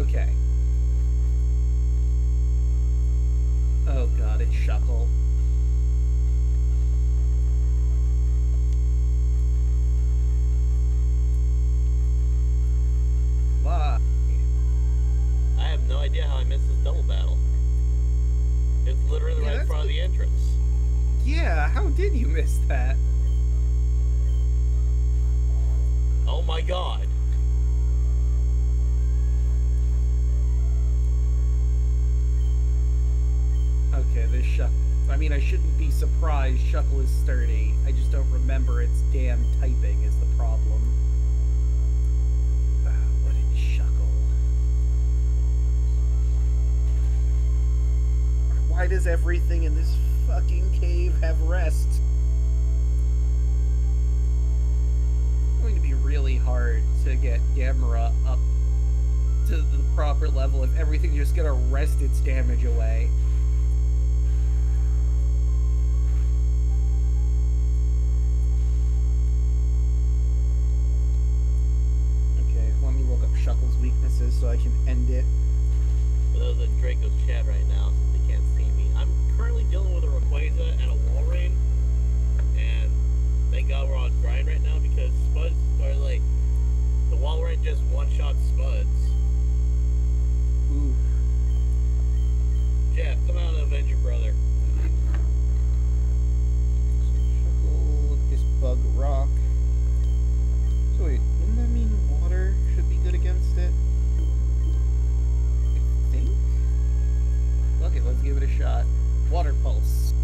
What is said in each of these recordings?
Okay. Oh god, it's Shuckle. Why? I have no idea how I missed this double battle. It's literally Yeah, right in that's front of good. the entrance. Yeah, how did you miss that? Oh my god. Okay, this Shuck. I mean, I shouldn't be surprised. Shuckle is sturdy. I just don't remember its damn typing is the problem. What is Shuckle? Why does everything in this fucking cave have rest? It's going to be really hard to get Gamera up to the proper level if everything's just gonna rest its damage away. Okay, let me look up Shuckle's weaknesses so I can end it. For those in Draco's chat right now, since they can't see me, I'm currently dealing with a Rayquaza and a Walrein. And thank God we're on grind right now because Spuds are like. The Walrein just one shot Spuds. Ooh. Jeff, come out and avenge your brother. Shuckle, this bug rock. So wait, wouldn't that mean water should be good against it? I think? Okay, let's give it a shot. Water pulse.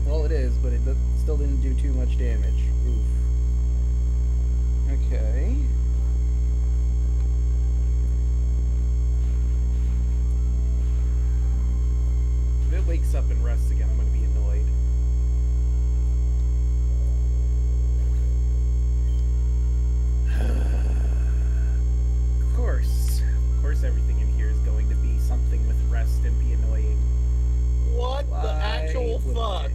Well, it is, but it still didn't do too much damage. Oof. Okay. If it wakes up and rests again, I'm gonna be annoyed. Of course. Of course everything in here is going to be something with rest and be annoying. What the actual fuck?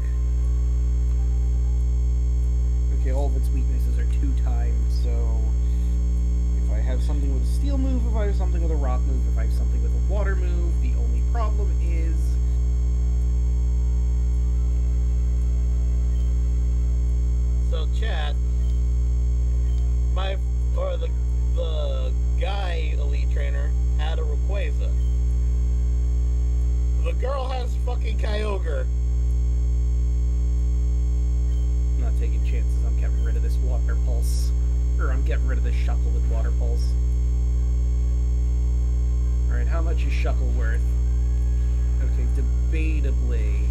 Okay, all of its weaknesses are 2 times, so if I have something with a steel move, if I have something with a rock move, if I have something with a water move, the only problem is So chat, the guy elite trainer had a Rayquaza. The girl has fucking Kyogre. I'm not taking chances. I'm getting rid of this water pulse. Or I'm getting rid of this Shuckle with water pulse. Alright, how much is Shuckle worth? Okay, debatably,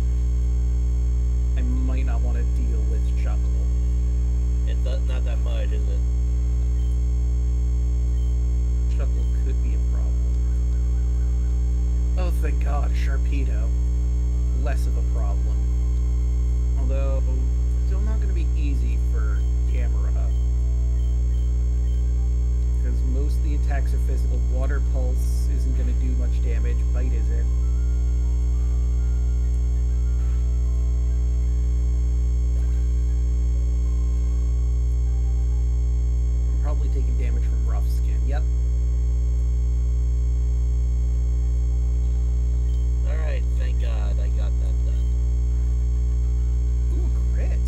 I might not want to deal with Shuckle. It's not that much, is it? Shuckle could be a problem. Oh, thank God, Sharpedo. Less of a problem. Although, still not going to be easy for Gamera. Because most of the attacks are physical. Water Pulse isn't going to do much damage. Bite isn't. I'm probably taking damage from Rough Skin. Yep. Alright, thank God I got that done. Ooh, crit.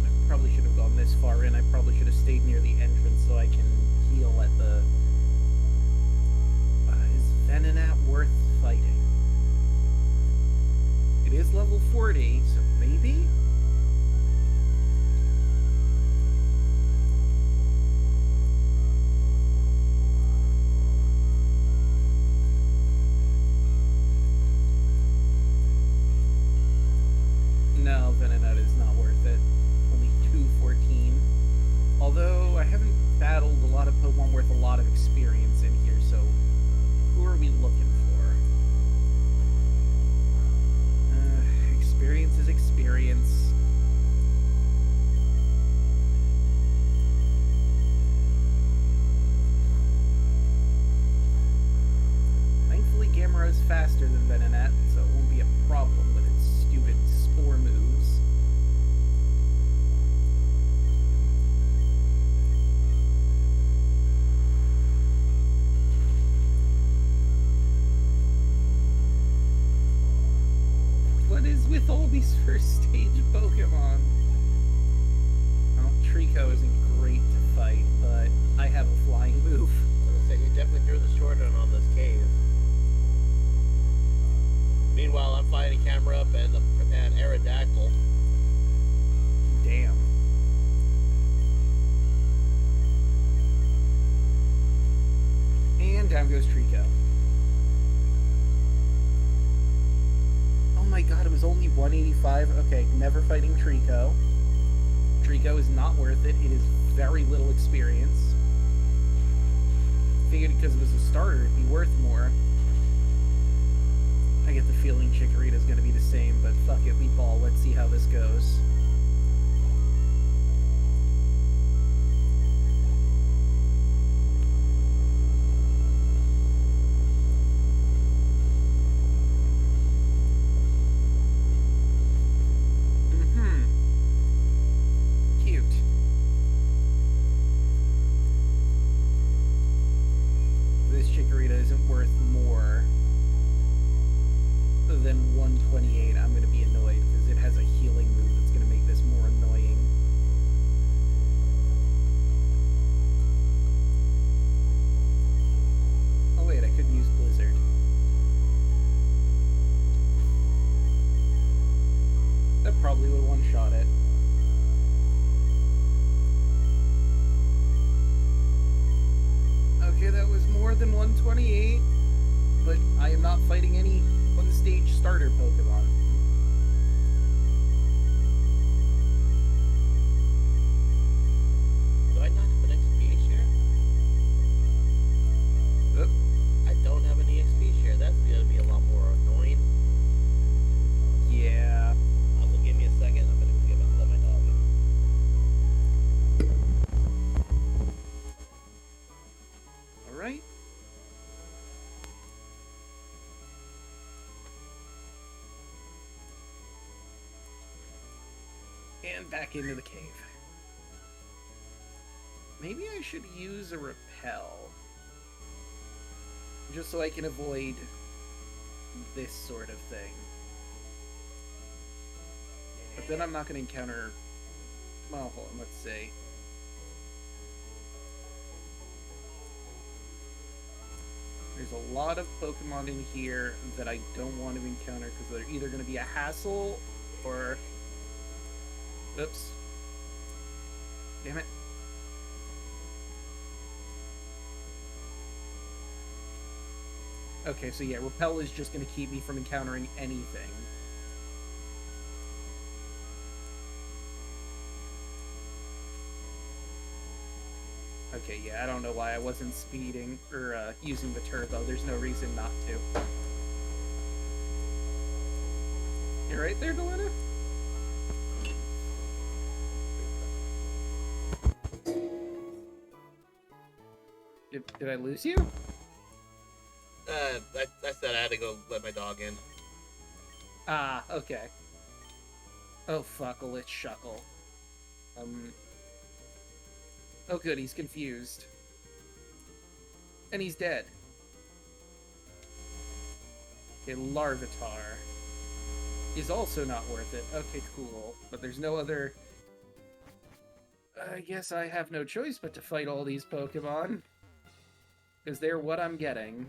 I probably should have gone this far in. I probably should have stayed near the entrance so I can heal at the... is Venonat worth fighting? It is level 40, so maybe? No, Venonat is not worth it. Only 214. Although I haven't battled a lot of Pokemon worth a lot of experience in here, so who are we looking for? Experience is experience. these first stage Pokemon. Well, Trico isn't great to fight, but I have a flying move. I was gonna say, you definitely threw the short on this cave. Meanwhile, I'm fighting Camera Up and Aerodactyl. Damn. And down goes Trico. Oh my god, it was only 185. Okay, never fighting Trico. Trico is not worth it. It is very little experience. Figured because it was a starter, it'd be worth more. I get the feeling Chikorita's gonna be the same, but fuck it, we ball. Let's see how this goes. Cute. This Chikorita isn't worth more than 128, I'm going to be annoyed because it has a healing move that's going to make this more annoying. Oh wait, I could use Blizzard. That probably would one-shot it. Okay, that was more than 128, but I am not fighting any one-stage starter Pokemon. Do I not have an XP share? Oop. I don't have any XP share. That's gonna be a lot more annoying. Yeah. Also, give me a second. I'm gonna go let my dog in. Alright. And back into the cave. Maybe I should use a repel. Just so I can avoid this sort of thing. But then I'm not going to encounter... Well, hold on, let's see. There's a lot of Pokemon in here that I don't want to encounter because they're either going to be a hassle or... Oops. Damn it. Okay, so yeah, Repel is just going to keep me from encountering anything. Okay, yeah, I don't know why I wasn't speeding or using the turbo. There's no reason not to. You right there, Delena? Did I lose you? I said I had to go let my dog in. Ah, okay. Oh, fuckle, it's Shuckle. Oh good, he's confused. And he's dead. Okay, Larvitar is also not worth it. Okay, cool. But there's no other... I guess I have no choice but to fight all these Pokemon. Because they're what I'm getting.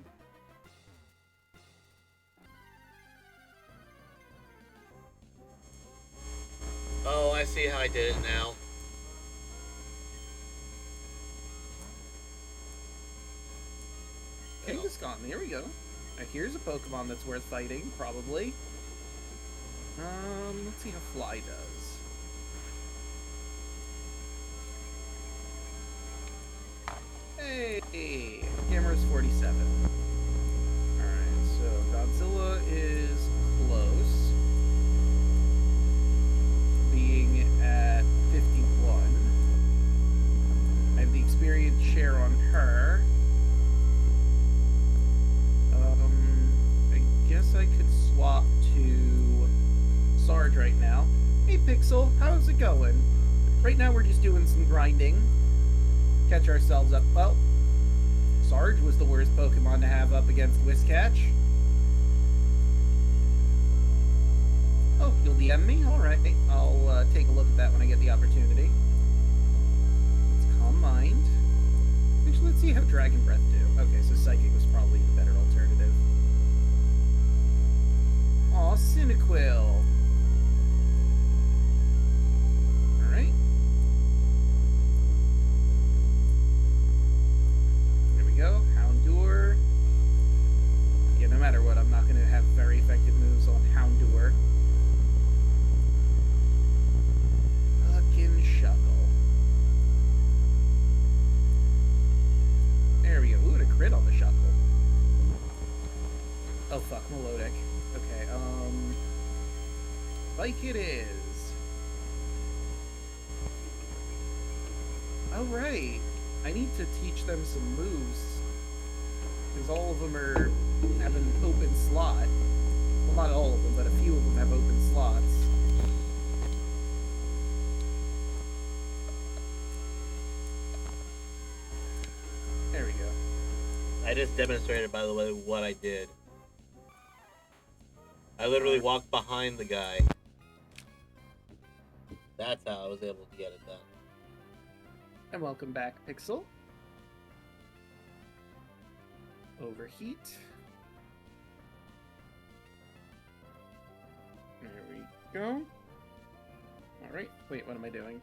Oh, I see how I did it now. Kangaskhan, there we go. Now here's a Pokemon that's worth fighting, probably. Let's see how Fly does. Hey! Camera's 47. Alright, so Godzilla is close. Being at 51. I have the experience share on her. I guess I could swap to Sarge right now. Hey Pixel, how's it going? Right now we're just doing some grinding. Catch ourselves up. Well, Sarge was the worst Pokemon to have up against Whiskatch. Oh, you'll DM me? Alright. I'll take a look at that when I get the opportunity. Let's Calm Mind. Actually, let's see how Dragon Breath do. Okay, so Psychic was probably the better alternative. Aw, Cyndaquil. Alright. There we go. Houndour. Yeah, no matter what, I'm not going to have very effective moves on Houndour. Fucking Shuckle. There we go. Ooh, and a crit on the Shuckle. Oh, fuck. Melodic. Okay, Spike it is. Alright. I need to teach them some moves. Because all of them have an open slot. Well, not all of them, but a few of them have open slots. There we go. I just demonstrated, by the way, what I did. I literally walked behind the guy. That's how I was able to get it done. And welcome back, Pixel. Overheat. There we go. Alright, wait, what am I doing?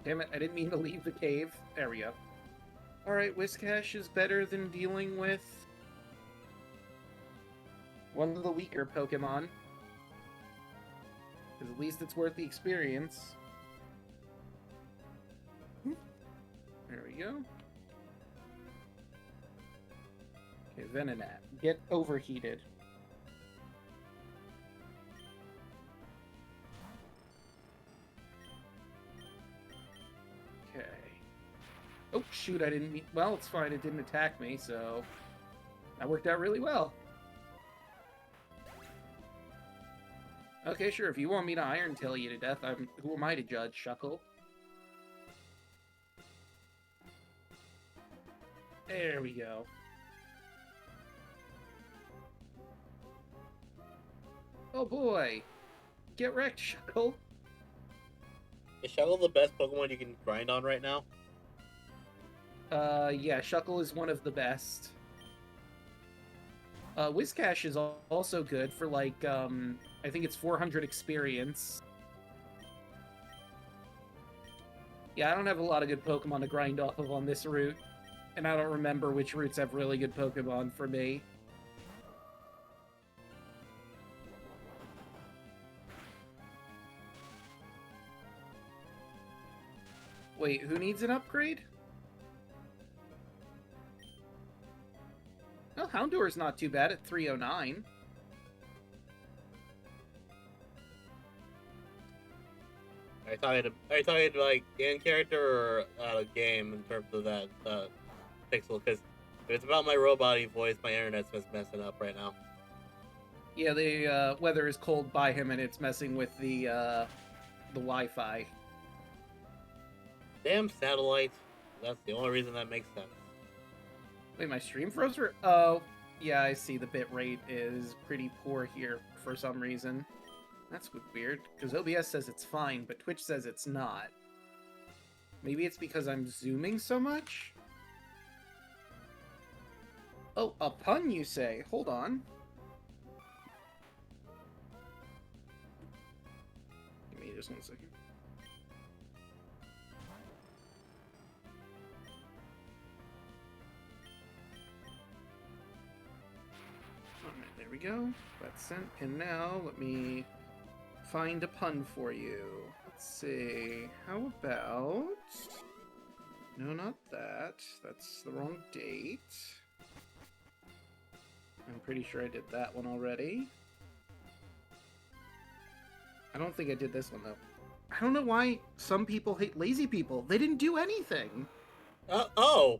Damn it, I didn't mean to leave the cave. There we go. Alright, Whiscash is better than dealing with one of the weaker Pokemon. Because at least it's worth the experience. There we go. Okay, Venonat. Get overheated. Okay. Oh, shoot, I didn't mean... Well, it's fine, it didn't attack me, so... That worked out really well. Okay, sure, if you want me to Iron Tail you to death, who am I to judge, Shuckle? There we go. Oh boy! Get wrecked, Shuckle! Is Shuckle the best Pokemon you can grind on right now? Yeah, Shuckle is one of the best. Whiscash is also good for, like, I think it's 400 experience. Yeah, I don't have a lot of good Pokemon to grind off of on this route. And I don't remember which routes have really good Pokemon for me. Wait, who needs an upgrade? Well, Houndour is not too bad at 309. Are you talking like in character or out of game in terms of that pixel? Because if it's about my robot voice, my internet's just messing up right now. Yeah, the weather is cold by him and it's messing with the Wi-Fi. Damn satellite. That's the only reason that makes sense. Wait, my stream froze? Oh, yeah, I see the bitrate is pretty poor here for some reason. That's weird, because OBS says it's fine, but Twitch says it's not. Maybe it's because I'm zooming so much? Oh, a pun, you say? Hold on. Give me just 1 second. Alright, there we go. That's sent. And now, let me find a pun for you. Let's see. How about... No, not that. That's the wrong date. I'm pretty sure I did that one already. I don't think I did this one, though. I don't know why some people hate lazy people. They didn't do anything. Oh!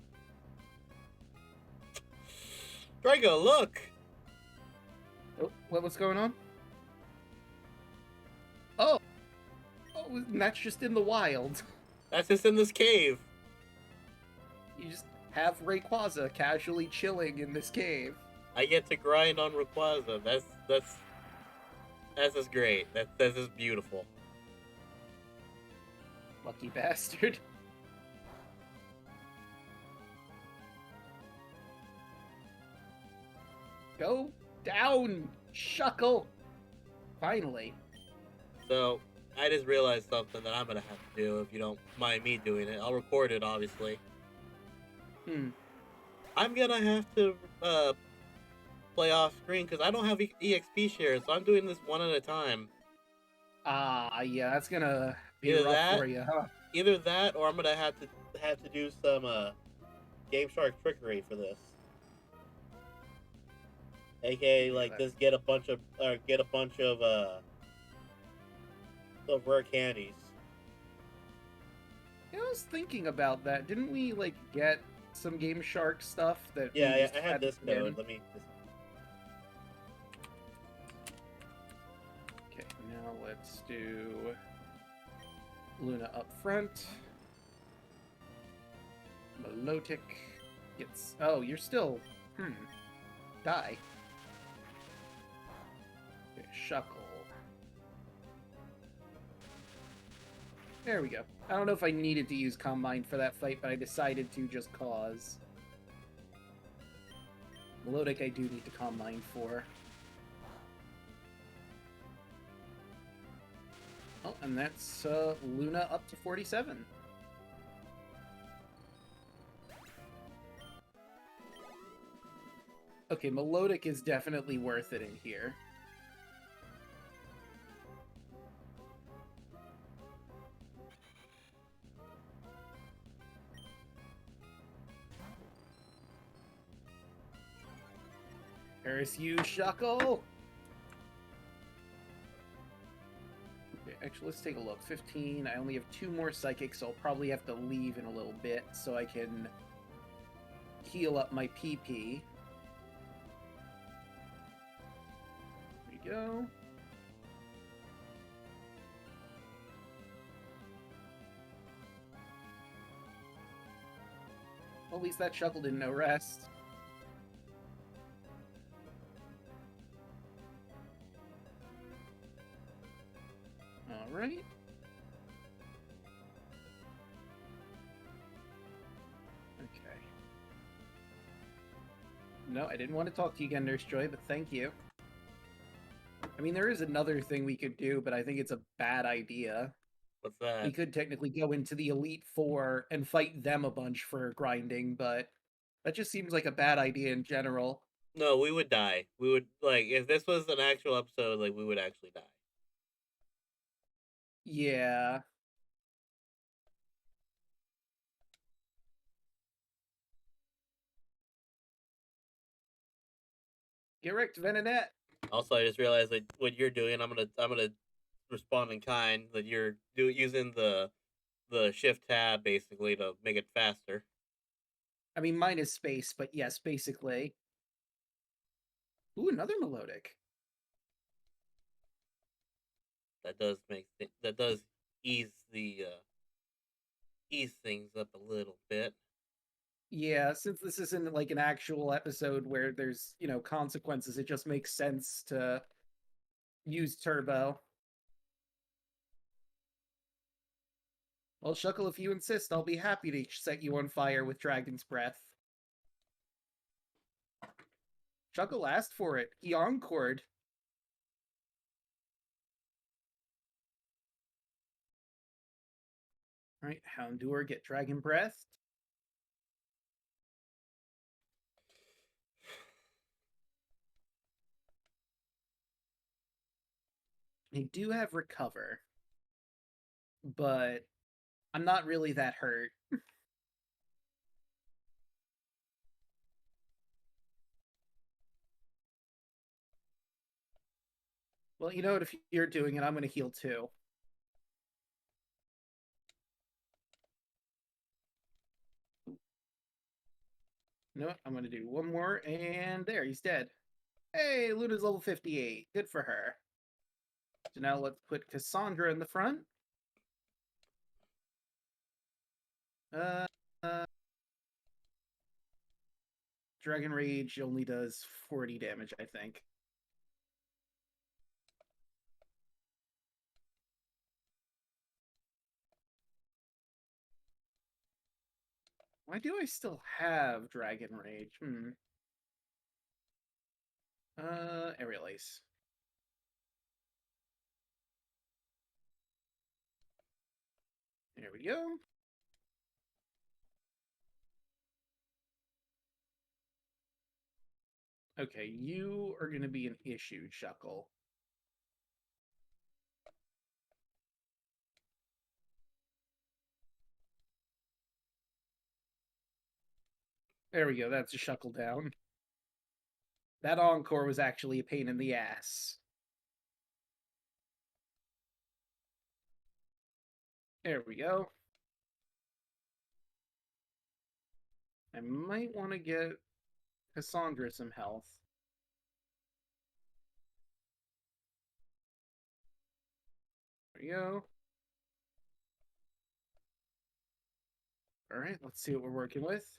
Drago, look! Oh, what's going on? Oh! Oh, and that's just in the wild. That's just in this cave. You just have Rayquaza casually chilling in this cave. I get to grind on Rayquaza. That's This is great. This is beautiful. Lucky bastard. Go down, Shuckle. Finally. So I just realized something that I'm gonna have to do if you don't mind me doing it. I'll record it, obviously. Hmm. I'm gonna have to play off screen because I don't have EXP shares, so I'm doing this one at a time. Ah, yeah, that's gonna be Either rough that, for you, huh? or I'm gonna have to do some Game Shark trickery for this. AKA Yeah, like that. just get a bunch of rare candies. Yeah, I was thinking about that. Didn't we like get some Game Shark stuff that we Yeah, just I have hadn't this put code. in? Let me just Okay, now let's do Luna up front. Melotic gets. Oh, you're still. Die. Okay, Shuckle. There we go. I don't know if I needed to use Combine for that fight, but I decided to just cause. Melodic I do need to Combine for. Oh, and that's Luna up to 47. Okay, Melodic is definitely worth it in here. There's you, Shuckle! Okay, actually, let's take a look. 15. I only have 2 more Psychics, so I'll probably have to leave in a little bit so I can heal up my PP. There we go. Well, at least that Shuckle didn't know rest. Alright. Okay. No, I didn't want to talk to you again, Nurse Joy, but thank you. I mean, there is another thing we could do, but I think it's a bad idea. what's that? We could technically go into the Elite Four and fight them a bunch for grinding, but that just seems like a bad idea in general. No, we would die. We would like if this was an actual episode, like we would actually die. Yeah. Get wrecked, Venonette! Also, I just realized that what you're doing, I'm gonna respond in kind that you're using the shift tab basically to make it faster. I mean, mine is space, but yes, basically. Ooh, another melodic. That does ease the ease things up a little bit. Yeah, since this isn't like an actual episode where there's, consequences, it just makes sense to use Turbo. Well, Shuckle, if you insist, I'll be happy to set you on fire with Dragon's Breath. Shuckle asked for it. He encored. Alright, Houndour, get Dragon Breath. I do have Recover, but I'm not really that hurt. Well, you know what? If you're doing it, I'm going to heal too. You know what? I'm going to do one more, and there, he's dead. Hey, Luna's level 58. Good for her. So now let's put Cassandra in the front. Uh, Dragon Rage only does 40 damage, I think. Why do I still have Dragon Rage? Aerial Ace. There we go. Okay, you are gonna be an issue, Shuckle. There we go, that's a Shuckle down. That Encore was actually a pain in the ass. There we go. I might want to get Cassandra some health. There we go. Alright, let's see what we're working with.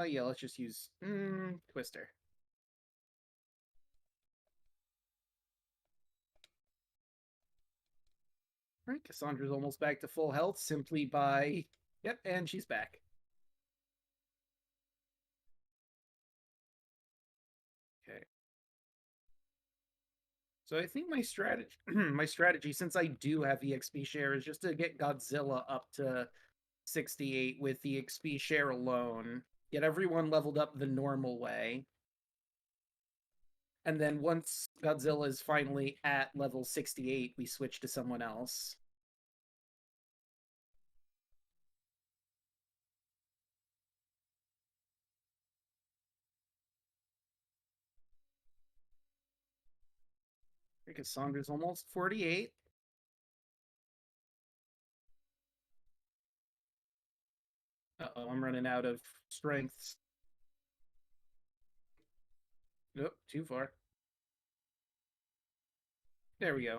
Yeah, let's just use Twister. Alright, Cassandra's almost back to full health simply by... Yep, and she's back. Okay. So I think my strategy, my strategy, since I do have the XP share, is just to get Godzilla up to 68 with the XP share alone. Get everyone leveled up the normal way. And then once Godzilla is finally at level 68, we switch to someone else. Cassandra's almost 48. Uh-oh, I'm running out of strengths. Nope, too far. There we go.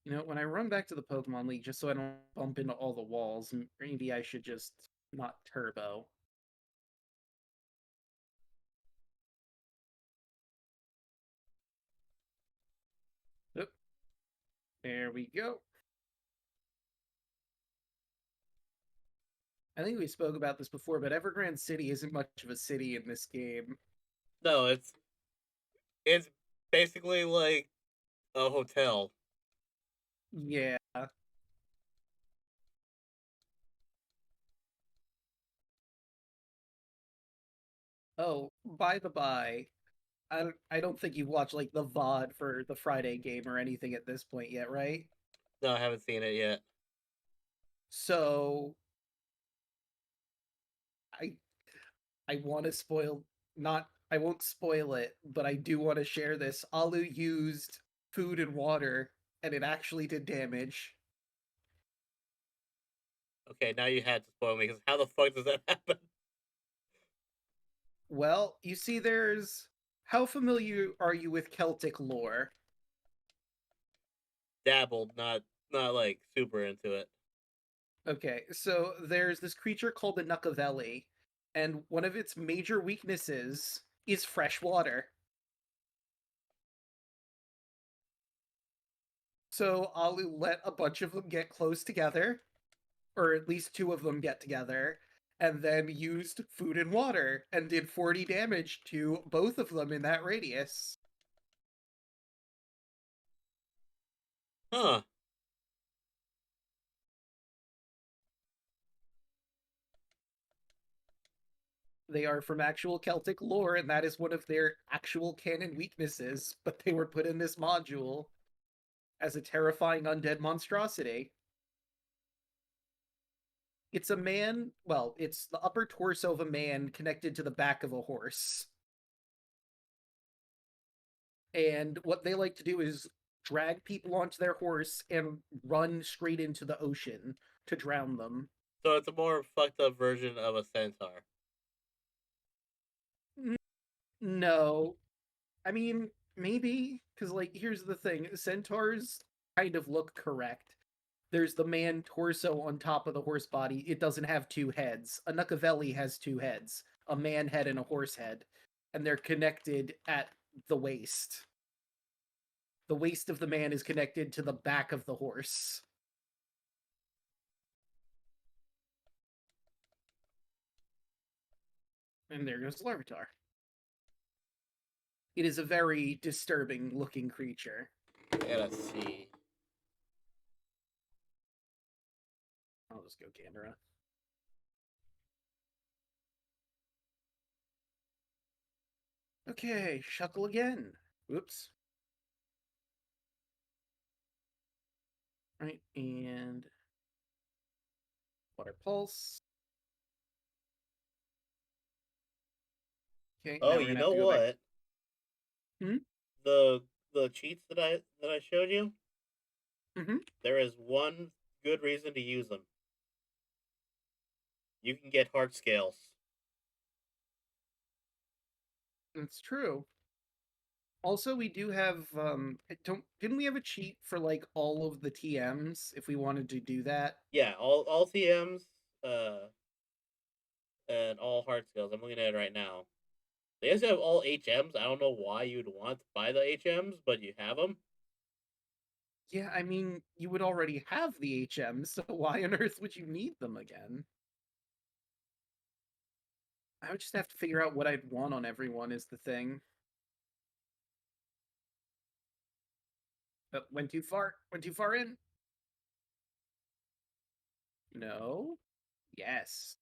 You know, when I run back to the Pokemon League, just so I don't bump into all the walls, maybe I should just not turbo. Oop. There we go. I think we spoke about this before, but Evergrande City isn't much of a city in this game. No, it's basically like a hotel. Yeah. Oh, by the by, I don't think you've watched like the VOD for the Friday game or anything at this point yet, right? No, I haven't seen it yet. So I I want to spoil not I won't spoil it, but I do want to share this. Alu used food and water and it actually did damage. Okay, now you had to spoil me because how the fuck does that happen? Well, you see there's how familiar are you with Celtic lore? Dabbled, not like super into it. Okay, so there's this creature called the Nukavelli, and one of its major weaknesses is fresh water. So Alu let a bunch of them get close together, or at least two of them get together, and then used food and water and did 40 damage to both of them in that radius. Huh. They are from actual Celtic lore, and that is one of their actual canon weaknesses, but they were put in this module as a terrifying undead monstrosity. It's a man, well, it's the upper torso of a man connected to the back of a horse. And what they like to do is drag people onto their horse and run straight into the ocean to drown them. So it's a more fucked up version of a centaur. No. I mean, maybe, because, like, here's the thing centaurs kind of look correct. There's the man torso on top of the horse body. It doesn't have two heads. A Nukavelli has two heads, a man head and a horse head, and they're connected at the waist. The waist of the man is connected to the back of the horse. And there goes the Larvitar. It is a very disturbing looking creature. I gotta see. I'll just go Gandara. Okay, Shuckle again. Whoops. Right, and Water Pulse. Okay, Oh, now we're you gonna have know to go back. what? Hmm? The cheats that I showed you. Mm-hmm. There is one good reason to use them. You can get heart scales. That's true. Also, we do have didn't we have a cheat for like all of the TMs if we wanted to do that? Yeah, all TMs, and all heart scales. I'm looking at it right now. They also have all HMs. I don't know why you'd want to buy the HMs, but you have them. Yeah, I mean, you would already have the HMs, so why on earth would you need them again? I would just have to figure out what I'd want on everyone is the thing. But went too far. Went too far in. No. Yes.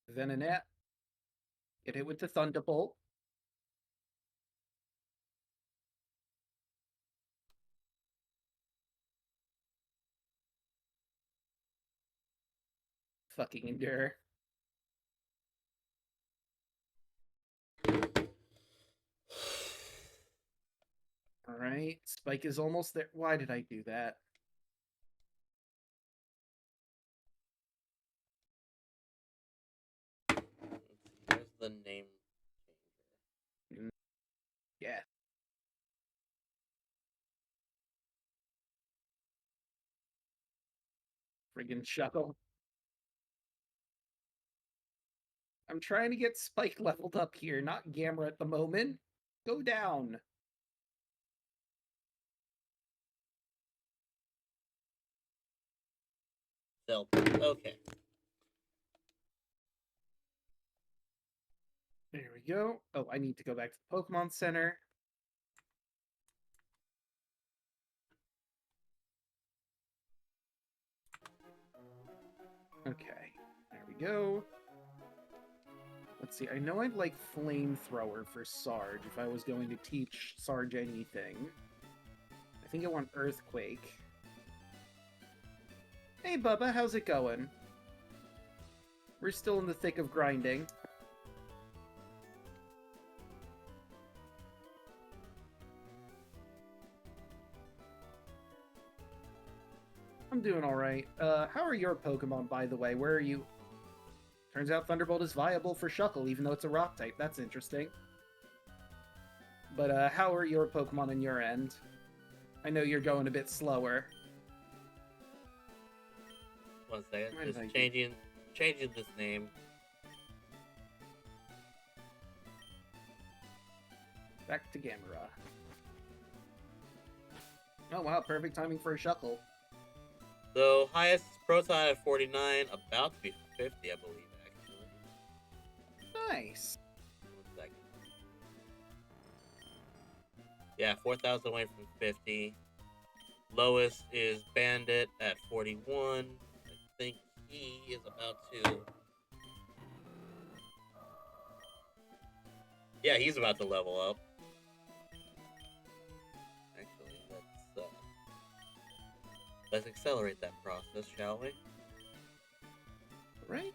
Venonat. Get hit with the Thunderbolt. Fucking endure. Alright. Spike is almost there. Why did I do that? Here's the name changer. Yeah. Friggin' Shuckle. I'm trying to get Spike leveled up here, not Gamera at the moment. Go down. So, okay. There we go. Oh, I need to go back to the Pokemon Center. Okay, there we go. Let's see, I know I'd like Flamethrower for Sarge if I was going to teach Sarge anything. I think I want Earthquake. Hey Bubba, how's it going? We're still in the thick of grinding. I'm doing alright. How are your Pokemon, by the way? Where are you? Turns out Thunderbolt is viable for Shuckle, even though it's a rock type. That's interesting. But, how are your Pokemon on your end? I know you're going a bit slower. 1 second. Why did I Just do- changing this name. Back to Gamera. Oh wow, perfect timing for a Shuckle. So highest is Proton at 49, about to be 50, I believe, actually. Nice. 1 second. Yeah, 4,000 away from 50. Lowest is Bandit at 41. I think he is about to. Yeah, he's about to level up. Actually, let's accelerate that process, shall we? Right?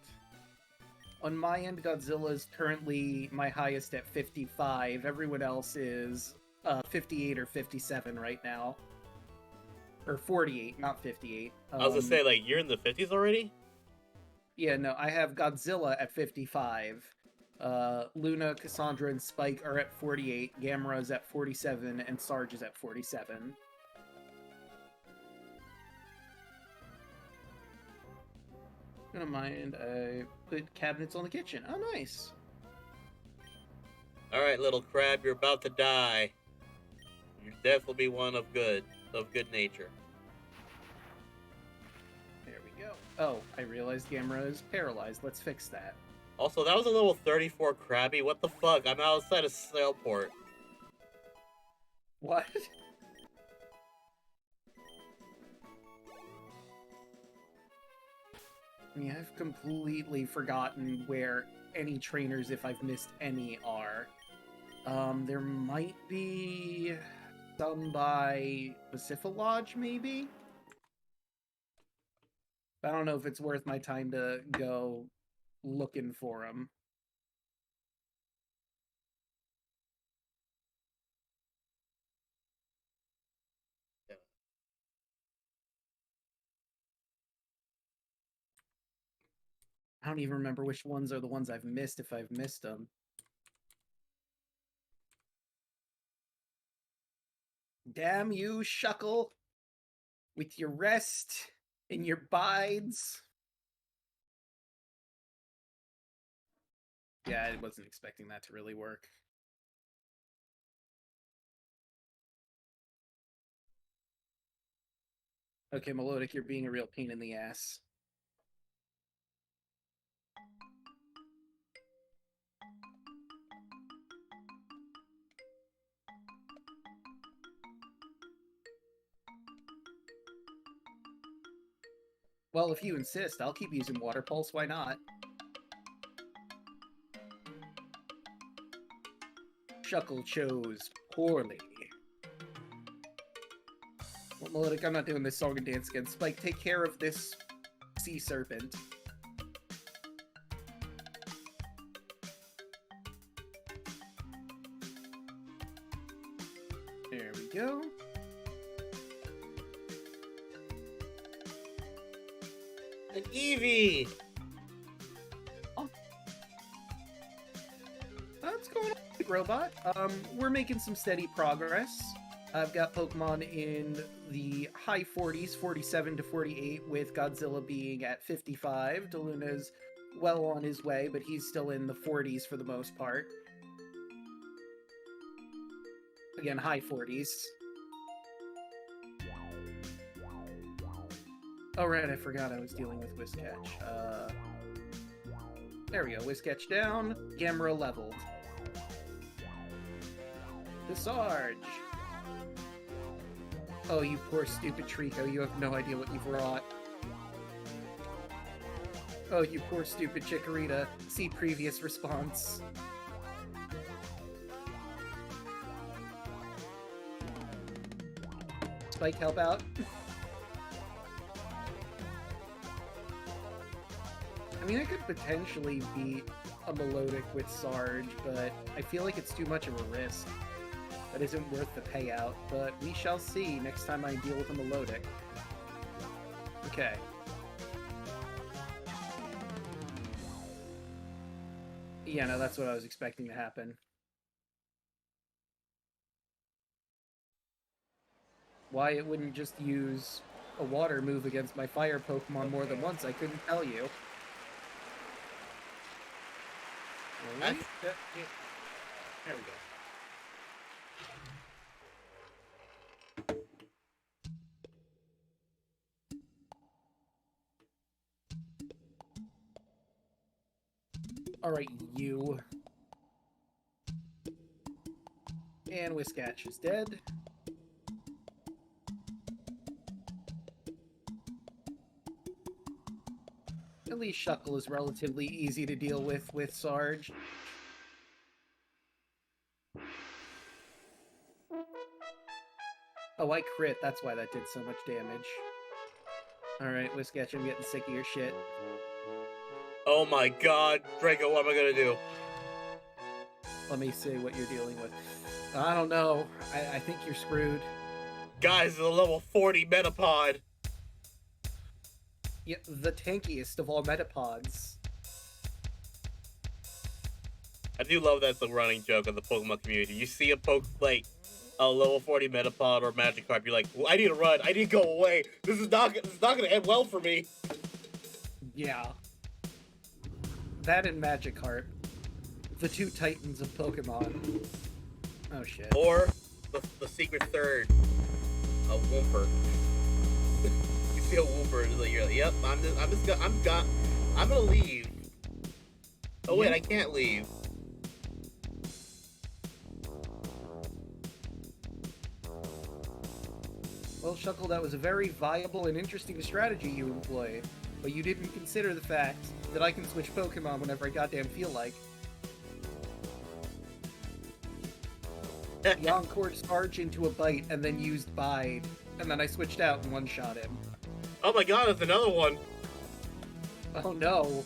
On my end, Godzilla is currently my highest at 55. Everyone else is 58 or 57 right now. Or 48, not 58. I was gonna say, like, you're in the 50s already? Yeah, no, I have Godzilla at 55. Luna, Cassandra, and Spike are at 48. Gamera's at 47, and Sarge is at 47. Don't mind. I put cabinets on the kitchen. Oh, nice. Alright, little crab, you're about to die. You definitely be one of good nature. There we go. Oh, I realized Gamera is paralyzed. Let's fix that. Also, that was a level 34 Krabby. What the fuck? I'm outside of Sailport. What? I mean, I've completely forgotten where any trainers, if I've missed any, are. There might be some by Pacific Lodge, maybe? I don't know if it's worth my time to go looking for them. I don't even remember which ones are the ones I've missed if I've missed them. Damn you, Shuckle! With your rest and your bides. Yeah, I wasn't expecting that to really work. Okay, Melodic, you're being a real pain in the ass. Well, if you insist, I'll keep using Water Pulse, why not? Shuckle chose poorly. Well, Melodic, I'm not doing this song and dance again. Spike, take care of this sea serpent. There we go. An Eevee! Oh. What's going on, robot? We're making some steady progress. I've got Pokemon in the high 40s, 47 to 48, with Godzilla being at 55. Deluna's well on his way, but he's still in the 40s for the most part. Again, high 40s. Oh, right, I forgot I was dealing with Whisketch. There we go, Whisketch down, Gamera leveled. The Sarge! Oh, you poor stupid Trico, you have no idea what you've wrought. Oh, you poor stupid Chikorita, see previous response. Spike, help out. I mean, I could potentially beat a Melodic with Sarge, but I feel like it's too much of a risk. That isn't worth the payout, but we shall see next time I deal with a Melodic. Okay. Yeah, no, that's what I was expecting to happen. Why it wouldn't just use a water move against my fire Pokemon more than once, I couldn't tell you. Right? There we go. Alright, you. And Whiskatch is dead. At least Shuckle is relatively easy to deal with Sarge. Oh, I crit. That's why that did so much damage. Alright, Whiskatch, I'm getting sick of your shit. Oh my god, Draco, what am I gonna do? Let me see what you're dealing with. I don't know. I think you're screwed. Guys, it's a level 40 Metapod. Yeah, the tankiest of all Metapods. I do love that's the running joke of the Pokemon community. You see a level 40 Metapod or Magikarp, you're like, well, I need to run, I need to go away. This is not gonna end well for me. Yeah. That and Magikarp. The two titans of Pokemon. Oh shit. Or the secret third, a Wooper. You see a Wooper, and you're like, yep, I'm gonna leave. Oh wait, I can't leave. Well, Shuckle, that was a very viable and interesting strategy you employed, but you didn't consider the fact that I can switch Pokemon whenever I goddamn feel like. The Encore charged into a bite and then used Bide, and then I switched out and one-shot him. Oh my god, it's another one! Oh no.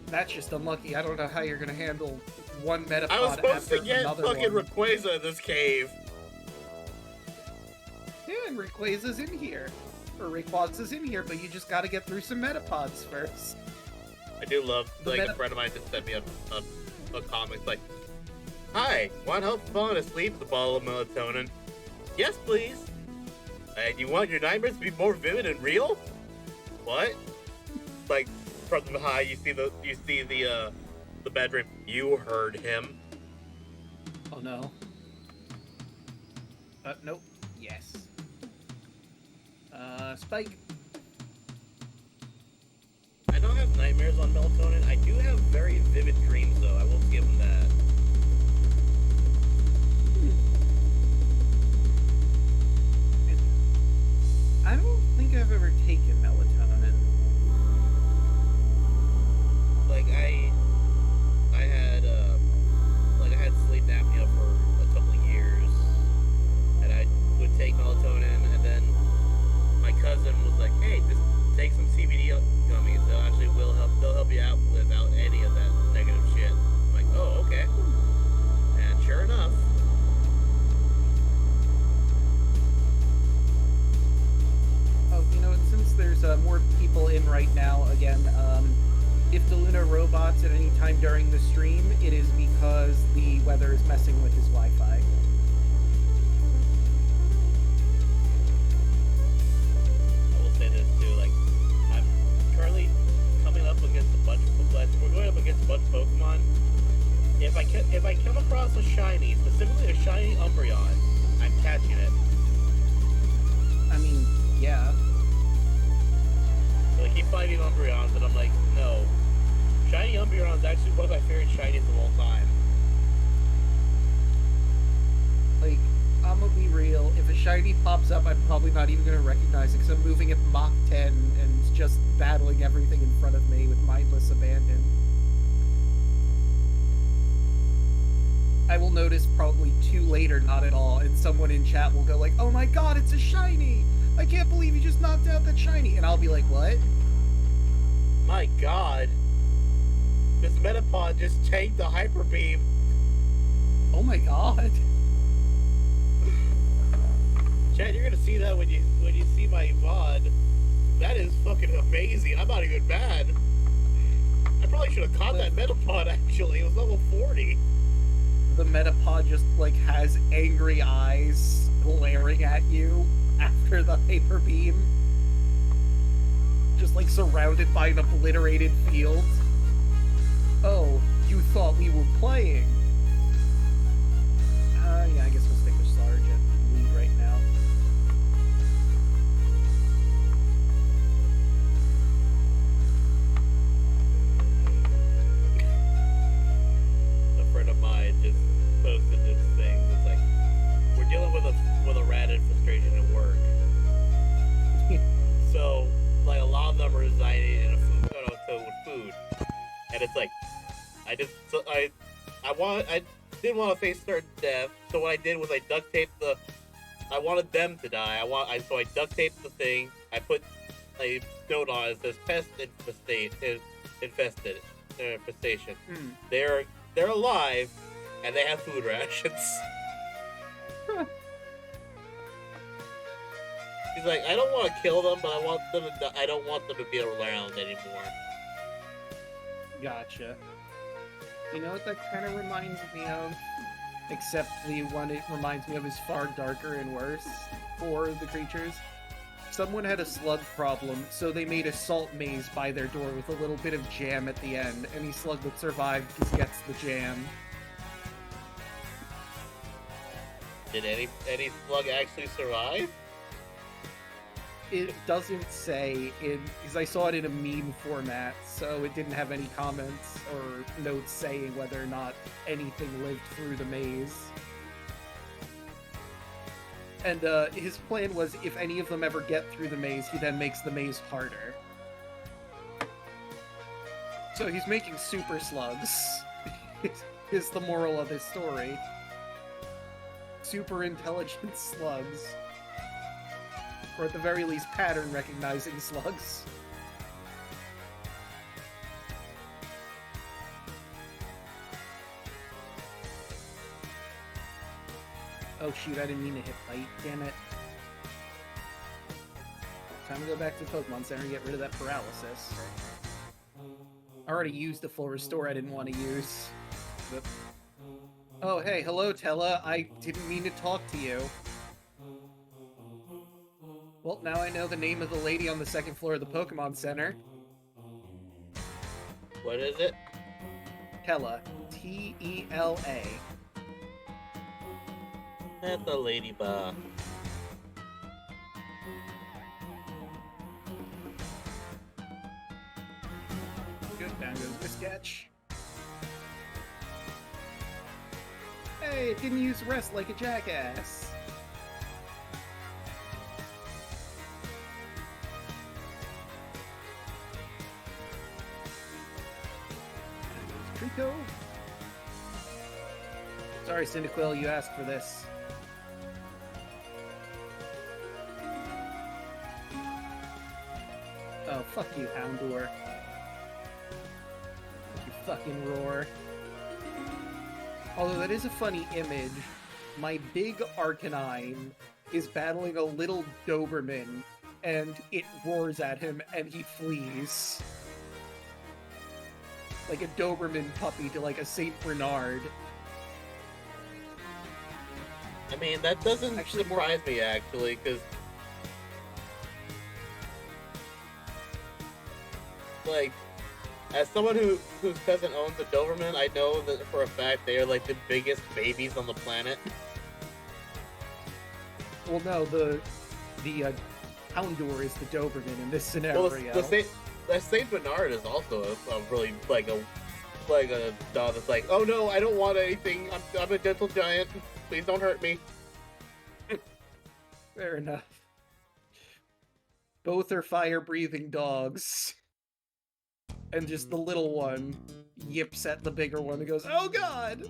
That's just unlucky. I don't know how you're gonna handle one Metapod I was supposed after to get another fucking one. Rayquaza in this cave. Yeah, and Rayquaza's in here. Or Rayquaza's in here, but you just gotta get through some Metapods first. I do love, like, a friend of mine just sent me a comic, like, hi, want help falling asleep with a bottle of melatonin? Yes, please. And you want your nightmares to be more vivid and real? What? Like, from the high, you see the bedroom. You heard him. Oh no. Nope. Yes. Spike. I don't have nightmares on melatonin. I do have very vivid dreams, though. I will give him that. I don't think I've ever taken melatonin. Like I had sleep apnea for a couple of years, and I would take melatonin, and then my cousin was like, "Hey, just take some CBD gummies. They'll help you out without any of that negative shit." I'm like, "Oh, okay." And sure enough. Oh, you know, since there's more people in right now, again, if the Luna robots at any time during the stream, it is because the weather is messing with his Wi-Fi. I will say this too, like, I'm currently coming up against a bunch of we're going up against a bunch of Pokemon. If I come across a shiny, specifically a shiny Umbreon, I'm catching it. I mean, yeah. So I keep fighting Umbreons, and I'm like, no. Shiny Umbreon is actually one of my favorite shinies of all time. Like, I'm gonna be real, if a shiny pops up, I'm probably not even gonna recognize it, because I'm moving at Mach 10 and just battling everything in front of me with mindless abandon. I will notice probably 2 later, not at all, and someone in chat will go like, "Oh my god, it's a shiny! I can't believe you just knocked out that shiny!" And I'll be like, "What?" My god. This Metapod just tanked the Hyper Beam. Oh my god. Chad, you're gonna see that when you see my VOD. That is fucking amazing. I'm not even mad. I probably should have caught that Metapod, actually. It was level 40. The Metapod just, like, has angry eyes glaring at you after the Hyper Beam. Just, like, surrounded by an obliterated field. Oh, you thought we were playing. Yeah, I guess we'll stick with Sarge at lead right now. A friend of mine just posted this thing that's like, we're dealing with a rat infestation at work. So, like, a lot of them are residing in a food. And it's like, I didn't want to face certain death, so what I did was I duct taped I wanted them to die. So I duct taped the thing. I put a note on it that says pest infestation. They're alive, and they have food rations. He's like, I don't want to kill them, but I don't want them to be around anymore. Gotcha. You know what that kind of reminds me of? Except the one it reminds me of is far darker and worse for the creatures. Someone had a slug problem, so they made a salt maze by their door with a little bit of jam at the end. Any slug that survived just gets the jam. Did any slug actually survive? It doesn't say, because I saw it in a meme format, so it didn't have any comments or notes saying whether or not anything lived through the maze. And his plan was, if any of them ever get through the maze, he then makes the maze harder. So he's making super slugs, is the moral of his story. Super intelligent slugs. Or at the very least, pattern-recognizing slugs. Oh shoot, I didn't mean to hit bite, damn it. Time to go back to the Pokemon Center and get rid of that paralysis. I already used the full restore I didn't want to use. But... Oh hey, hello Tella, I didn't mean to talk to you. Well, now I know the name of the lady on the second floor of the Pokemon Center. What is it? Tella. T-E-L-A. That's the ladybug. Good, down goes the sketch. Hey, it didn't use rest like a jackass. Trico. Sorry, Cyndaquil, you asked for this. Oh, fuck you, Houndour. You fucking roar. Although that is a funny image, my big Arcanine is battling a little Doberman, and it roars at him, and he flees. Like a Doberman puppy to like a Saint Bernard. I mean, that doesn't Actually, surprise me, actually, because... Like, as someone whose cousin owns a Doberman, I know that for a fact they are like the biggest babies on the planet. Well, no, the Houndour is the Doberman in this scenario. Well, the Saint Bernard is also a really like a dog that's like, oh no, I don't want anything. I'm a gentle giant. Please don't hurt me. Fair enough. Both are fire-breathing dogs. And just the little one yips at the bigger one and goes, oh god!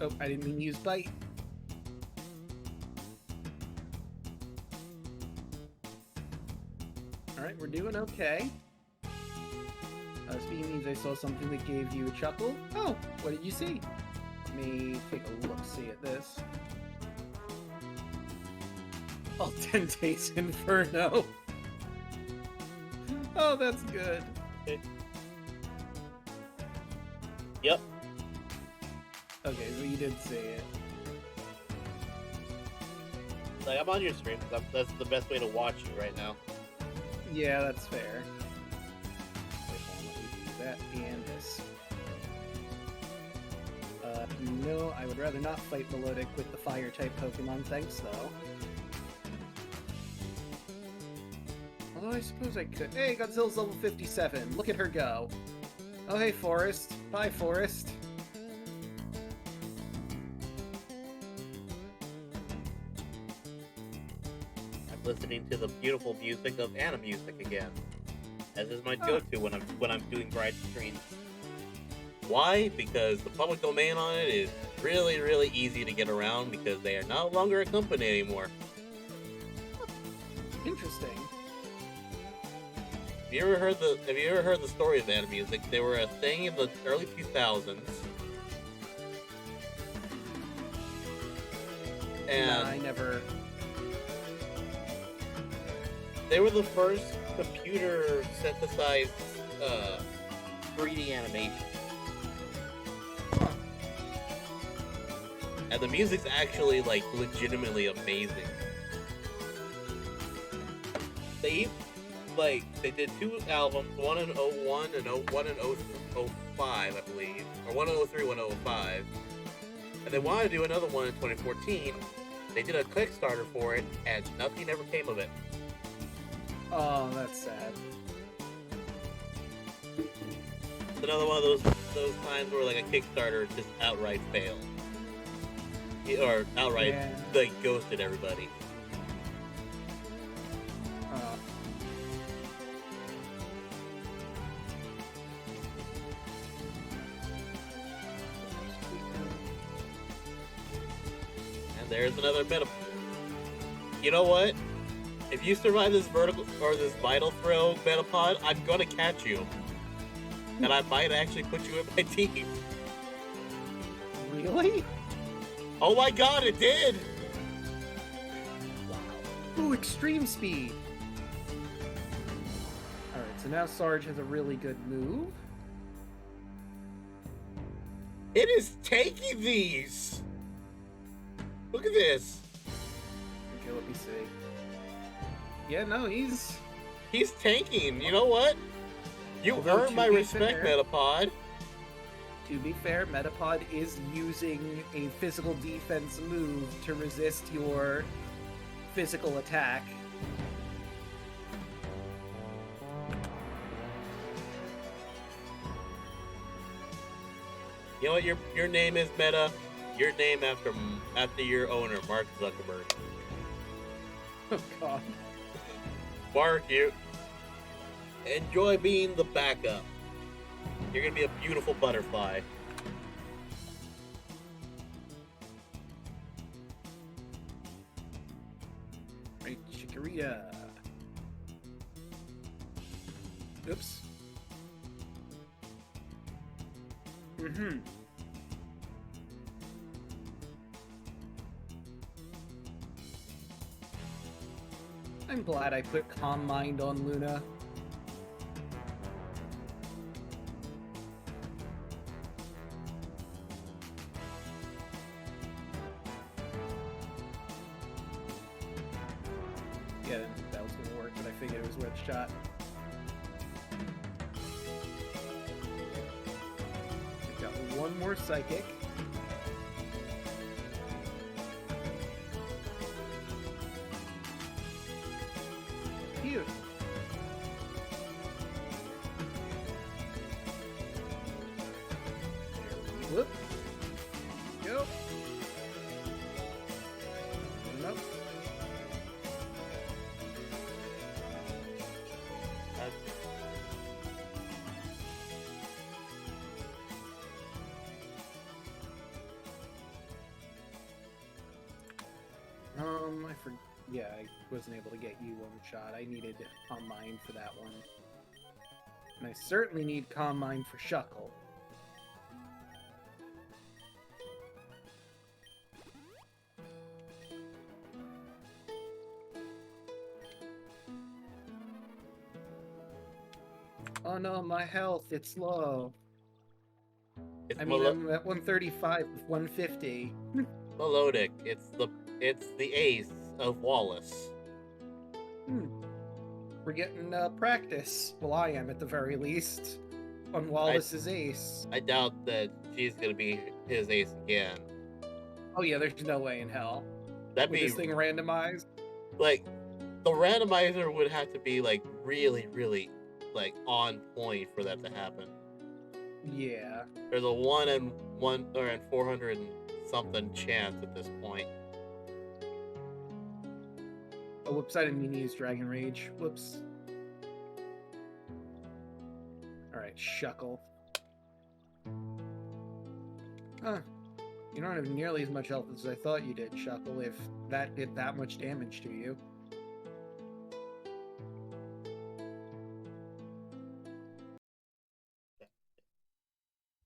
Oh, I didn't mean to use bite. Alright, we're doing okay. Speaking of means, I saw something that gave you a chuckle. Oh, what did you see? Let me take a look-see at this. Oh, 10 Days Inferno. Oh, that's good. Yep. Okay, so you did see it. Like, I'm on your stream. That's the best way to watch you right now. Yeah, that's fair. Wait, hold on, let me do that and this. No, I would rather not fight Melodic with the Fire-type Pokemon, thanks, though. Although I suppose I could. Hey, Godzilla's level 57. Look at her go. Oh, hey, Forest. Bye, Forest. I'm listening to the beautiful music of anime music again, as is my go-to when I'm doing grind streams. Why? Because the public domain on it is really, really easy to get around because they are no longer a company anymore. Interesting. Have you ever heard the story of anime music? They were a thing in the early 2000s. And Nah, I never... They were the first computer synthesized 3D animation. and the music's actually like legitimately amazing. They they did 2 albums, one in '01 and one in '05, I believe, or one in '03, one in '05, and they wanted to do another one in 2014. They did a Kickstarter for it, and nothing ever came of it. Oh, that's sad. It's another one of those times where like a Kickstarter just outright failed, or outright like ghosted everybody. And there's another bit of. You know what? If you survive this vertical or this vital throw Metapod, I'm gonna catch you. And I might actually put you in my team. Really? Oh my god, it did! Wow. Ooh, extreme speed! Alright, so now Sarge has a really good move. It is taking these! Look at this! Okay, let me see. Yeah, no, he's tanking, you know what? You earned my respect, Metapod. To be fair, Metapod is using a physical defense move to resist your physical attack. You know what your name is, Meta? Your name after your owner, Mark Zuckerberg. Oh god. Mark, you enjoy being the backup. You're gonna be a beautiful butterfly. Right, Chikorita. Oops. Mm-hmm. I'm glad I put Calm Mind on Luna. Yeah, I didn't think that was gonna work, but I figured it was worth a shot. We've got one more Psychic. Cute. Whoop. Go. Nope. Yeah, I wasn't able to get you one shot. I needed Calm Mind for that one. And I certainly need Calm Mind for Shuckle. Oh no, my health, it's low. I'm at 135 with 150. Melodic. It's the ace of Wallace. We're getting practice. Well, I am at the very least. On Wallace's ace. I doubt that she's gonna be his ace again. Oh yeah, there's no way in hell. That'd With be this thing randomized. like the randomizer would have to be like really, really like on point for that to happen. Yeah. There's a 1 in 400 and something chance at this point. Oh, whoops, I didn't mean to use Dragon Rage. Whoops. Alright, Shuckle. Huh. You don't have nearly as much health as I thought you did, Shuckle, if that did that much damage to you.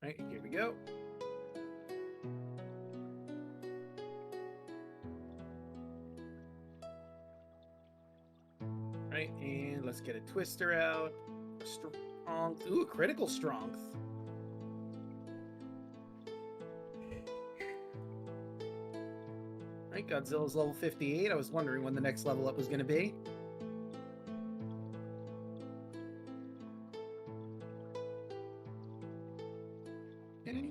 Alright, here we go. Right, and let's get a Twister out. Strong. Ooh, critical strength. Right, Godzilla's level 58. I was wondering when the next level up was going to be. Okay.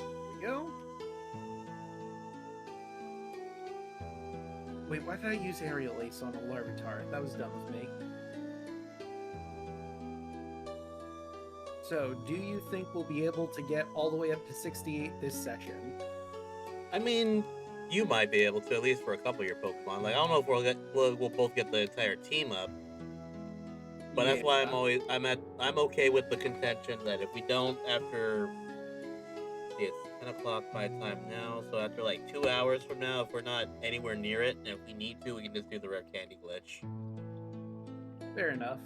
There we go. Wait, why did I use Aerial Ace on a Larvitar? That was dumb of me. So, do you think we'll be able to get all the way up to 68 this session? I mean, you might be able to, at least for a couple of your Pokemon. Like, I don't know if we'll both get the entire team up, but that's why I'm okay with the contention that if we don't after, it's 10 o'clock my time now, so after like 2 hours from now, if we're not anywhere near it, and if we need to, we can just do the rare candy glitch. Fair enough.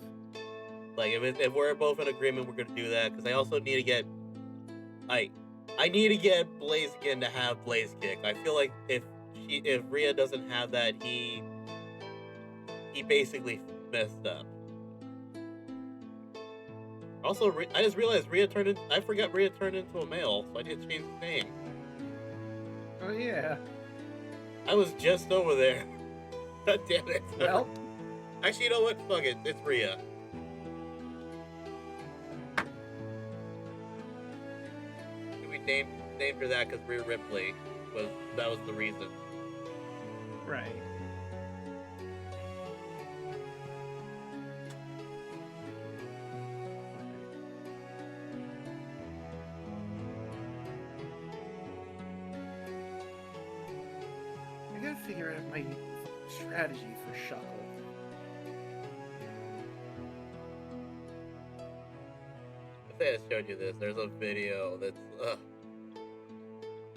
Like, if we're both in agreement, we're gonna do that, because I also need to get, I need to get Blaziken to have Blaze Kick. I feel like if Rhea doesn't have that, he basically messed up. Also, I just realized I forgot Rhea turned into a male, so I didn't change his name. Oh yeah. I was just over there. God damn it. Well. Actually, you know what? Fuck it. It's Rhea. We named her that because Rhea Ripley was the reason. Right. I gotta figure out my strategy for Shuckle. I think I showed you this. There's a video that's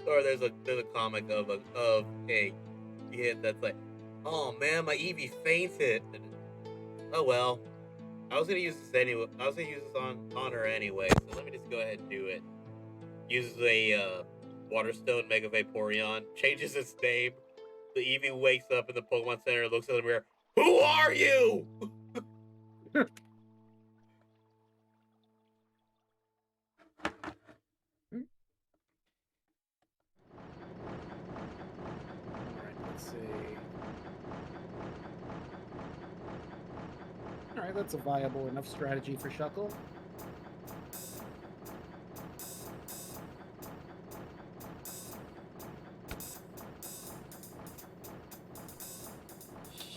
or there's a comic of a kid that's like, oh man, my Eevee fainted. Oh well, I was gonna use this anyway. I was gonna use this on her anyway. So let me just go ahead and do it. Uses a Waterstone Mega Vaporeon, changes its name. The Eevee wakes up in the Pokemon Center, looks in the mirror. Who are you? Let's see. Alright, that's a viable enough strategy for Shuckle.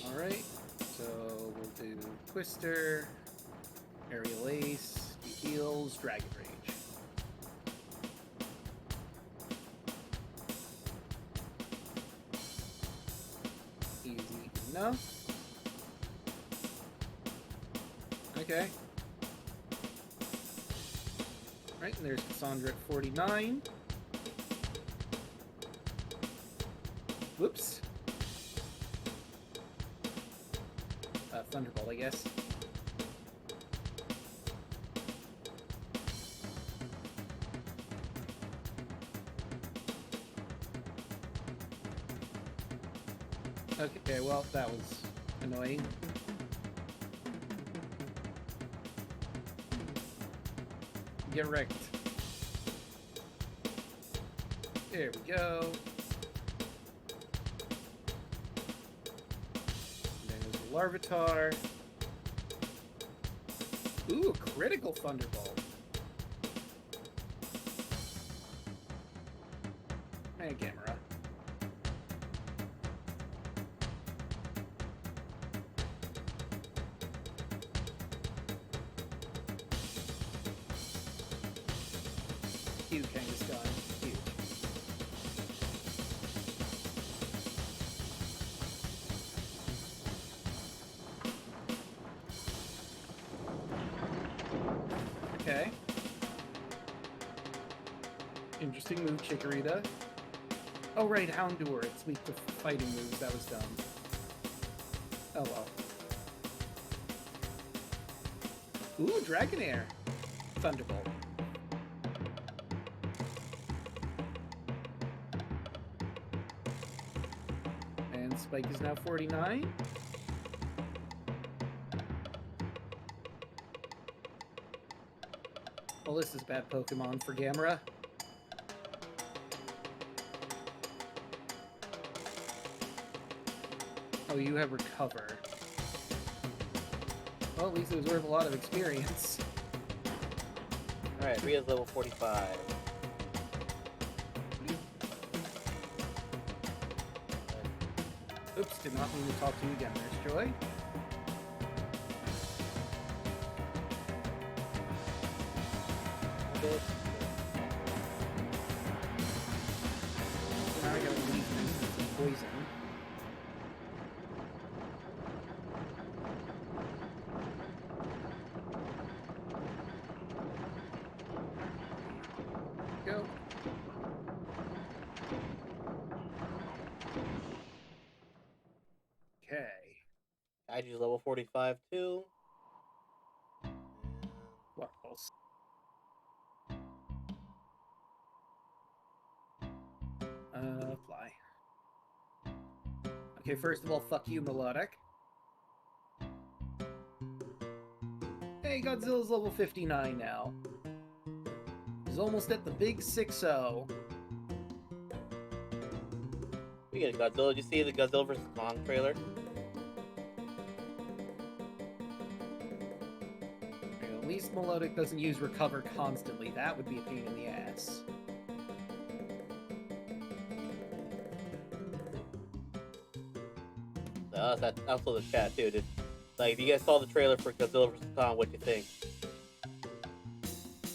Alright, so we'll do Twister, Aerial Ace, he heals, Dragon Rage. Easy enough. Okay. Right, and there's Cassandra at 49. Whoops. Thunderbolt, I guess. Okay, well, that was annoying. Get wrecked. There we go. And then there's the Larvitar. Ooh, critical Thunderbolt. Hey, Gamera. Huge Kangaskhan. Huge. Okay. Interesting move, Chikorita. Oh, right, Houndour. It's weak to fighting moves. That was dumb. Oh, well. Ooh, Dragonair. Thunderbolt. And Spike is now 49. Well, this is bad Pokemon for Gamera. Oh, you have Recover. Well, at least it was worth a lot of experience. Alright, Ria's level 45. Oops, did not mean to talk to you again, Nurse Joy. Now I gotta leave some poison. Go. Okay. Kaiju's level 45 too. What else? Fly. Okay, first of all, fuck you, Melodic. Hey, Godzilla's level 59 now. He's almost at the big 6-0. We get Godzilla. Did you see the Godzilla vs. Kong trailer? At least Melodic doesn't use Recover constantly. That would be a pain in the ass. That's also the chat too. Like, if you guys saw the trailer for Godzilla vs. Kong, what do you think?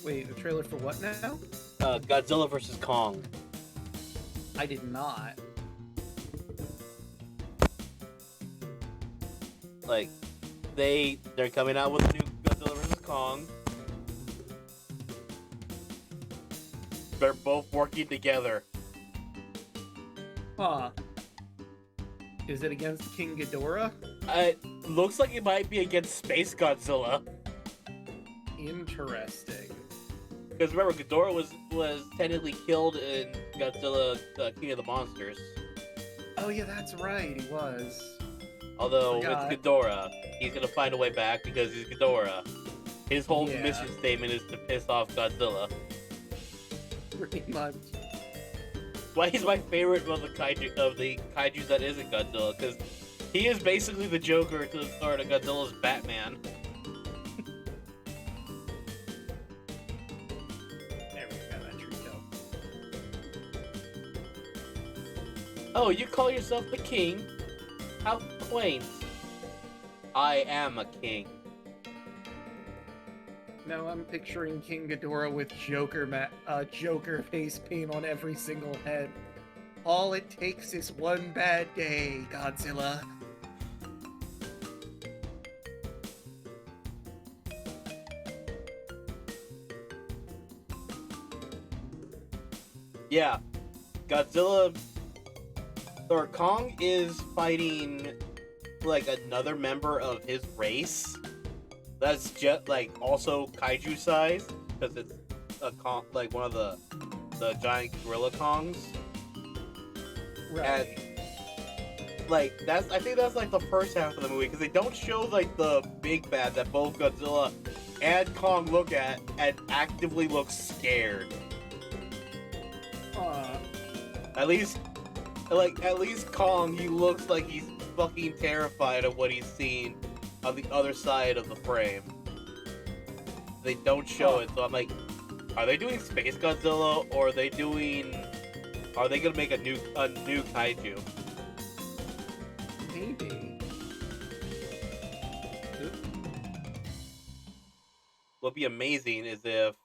Wait, the trailer for what now? Godzilla vs. Kong. I did not. Like, they're coming out with a new Godzilla vs. Kong. They're both working together. Huh. Is it against King Ghidorah? It looks like it might be against Space Godzilla. Interesting. Because remember, Ghidorah was technically killed in Godzilla King of the Monsters. Oh yeah, that's right, he was. Although Forgot. it's Ghidorah, he's gonna find a way back because he's Ghidorah. His whole Yeah. mission statement is to piss off Godzilla. Pretty much. Why he's my favorite of the kaijus that isn't Godzilla, because he is basically the Joker to the start of Godzilla's Batman. There we go, that Trico. Oh, you call yourself the king? How quaint. I am a king. Now I'm picturing King Ghidorah with Joker face paint on every single head. All it takes is one bad day, Godzilla. Yeah, Godzilla or Kong is fighting like another member of his race. That's just like also kaiju size because it's a Kong, like one of the giant gorilla Kongs. Right. And like I think that's like the first half of the movie because they don't show like the big bad that both Godzilla and Kong look at and actively look scared. At least Kong, he looks like he's fucking terrified of what he's seen on the other side of the frame. They don't show it, so I'm like, are they doing Space Godzilla or are they gonna make a new kaiju? Maybe. What'd be amazing is if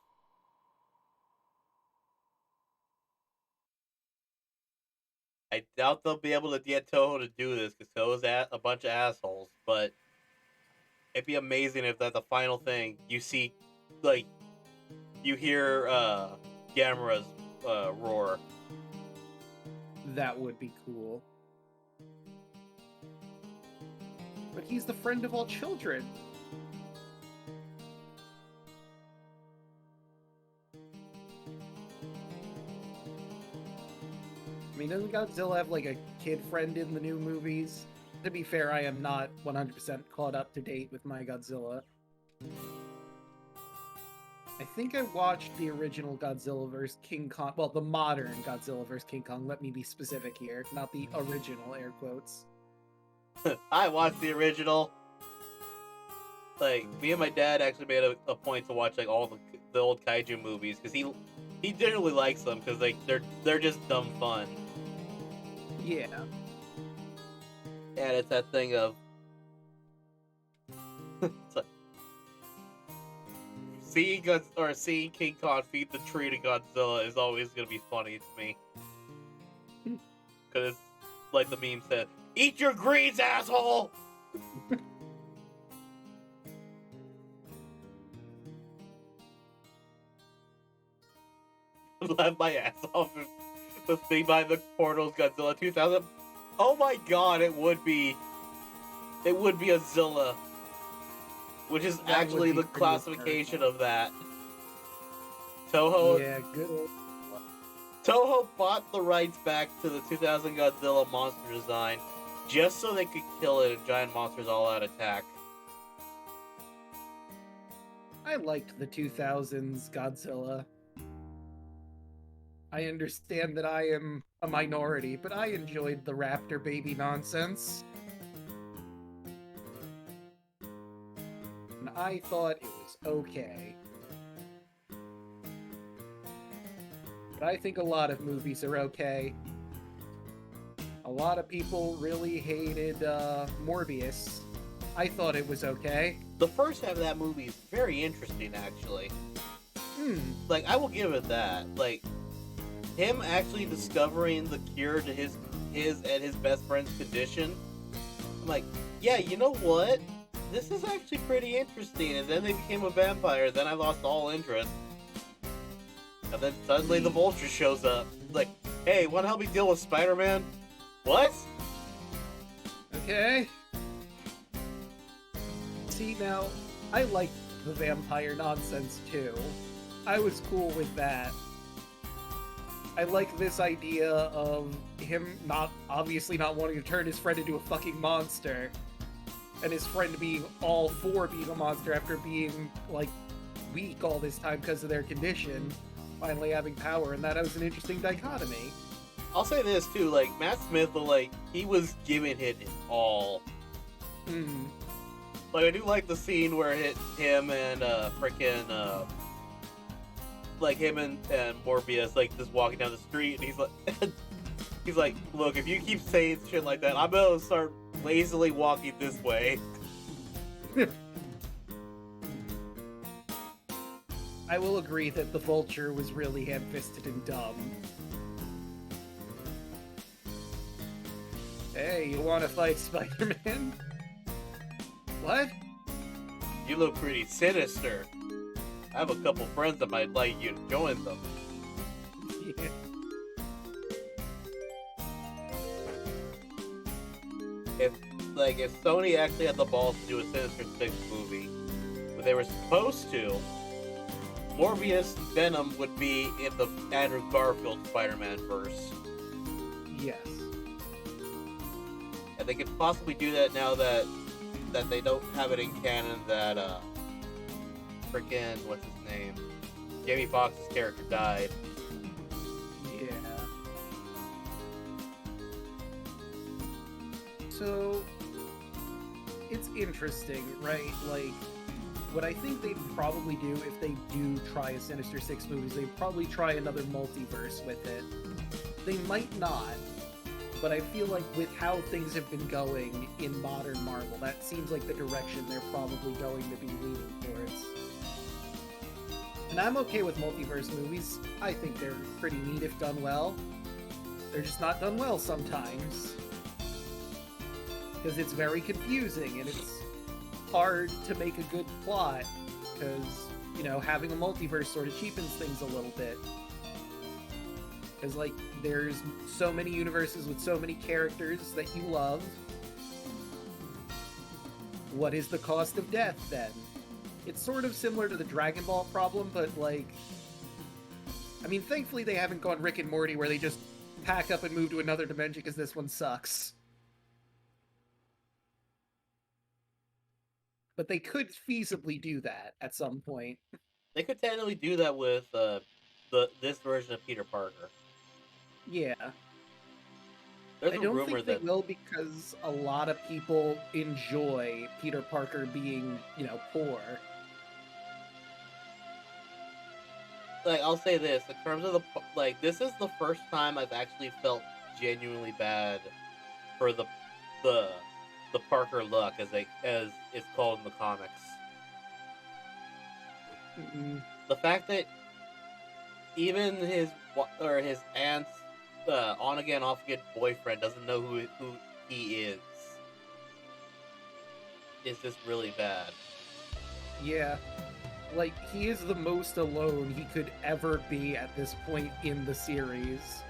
I doubt they'll be able to get Toho to do this because Toho's a bunch of assholes, but it'd be amazing if that's the final thing you see, like, you hear Gamera's roar. That would be cool. But he's the friend of all children. I mean, doesn't Godzilla have like a kid friend in the new movies? To be fair, I am not 100% caught up to date with my Godzilla. I think I watched the original Godzilla vs. King Kong. Well, the modern Godzilla vs. King Kong. Let me be specific here, not the original air quotes. I watched the original. Like, me and my dad actually made a point to watch like all the old kaiju movies because he generally likes them because like they're just dumb fun. Yeah. And it's that thing of it's like, seeing King Kong feed the tree to Godzilla is always gonna be funny to me because it's like the meme said, "Eat your greens, asshole." Laugh my ass off if the thing by the portals Godzilla 2000. Oh my god, it would be a Zilla, which is That actually would be the pretty classification hysterical. of that. Toho Yeah, good old. Toho bought the rights back to the 2000 Godzilla monster design just so they could kill it in Giant Monsters All Out Attack. I liked the 2000s Godzilla. I understand that I am a minority, but I enjoyed the raptor baby nonsense. And I thought it was okay. But I think a lot of movies are okay. A lot of people really hated Morbius. I thought it was okay. The first half of that movie is very interesting, actually. Like, I will give it that. Like, him actually discovering the cure to his and his best friend's condition. I'm like, yeah, you know what? This is actually pretty interesting. And then they became a vampire. Then I lost all interest. And then suddenly the Vulture shows up. Like, hey, want to help me deal with Spider-Man? What? Okay. See, now, I liked the vampire nonsense too. I was cool with that. I like this idea of him obviously not wanting to turn his friend into a fucking monster. And his friend being all for being a monster after being, like, weak all this time because of their condition. Finally having power, and that was an interesting dichotomy. I'll say this too, like, Matt Smith, like, he was giving it his all. Like, I do like the scene where him and like him and Morbius like just walking down the street, and he's like, look, if you keep saying shit like that, I'm gonna start lazily walking this way. I will agree that the Vulture was really ham-fisted and dumb. Hey, you wanna fight Spider-Man? What? You look pretty sinister. I have a couple friends that might like you to join them. Yeah. If Sony actually had the balls to do a Sinister Six movie, but they were supposed to, Morbius Venom would be in the Andrew Garfield Spider-Man verse. Yes. And they could possibly do that now that they don't have it in canon that frickin' what's his name? Jamie Foxx's character died. Yeah. So it's interesting, right? Like, what I think they'd probably do if they do try a Sinister Six movies, they'd probably try another multiverse with it. They might not, but I feel like with how things have been going in modern Marvel, that seems like the direction they're probably going to be leaning towards. And I'm okay with multiverse movies. I think they're pretty neat if done well. They're just not done well sometimes. Because it's very confusing, and it's hard to make a good plot, because, you know, having a multiverse sort of cheapens things a little bit. Because, like, there's so many universes with so many characters that you love. What is the cost of death, then? It's sort of similar to the Dragon Ball problem, but, like... I mean, thankfully they haven't gone Rick and Morty where they just pack up and move to another dimension because this one sucks. But they could feasibly do that at some point. They could technically do that with this version of Peter Parker. Yeah. There's I a don't rumor think they that, will because a lot of people enjoy Peter Parker being, poor. like, I'll say this in terms of this is the first time I've actually felt genuinely bad for the the Parker look as it's called in the comics. Mm, The fact that even his aunt's on again off again boyfriend doesn't know who he is just really bad. yeah. Like, he is the most alone he could ever be at this point in the series.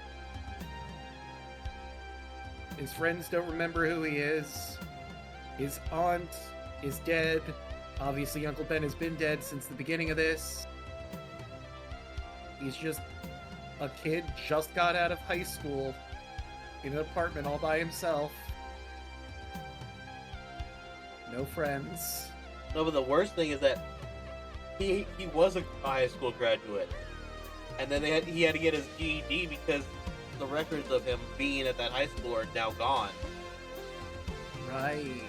His friends don't remember who he is. His aunt is dead. Obviously, Uncle Ben has been dead since the beginning of this. He's just a kid just got out of high school in an apartment all by himself. No friends. No, but the worst thing is that he was a high school graduate, and then he had to get his GED because the records of him being at that high school are now gone. Right.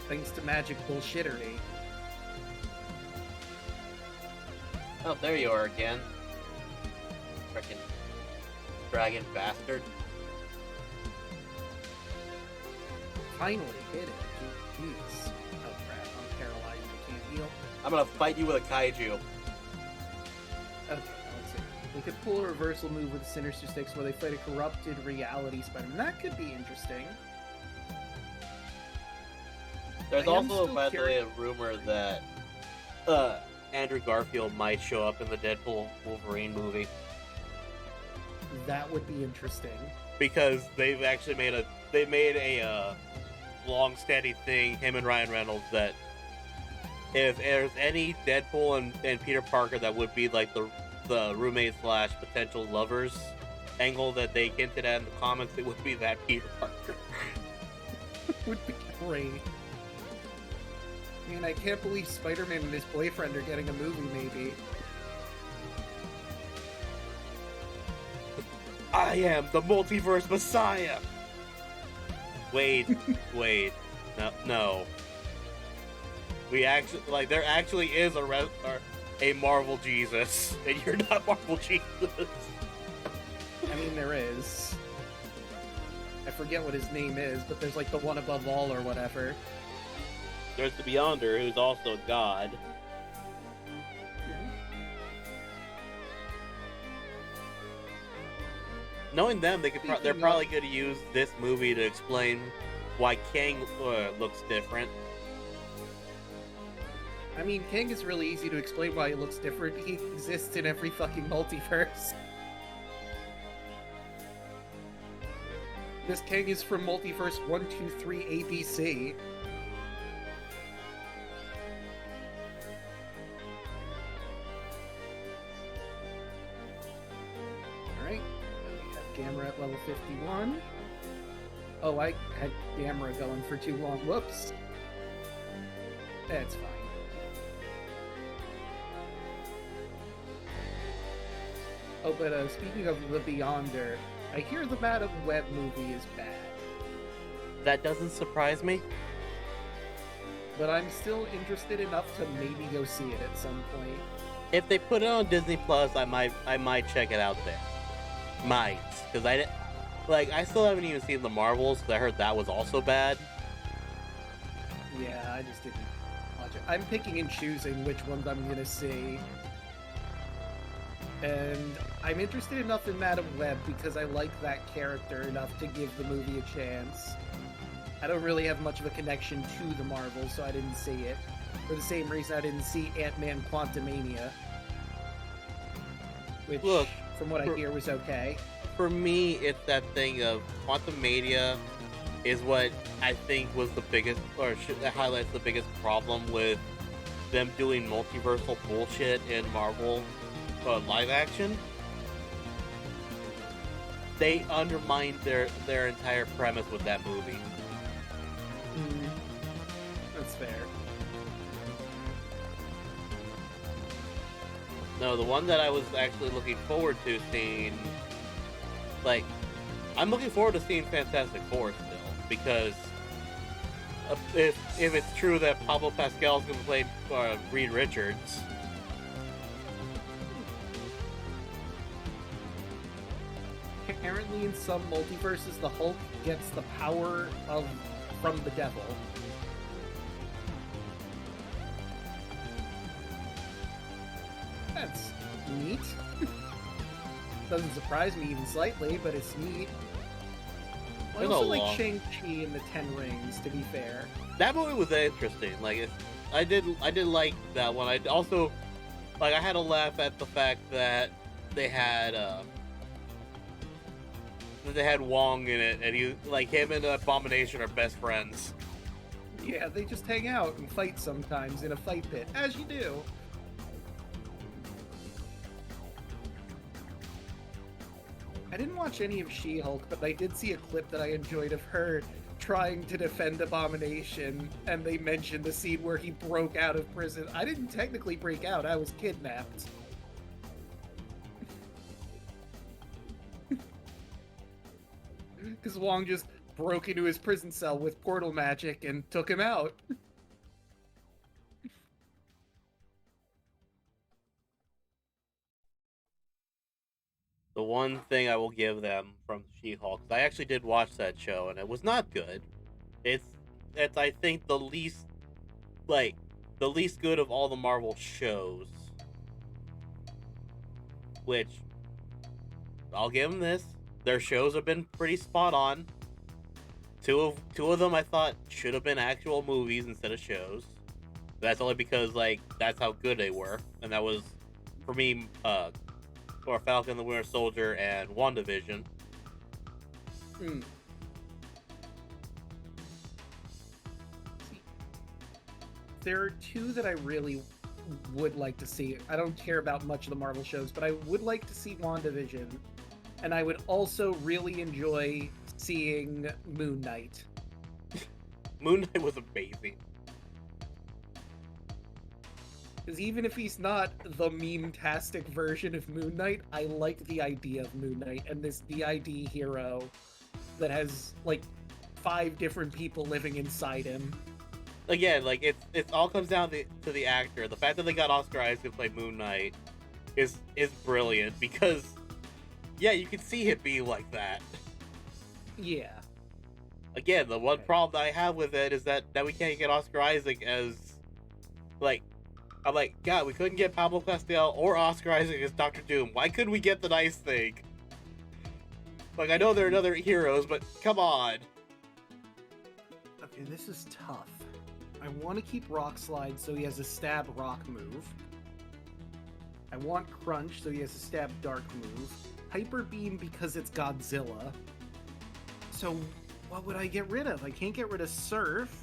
Thanks to magic bullshittery. Oh, there you are again. Frickin' dragon bastard. Finally hit it. Jeez. Oh crap, I'm paralyzed. I can't heal. I'm gonna fight you with a kaiju. Okay, let's see. We could pull a reversal move with the Sinister Six where they fight a corrupted reality Spider-Man. That could be interesting. There's I am also, still by the way, a rumor that Andrew Garfield might show up in the Deadpool Wolverine movie That would be interesting. because they've actually made a long-standing thing, him and Ryan Reynolds, that if there's any Deadpool and Peter Parker that would be like the roommate slash potential lovers angle that they hinted at in the comics, it would be that Peter Parker. Would be great. Man, I can't believe Spider-Man and his boyfriend are getting a movie, maybe. I am the multiverse messiah! Wait. No. We actually, there actually is a Marvel Jesus, and you're not Marvel Jesus. I mean, there is. I forget what his name is, but there's like the one above all or whatever. There's the Beyonder, who's also God. Knowing them, they're probably going to use this movie to explain why Kang looks different. I mean, Kang is really easy to explain why he looks different. He exists in every fucking multiverse. This Kang is from multiverse 123 ABC. Alright, we have Gamera at level 51. Oh, I had Gamera going for too long. Whoops. That's fine. Oh, but speaking of the Beyonder, I hear the Madam Web movie is bad. That doesn't surprise me. But I'm still interested enough to maybe go see it at some point. If they put it on Disney Plus, I might check it out there. Might, because I still haven't even seen the Marvels, because I heard that was also bad. Yeah, I just didn't watch it. I'm picking and choosing which ones I'm gonna see. And I'm interested enough in Madam Web because I like that character enough to give the movie a chance. I don't really have much of a connection to the Marvels, so I didn't see it. For the same reason I didn't see Ant-Man Quantumania. Which, Look, from what I hear, was okay. For me, it's that thing of Quantumania is what I think was the biggest, that highlights the biggest problem with them doing multiversal bullshit in Marvel live action. They undermined their entire premise with that movie. That's fair. No, the one that I was actually looking forward to seeing, like, I'm looking forward to seeing Fantastic Four still, because if it's true that Pablo Pascal is going to play Reed Richards, Apparently, in some multiverses, the Hulk gets the power of from the devil. That's neat. Doesn't surprise me even slightly, but it's neat. I There's also a like long- Shang-Chi and the Ten Rings, to be fair. that movie was interesting. Like, I did like that one. I also like, I had to laugh at the fact that they had Wong in it, and he, like, him and Abomination are best friends. Yeah, they just hang out and fight sometimes in a fight pit, as you do. I didn't watch any of She-Hulk, but I did see a clip that I enjoyed of her trying to defend Abomination, and they mentioned the scene where he broke out of prison. I didn't technically break out, I was kidnapped. Because Wong just broke into his prison cell with portal magic and took him out. The one thing I will give them from She-Hulk, I actually did watch that show, and it was not good. It's I think the least good of all the Marvel shows. Which, I'll give them this: their shows have been pretty spot on. Two of them I thought should have been actual movies instead of shows. That's only because, like, that's how good they were, and that was, for me, for Falcon the Winter Soldier and WandaVision. Hmm. There are two that I really would like to see. I don't care about much of the Marvel shows, but I would like to see WandaVision. And I would also really enjoy seeing Moon Knight. Moon Knight was amazing. Because even if he's not the meme-tastic version of Moon Knight, I like the idea of Moon Knight and this DID hero that has, like, 5 different people living inside him. Again, like, it all comes down to the actor. The fact that they got Oscar Isaac to play Moon Knight is brilliant, because, yeah, you can see him being like that. Yeah. Again, the one problem that I have with it is that we can't get Oscar Isaac as, like, I'm like, God, we couldn't get Pablo Pascal or Oscar Isaac as Doctor Doom. Why couldn't we get the nice thing? Like, I know there are other heroes, but come on. Okay, this is tough. I want to keep Rock Slide so he has a stab rock move. I want Crunch so he has a stab dark move. Hyper Beam because it's Godzilla. So what would I get rid of? I can't get rid of Surf.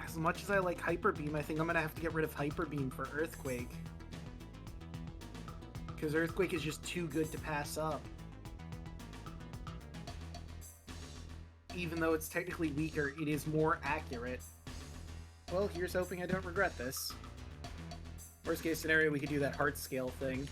As much as I like Hyper Beam, I think I'm gonna have to get rid of Hyper Beam for Earthquake. Because Earthquake is just too good to pass up. Even though it's technically weaker, it is more accurate. Well, here's hoping I don't regret this. Worst case scenario, we could do that heart scale thing.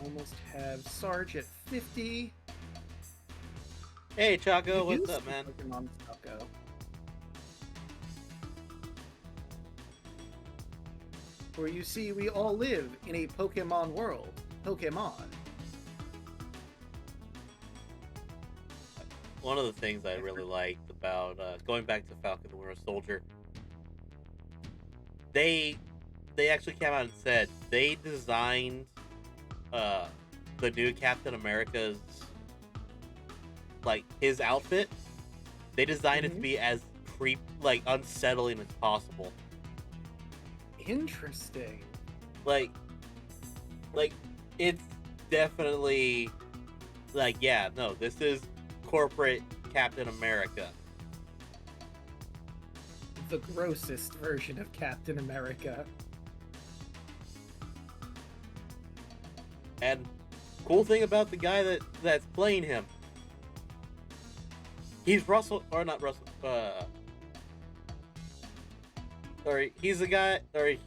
Almost have Sarge at 50. Hey, Chaco, We do what's up, see man? Pokemon Chaco. For you see, we all live in a Pokemon world. Pokemon. One of the things I really liked about going back to Falcon the Winter Soldier, they actually came out and said they designed the new Captain America's, like, his outfit. They designed it to be as unsettling as possible. Interesting. Like it's definitely like, yeah, no, this is corporate Captain America. The grossest version of Captain America. And cool thing about the guy that's playing him, he's Russell or not Russell. Sorry, he's the guy. Sorry,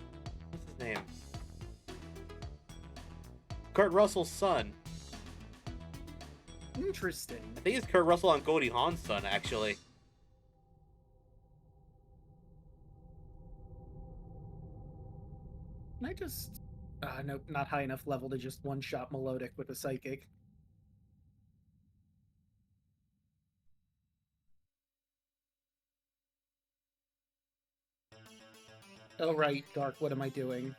what's his name? Kurt Russell's son. Interesting. I think it's Kurt Russell on Goldie Hawn's son, actually. Can I just... nope, not high enough level to just one-shot Melodic with a Psychic. Oh right, Dark, what am I doing?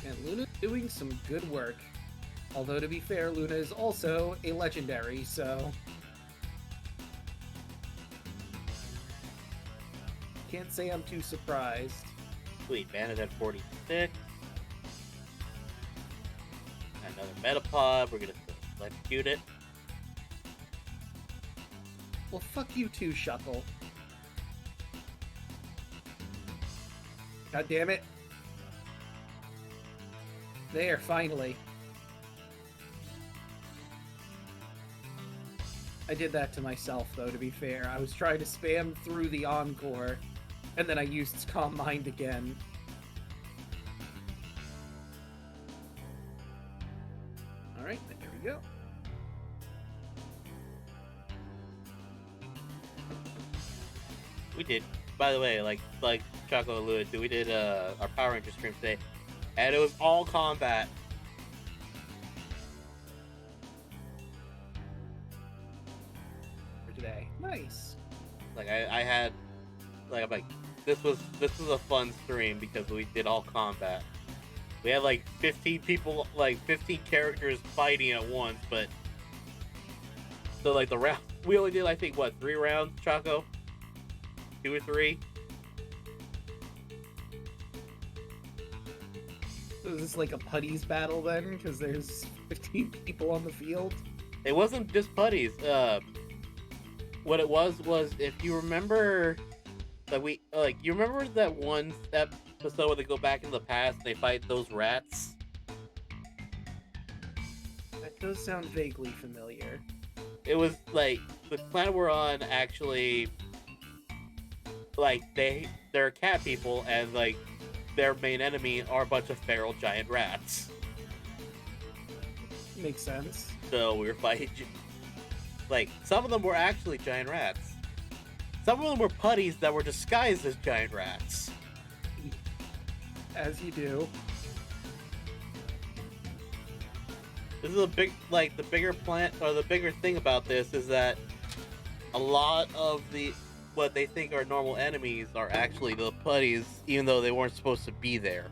And Luna's doing some good work. Although, to be fair, Luna is also a legendary, so... Can't say I'm too surprised. Sweet, Bandit at 46. Another Metapod, we're gonna electrocute it. Well, fuck you too, Shuckle. God damn it. There, finally. I did that to myself, though, to be fair. I was trying to spam through the Encore, and then I used Calm Mind again. Alright, there we go. We did, by the way, like Choco alluded to, we did our Power Ranger stream today, and it was all combat. For today. Nice. Like I had, like I'm like, this was a fun stream because we did all combat. We had like 15 people, like 15 characters fighting at once, but so like the round, we only did I think what 3 rounds, Choco, 2 or 3. So is this like a putties battle then? Because there's 15 people on the field? It wasn't just putties. What it was if you remember that we like you remember that one episode where they go back into the past and they fight those rats? That does sound vaguely familiar. It was like the planet we're on actually like they're cat people and like their main enemy are a bunch of feral giant rats. Makes sense. So we were fighting like some of them were actually giant rats. Some of them were putties that were disguised as giant rats. As you do. This is a big, like, the bigger plant, or the bigger thing about this is that a lot of what they think are normal enemies are actually the putties, even though they weren't supposed to be there.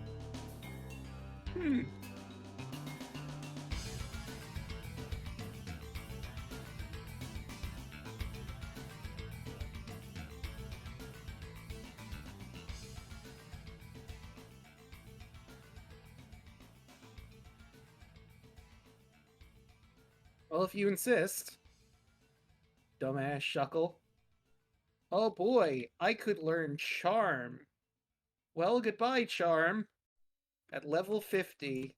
Well, if you insist. Dumbass Shuckle. Oh boy, I could learn Charm. Well, goodbye, Charm. At level 50,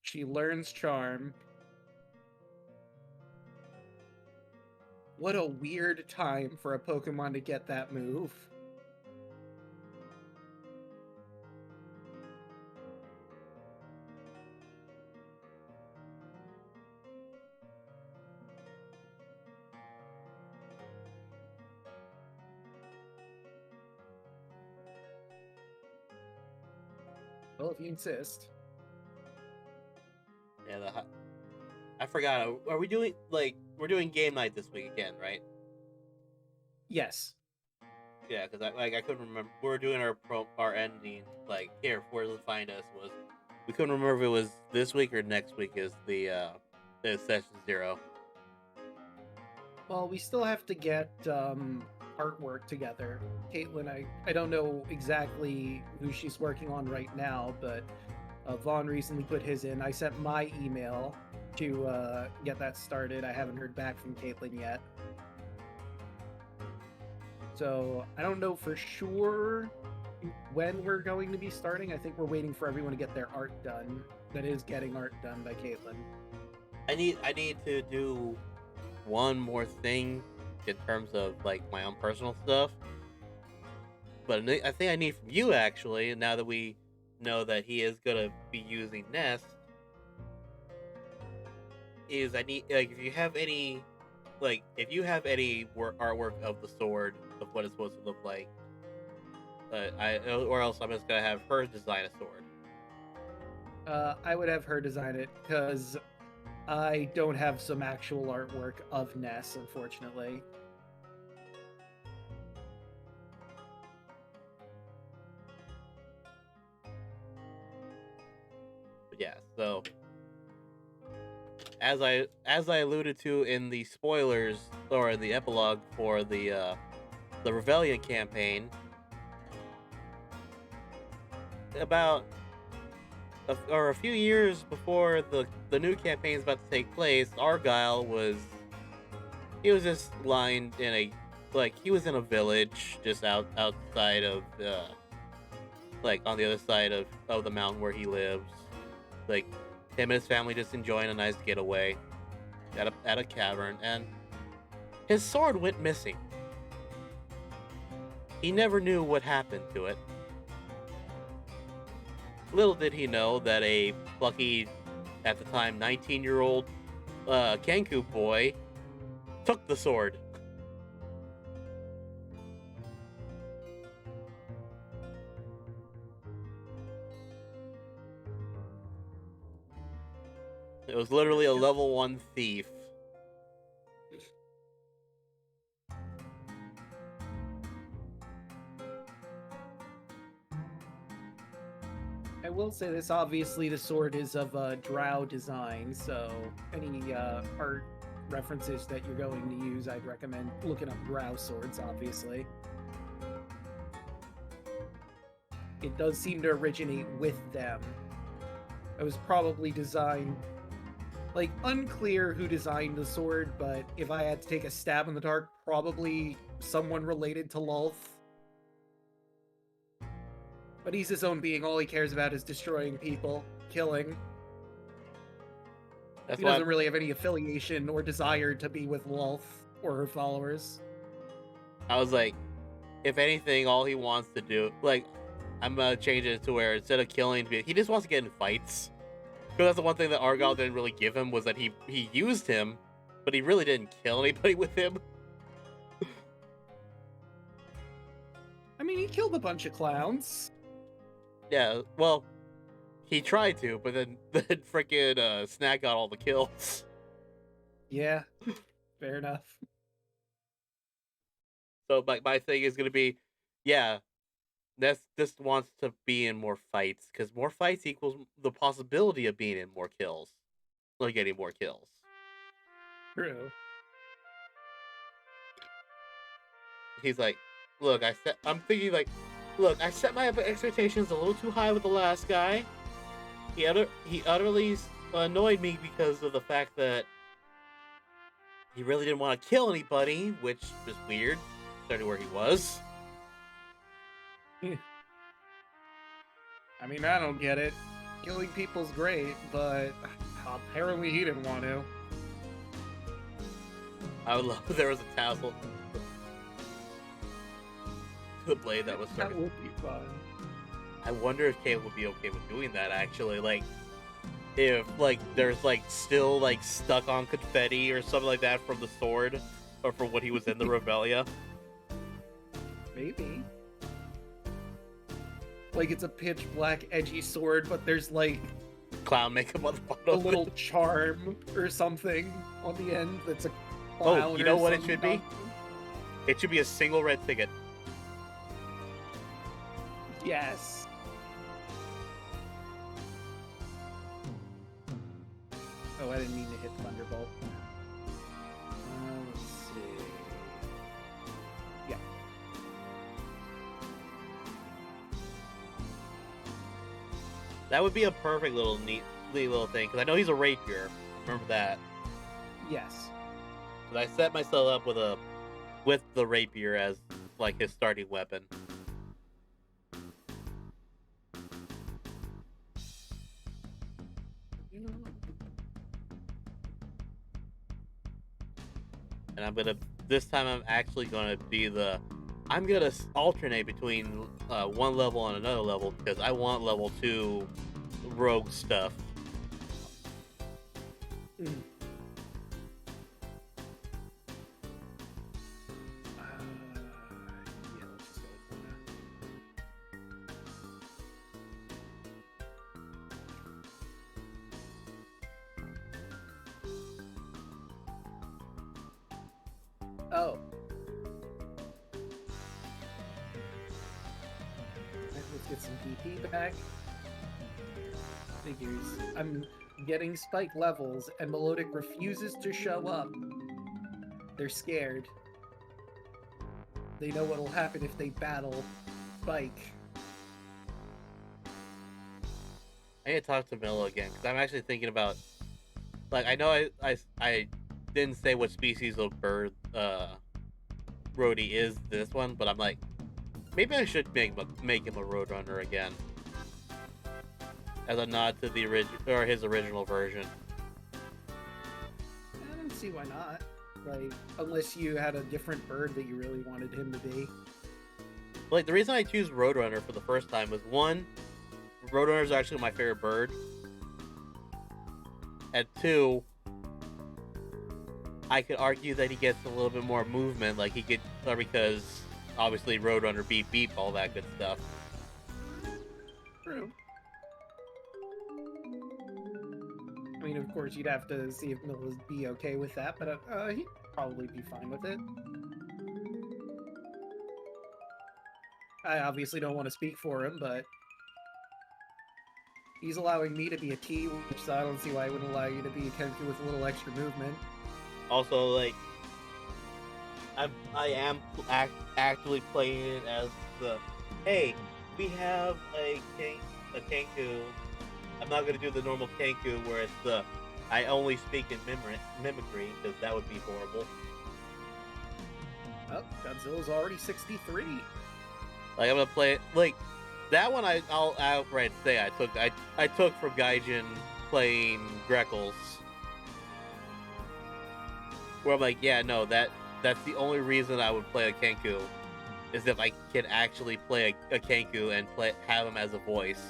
she learns Charm. What a weird time for a Pokemon to get that move. Well, if you insist. Yeah, I forgot. Are we doing, like, we're doing game night this week again, right? Yes. Yeah, because I couldn't remember. We were doing our ending, like, here, where to find us was. We couldn't remember if it was this week or next week is the session 0. Well, we still have to get artwork together. Caitlin, I don't know exactly who she's working on right now, but Vaughn recently put his in. I sent my email to get that started. I haven't heard back from Caitlin yet. So I don't know for sure when we're going to be starting. I think we're waiting for everyone to get their art done. That is getting art done by Caitlin. I need to do one more thing in terms of like my own personal stuff. But I think I need from you actually, now that we know that he is gonna be using Nest, is I need like if you have any artwork of the sword of what it's supposed to look like, or else I'm just gonna have her design a sword. I would have her design it because I don't have some actual artwork of Ness, unfortunately. But yeah, so as I alluded to in the spoilers or the epilogue for the Rebellion campaign, about a few years before the new campaign is about to take place, Argyle was just lying in a he was in a village just outside of on the other side of the mountain where he lives. Like him and his family just enjoying a nice getaway at a cavern, and his sword went missing. He never knew what happened to it. Little did he know that a plucky, at the time, 19-year-old Kenku boy took the sword. It was literally a level 1 thief. I will say this, obviously the sword is of drow design, so any art references that you're going to use, I'd recommend looking up drow swords, obviously. It does seem to originate with them. It was probably designed... Like, unclear who designed the sword, but if I had to take a stab in the dark, probably someone related to Lulth. But he's his own being. All he cares about is destroying people, killing. He doesn't really have any affiliation or desire to be with Lulth or her followers. I was like, if anything, all he wants to do... I'm gonna change it to where instead of killing, he just wants to get in fights. Because that's the one thing that Argyle didn't really give him, was that he used him, but he really didn't kill anybody with him. I mean, he killed a bunch of clowns. Yeah, well, he tried to, but then frickin' Snack got all the kills. Yeah, fair enough. So my thing is gonna be, yeah, this wants to be in more fights, because more fights equals the possibility of being in more kills, like getting more kills. True. He's like, look, I'm thinking like, look, I set my expectations a little too high with the last guy. He utterly annoyed me because of the fact that he really didn't want to kill anybody, which was weird, starting where he was. I mean, I don't get it. Killing people's great, but apparently he didn't want to. I would love if there was a tassel to the blade that was That would be fun. I wonder if Kate would be okay with doing that, actually. Like, if, there's, still, stuck on confetti or something like that from the sword, or from when he was in the Rebellia. Maybe. It's a pitch black, edgy sword, but there's, clown makeup on the bottom. A little charm or something on the end that's a clown. Oh, you know what it should be? It should be a single red ticket. Yes. Oh, I didn't mean to hit Thunderbolt. Let's see. Yeah. That would be a perfect little neat little thing because I know he's a rapier. Remember that. Yes. So I set myself up with the rapier as like his starting weapon. And this time I'm actually gonna be I'm gonna alternate between one level and another level because I want level 2 rogue stuff. Mm. Yeah, let's just go with that. Oh. Let's get some DP back. Figures. I'm getting spike levels, and Melodic refuses to show up. They're scared. They know what'll happen if they battle Spike. I need to talk to Milo again because I'm actually thinking about, like, I know I didn't say what species of bird Rhodey is this one, but I'm like, maybe I should make him a Roadrunner again as a nod to the his original version. I don't see why not. Like, unless you had a different bird that you really wanted him to be. Like, the reason I choose Roadrunner for the first time was one, Roadrunner is actually my favorite bird, and two, I could argue that he gets a little bit more movement, like he could, because obviously Roadrunner beep beep, all that good stuff. True. I mean, of course, you'd have to see if Mill would be okay with that, but he'd probably be fine with it. I obviously don't want to speak for him, but he's allowing me to be a T, so I don't see why I wouldn't allow you to be a Kenku with a little extra movement. Also, like, I am actually playing it as hey, we have a Kenku. I'm not gonna do the normal Kenku where it's I only speak in mimicry because that would be horrible. Oh, Godzilla's already 63. Like, I'm gonna play it like that one. I'll outright say I took from Gaijin playing Greckles, where I'm like, yeah, no, that's the only reason I would play a Kenku is if I can actually play a Kenku and have him as a voice.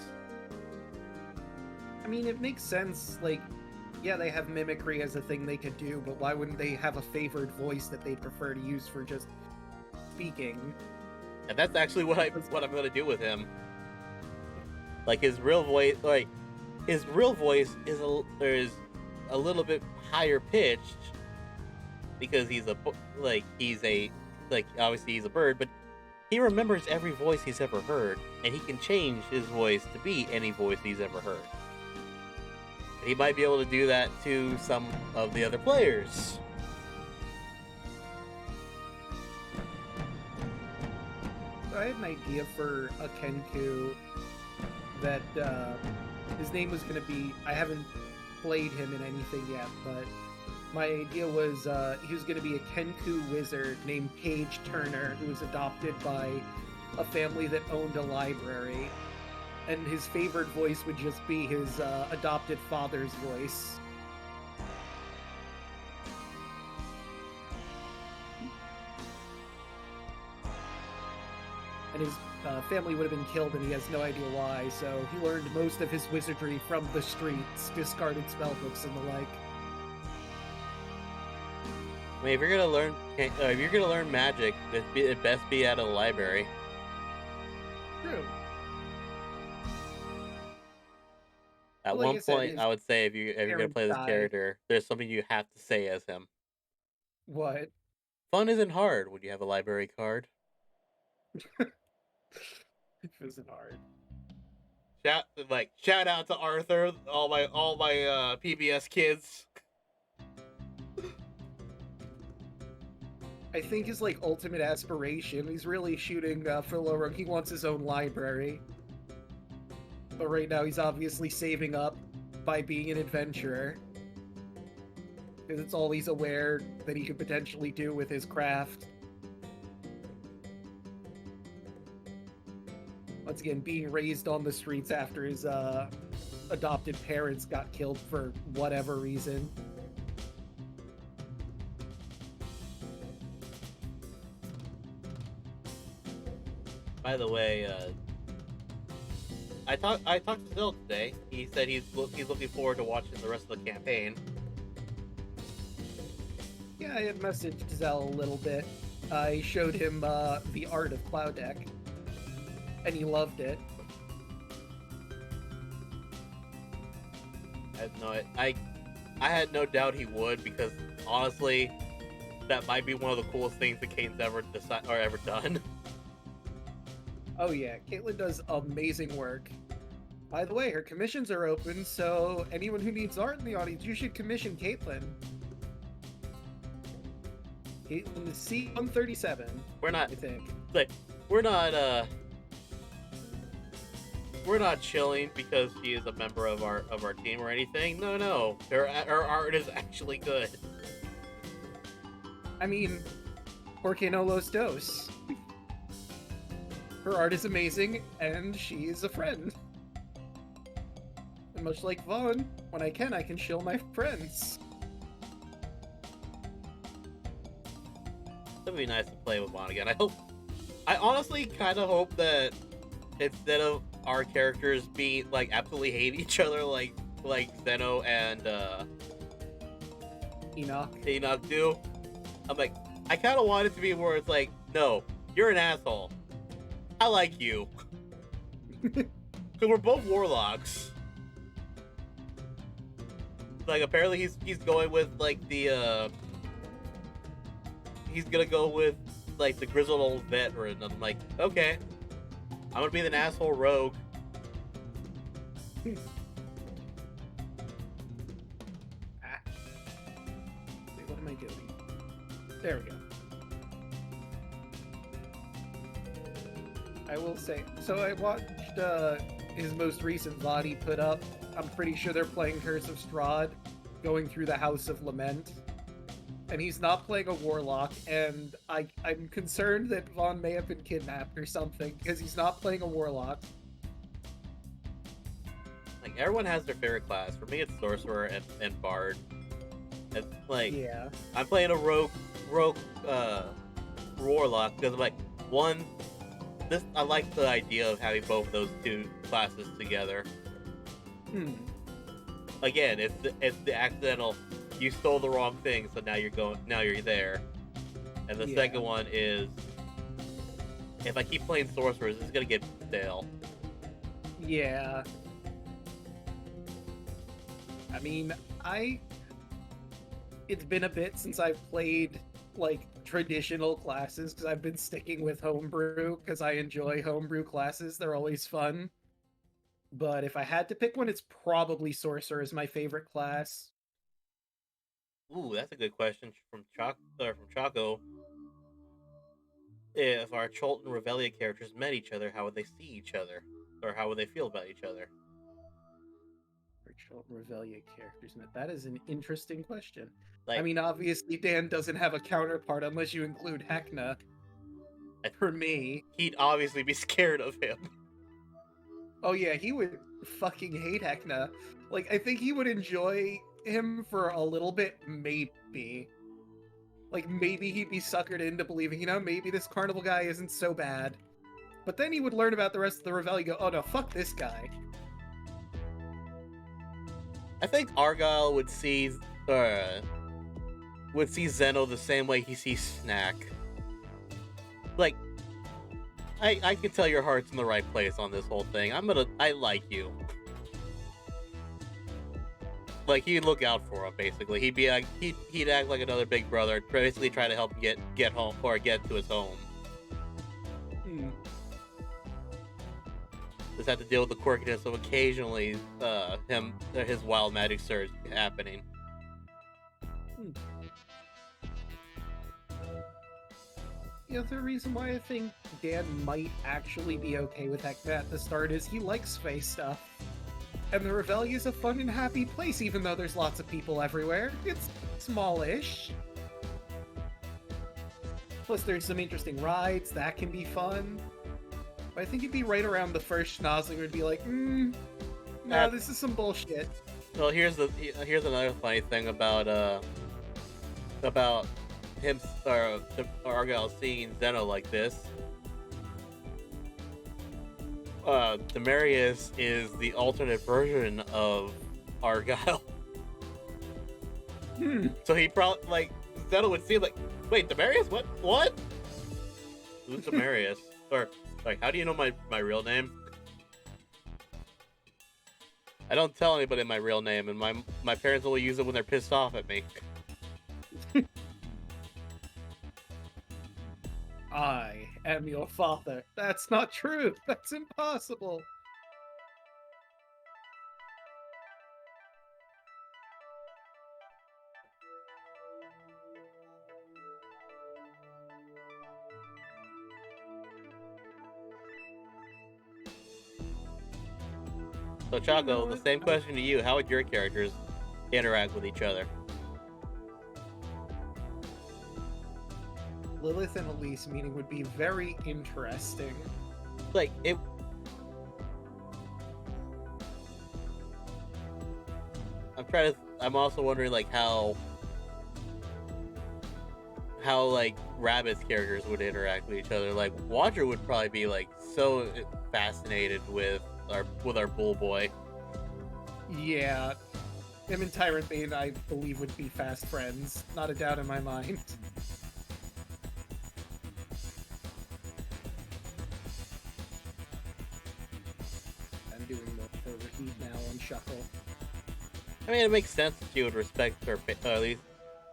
I mean, it makes sense. Like, yeah, they have mimicry as a thing they could do, but why wouldn't they have a favored voice that they'd prefer to use for just speaking? And that's actually what I'm gonna do with him. Like, his real voice, is a little bit higher pitched because obviously he's a bird, but he remembers every voice he's ever heard, and he can change his voice to be any voice he's ever heard. He might be able to do that to some of the other players. I had an idea for a Kenku that his name was going to be. I haven't played him in anything yet, but my idea was he was going to be a Kenku wizard named Paige Turner, who was adopted by a family that owned a library. And his favorite voice would just be his adopted father's voice. And his family would have been killed, and he has no idea why, so he learned most of his wizardry from the streets, discarded spellbooks and the like. I mean, if you're gonna learn magic, it best be at a library. True. At Well, like one I said, point, I would say if you're gonna play this died. character, there's something you have to say as him. What? Fun isn't hard when you have a library card. It wasn't hard. Shout out to Arthur, all my PBS kids. I think his ultimate aspiration, he's really shooting for Loro. He wants his own library. But right now he's obviously saving up by being an adventurer. Because it's all he's aware that he could potentially do with his craft. Once again, being raised on the streets after his adopted parents got killed for whatever reason. By the way, I talked to Phil today. He said he's looking forward to watching the rest of the campaign. Yeah, I had messaged Zell a little bit. I showed him the art of Cloud Deck, and he loved it. I had no doubt he would, because honestly, that might be one of the coolest things that Kane's ever done. Oh yeah, Caitlin does amazing work. By the way, her commissions are open, so anyone who needs art in the audience, you should commission Caitlin. Caitlin is C137. We're not. I think. Like, we're not chilling because she is a member of our team or anything. No. Her art is actually good. I mean, Porque no los dos. Her art is amazing, and she is a friend. And much like Vaughn, when I can shill my friends. It'd be nice to play with Vaughn again. I honestly kind of hope that instead of our characters being like absolutely hate each other like Zeno and Enoch do, I'm like, I kind of want it to be where it's like, no, you're an asshole. I like you. Because we're both warlocks. Like, apparently he's going with like the he's gonna go with like the grizzled old veteran. I'm like, okay, I'm gonna be an asshole rogue. Wait, what am I doing? There we go. I will say, so I watched his most recent VOD he put up. I'm pretty sure they're playing Curse of Strahd, going through the House of Lament. And he's not playing a warlock, and I'm concerned that Vaughn may have been kidnapped or something, because he's not playing a warlock. Like, everyone has their favorite class. For me, it's sorcerer and bard. It's like, yeah, I'm playing a rogue warlock because I'm like, one, I like the idea of having both of those two classes together. Again, it's the accidental. You stole the wrong thing, so now you're there. And the second one is, if I keep playing sorcerers, it's gonna get stale. Yeah. I mean, it's been a bit since I've played like traditional classes, because I've been sticking with homebrew because I enjoy homebrew classes. They're always fun. But if I had to pick one, it's probably sorcerer is my favorite class. Ooh, that's a good question from Choco. If our Cholton Revelia characters met each other, how would they see each other? Or how would they feel about each other? Our Cholton Revelia characters met. That is an interesting question. Like, I mean, obviously Dan doesn't have a counterpart unless you include Hekna. For me. He'd obviously be scared of him. Oh yeah, he would fucking hate Hekna. Like, I think he would enjoy him for a little bit, maybe. Like, maybe he'd be suckered into believing, maybe this carnival guy isn't so bad. But then he would learn about the rest of the Reveille and go, oh no, fuck this guy. I think Argyle would see Zeno the same way he sees Snack. Like, I can tell your heart's in the right place on this whole thing. I like you. Like, he'd look out for him, basically. He'd act like another big brother, basically try to help him get home, or get to his home. Just have to deal with the quirkiness of occasionally his wild magic surge happening. The other reason why I think Dan might actually be okay with Hector at the start is he likes space stuff. And the Reveille is a fun and happy place, even though there's lots of people everywhere. It's smallish. Plus, there's some interesting rides that can be fun. But I think it'd be right around the first schnozzling where it'd be like, no, this is some bullshit. Well, here's another funny thing about him or Argyle seeing Zeno like this. Demarius is the alternate version of Argyle. So he probably, like, Zeno would see, like, wait, Demarius? What? Who's Demarius? Or, like, how do you know my real name? I don't tell anybody my real name, and my parents only use it when they're pissed off at me. I am your father. That's not true. That's impossible. So, Chaco, the same question to you. How would your characters interact with each other? Lilith and Elise meeting would be very interesting. Like, it... I'm also wondering, like, how like, Rabbit's characters would interact with each other. Like, Watcher would probably be, like, so fascinated with our bull boy. Yeah. Him and Tyrant Bane, I believe, would be fast friends. Not a doubt in my mind. I'm doing the overheat now on Shuckle. I mean, it makes sense that she would respect her, at least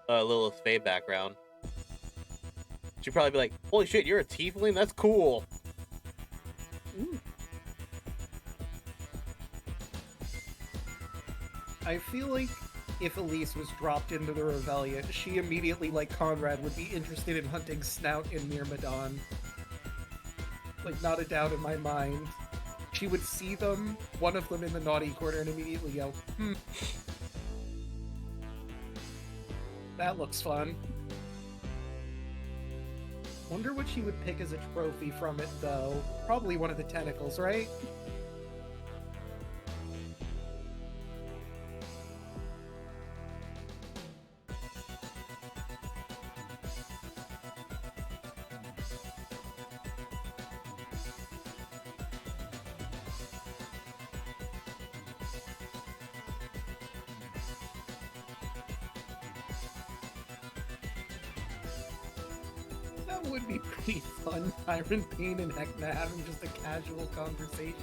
Lilith's Fae background. She'd probably be like, holy shit, you're a tiefling? That's cool! Ooh. I feel like if Elise was dropped into the Reveille, she immediately, like Conrad, would be interested in hunting Snout and Myrmidon. Like, not a doubt in my mind. She would see them, one of them in the naughty corner, and immediately go, that looks fun. Wonder what she would pick as a trophy from it, though. Probably one of the tentacles, right? That would be pretty fun, Tyrant Bane and Hecna having just a casual conversation.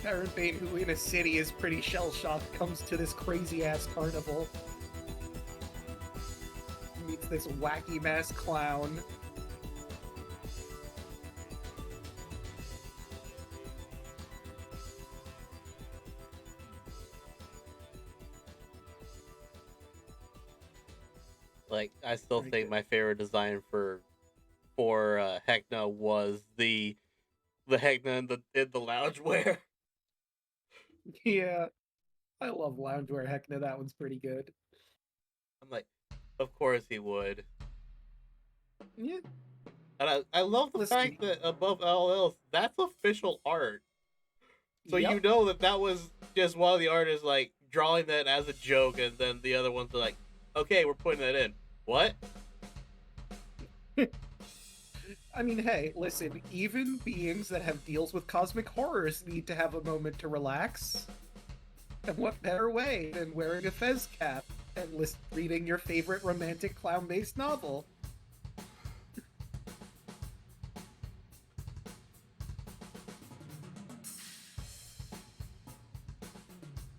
Tyrant Bane, who in a city is pretty shell-shocked, comes to this crazy-ass carnival. Meets this wacky-mass clown. Like, I still Very think good. my favorite design for Hecna was the Hecna in the loungewear. Yeah, I love loungewear Hecna. That one's pretty good. I'm like, of course he would. Yeah. And I love the Listen, fact that above all else, that's official art. So yep. you know that was just one of the artists, like, drawing that as a joke, and then the other ones are like, okay, we're putting that in. What? I mean, hey, listen, even beings that have deals with cosmic horrors need to have a moment to relax. And what better way than wearing a fez cap and reading your favorite romantic clown-based novel?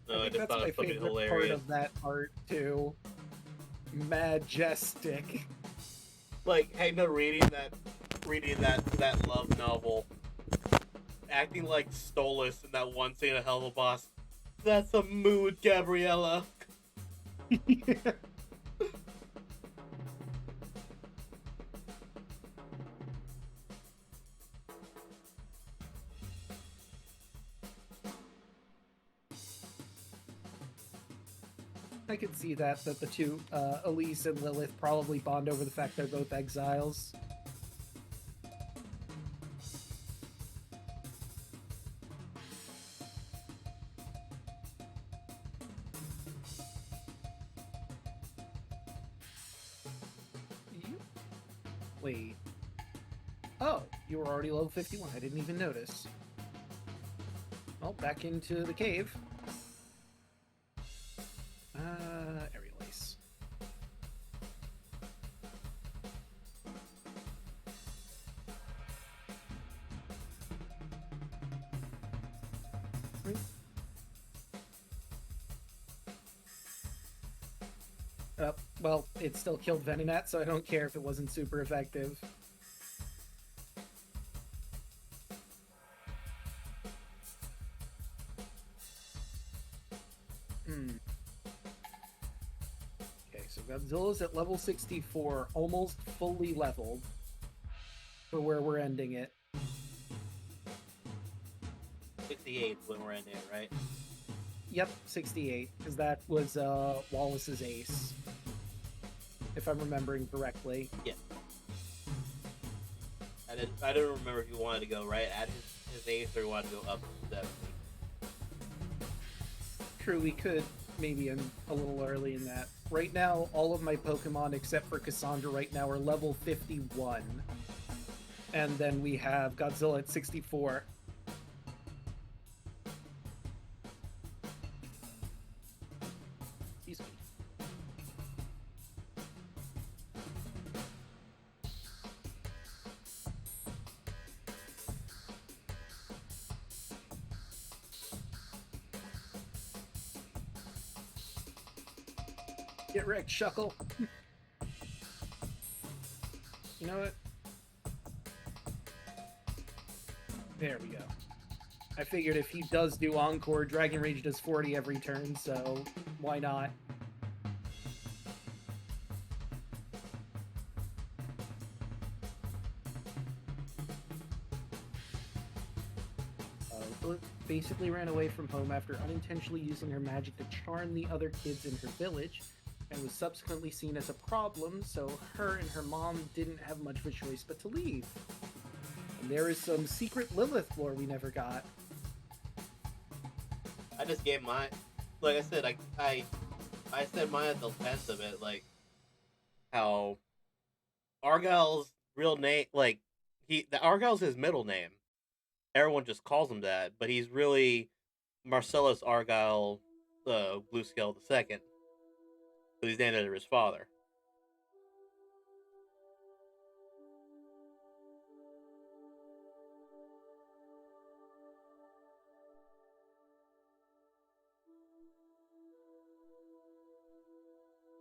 No, I think just that's thought my it was fucking favorite part hilarious. of that art, too. Majestic. Like, Hecna reading that love novel, acting like Stolas in that one scene of Hell of a Boss. That's a mood, Gabriella. Yeah. I could see that the two, Elise and Lilith, probably bond over the fact they're both exiles. Wait. Oh, you were already level 51. I didn't even notice. Well, back into the cave. Aerial Ace. Well, it still killed Venonat, so I don't care if it wasn't super effective. Okay, so Godzilla's at level 64, almost fully leveled for where we're ending it. 68 when we're ending it, right? Yep, 68, because that was Wallace's ace, if I'm remembering correctly. Yeah. I don't remember if you wanted to go right at his ace or you wanted to go up to 70. True, we could maybe end a little early in that. Right now, all of my Pokemon except for Cassandra right now are level 51. And then we have Godzilla at 64. Excuse me. Get wrecked, Shuckle. You know what? There we go. I figured if he does do Encore, Dragon Rage does 40 every turn, so why not? Lilith basically ran away from home after unintentionally using her magic to charm the other kids in her village, and was subsequently seen as a problem, so her and her mom didn't have much of a choice but to leave. And there is some secret Lilith lore we never got. I just gave mine. Like I said, I said mine at the end of it, like how Argyle's real name, like the Argyle's his middle name. Everyone just calls him that, but he's really Marcellus Argyle, Bluescale II. So he's named after his father.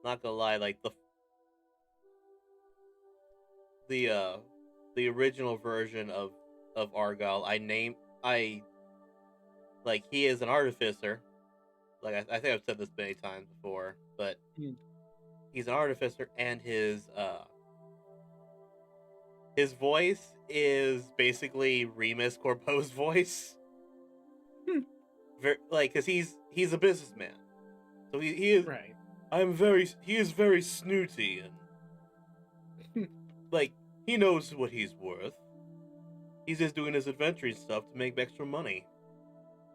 Not gonna lie, like the original version of Argyle, like he is an artificer. Like I think I've said this many times before, but he's an artificer, and his voice is basically Remus Corpo's voice. Like, cause he's a businessman, so he is right. He is very snooty and like he knows what he's worth. He's just doing his adventuring stuff to make extra money.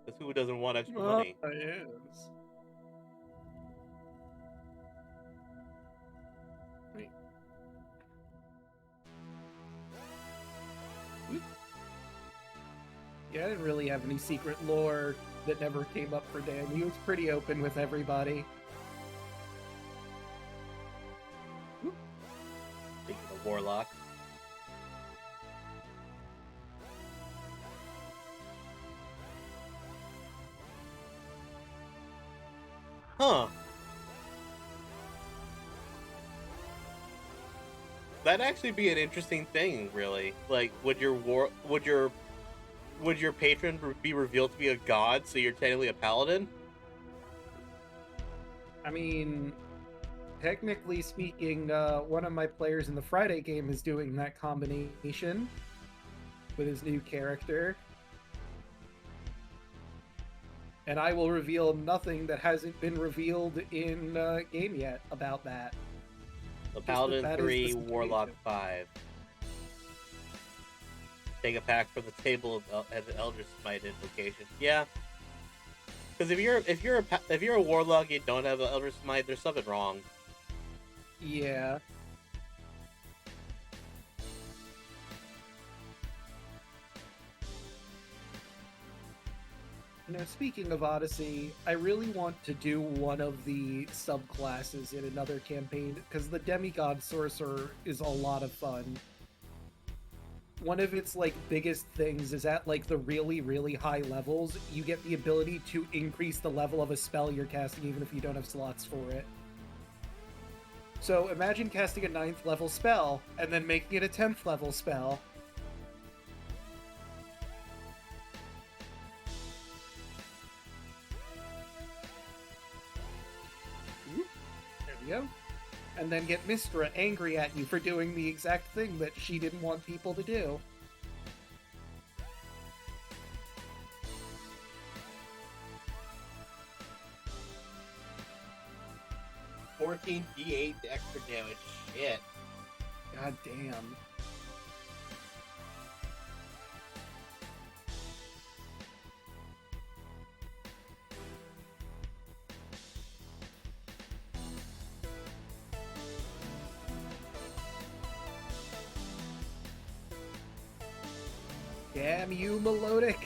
Because who doesn't want extra money? Yes. Wait. Yeah, I didn't really have any secret lore that never came up for Dan. He was pretty open with everybody. Speaking of Warlock. Huh. That'd actually be an interesting thing, really. Like, would your patron be revealed to be a god, so you're technically a paladin? I mean, technically speaking, one of my players in the Friday game is doing that combination with his new character. And I will reveal nothing that hasn't been revealed in game yet about that. The Just that Paladin that is the 3, Warlock situation. 5. Take a pack from the table of the Elder Smite invocation. Yeah, because if you're a warlock, you don't have an Elder Smite. There's something wrong. Yeah. Speaking of Odyssey, I really want to do one of the subclasses in another campaign because the Demigod Sorcerer is a lot of fun. One of its like biggest things is at like the really really high levels, you get the ability to increase the level of a spell you're casting even if you don't have slots for it. So imagine casting a ninth level spell and then making it a 10th level spell. Ooh, there we go. And then get Mistra angry at you for doing the exact thing that she didn't want people to do. 14 d8 extra damage. Shit. God damn. Damn you, Melodic.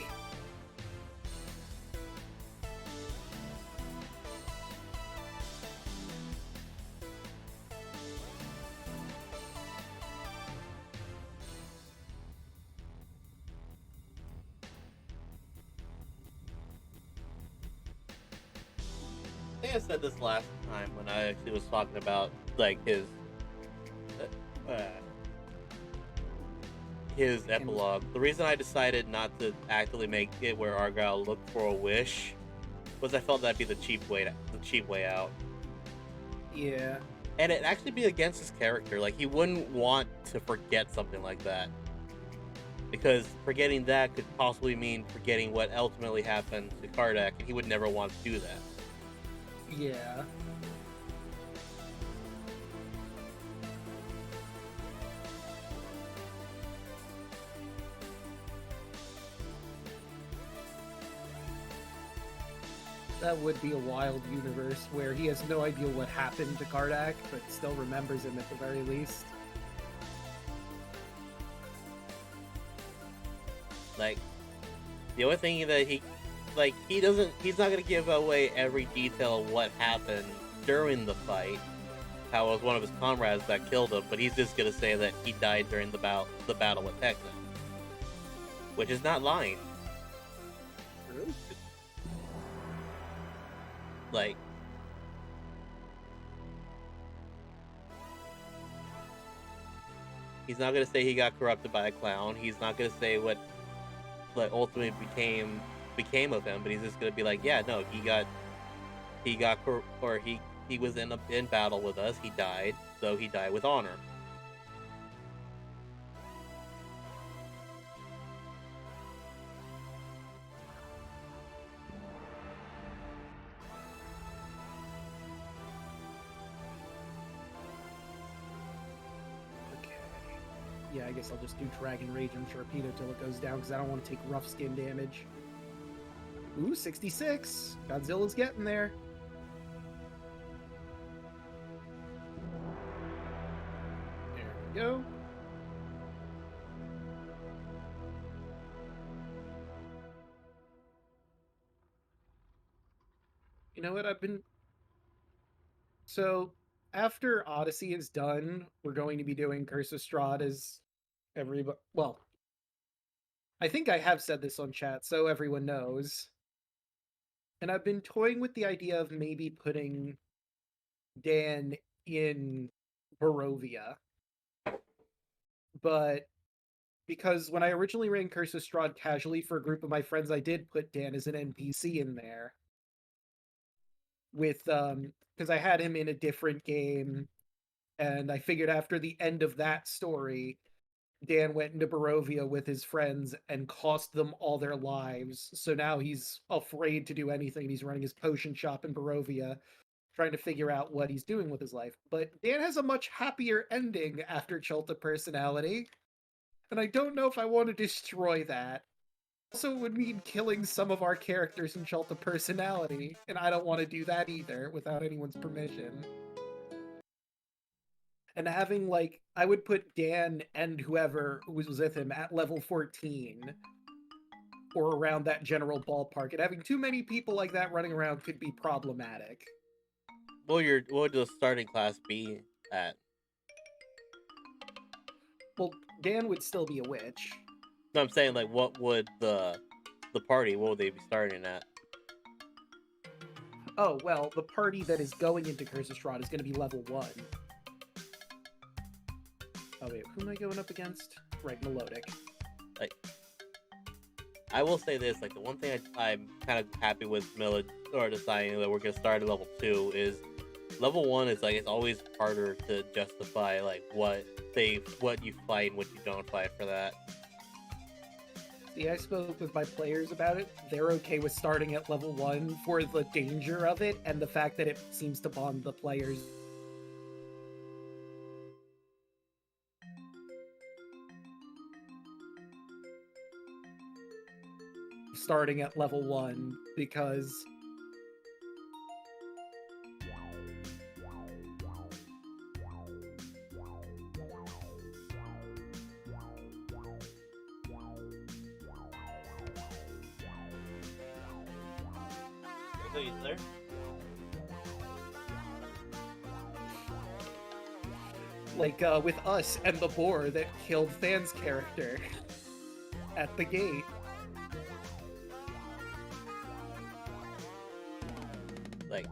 I think I said this last time when I actually was talking about like uh, uh, his epilogue. The reason I decided not to actively make it where Argyle looked for a wish was I felt that'd be the cheap way out, Yeah. and it'd actually be against his character. Like he wouldn't want to forget something like that because forgetting that could possibly mean forgetting what ultimately happened to Kardak, and he would never want to do that. Yeah. That would be a wild universe where he has no idea what happened to Kardak, but still remembers him at the very least. Like the only thing that he's not gonna give away every detail of what happened during the fight. How it was one of his comrades that killed him, but he's just gonna say that he died during the battle with Tekna, which is not lying. True. Like he's not gonna say he got corrupted by a clown. He's not gonna say what ultimately became of him, but he's just gonna be like, yeah, no, he was in battle with us. He died, so he died with honor. Okay. Yeah, I guess I'll just do Dragon Rage and Sharpedo till it goes down because I don't want to take rough skin damage. Ooh, 66. Godzilla's getting there. There we go. You know what? So, after Odyssey is done, we're going to be doing Curse of Strahd as everybody. Well, I think I have said this on chat, so everyone knows. And I've been toying with the idea of maybe putting Dan in Barovia. But because when I originally ran Curse of Strahd casually for a group of my friends, I did put Dan as an NPC in there. with because I had him in a different game, and I figured after the end of that story, Dan went into Barovia with his friends and cost them all their lives. So now he's afraid to do anything. He's running his potion shop in Barovia, trying to figure out what he's doing with his life. But Dan has a much happier ending after Chulta Personality, and I don't know if I want to destroy that. Also, it would mean killing some of our characters in Chulta Personality, and I don't want to do that either without anyone's permission. And having, like, I would put Dan and whoever was with him at level 14 or around that general ballpark, and having too many people like that running around could be problematic. What would the starting class be at? Well, Dan would still be a witch. No, I'm saying like what would the party, what would they be starting at? Oh, well, the party that is going into Curse of Strahd is going to be level 1. Oh, wait, who am I going up against? Right, Melodic. Like, I will say this, like the one thing I'm kind of happy with or deciding that we're gonna start at level 2 is level 1 is like it's always harder to justify like what you fight and what you don't fight for that. See, I spoke with my players about it. They're okay with starting at level 1 for the danger of it and the fact that it seems to bond the players. Starting at level 1 because There? like with us and the boar that killed Than's character at the gate. Like,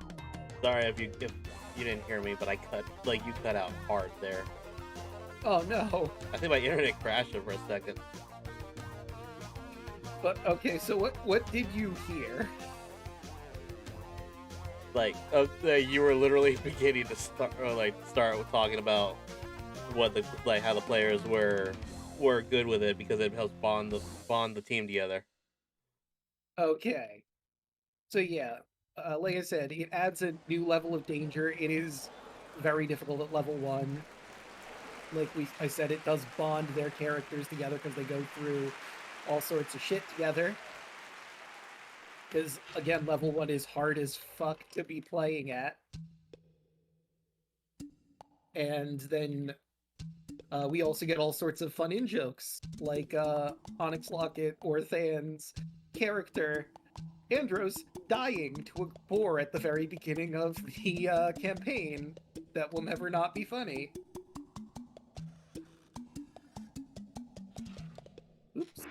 sorry if you didn't hear me, but you cut out hard there. Oh no. I think my internet crashed for a second. But okay, so what did you hear? Like, you were literally beginning to start talking about how the players were good with it because it helps bond the team together. Okay. So yeah, like I said, it adds a new level of danger. It is very difficult at level 1. Like I said, it does bond their characters together because they go through all sorts of shit together. Because, again, level 1 is hard as fuck to be playing at. And then we also get all sorts of fun in-jokes, like Onyx Locket or Than's character, Andros, dying to a boar at the very beginning of the campaign. That will never not be funny. Oops.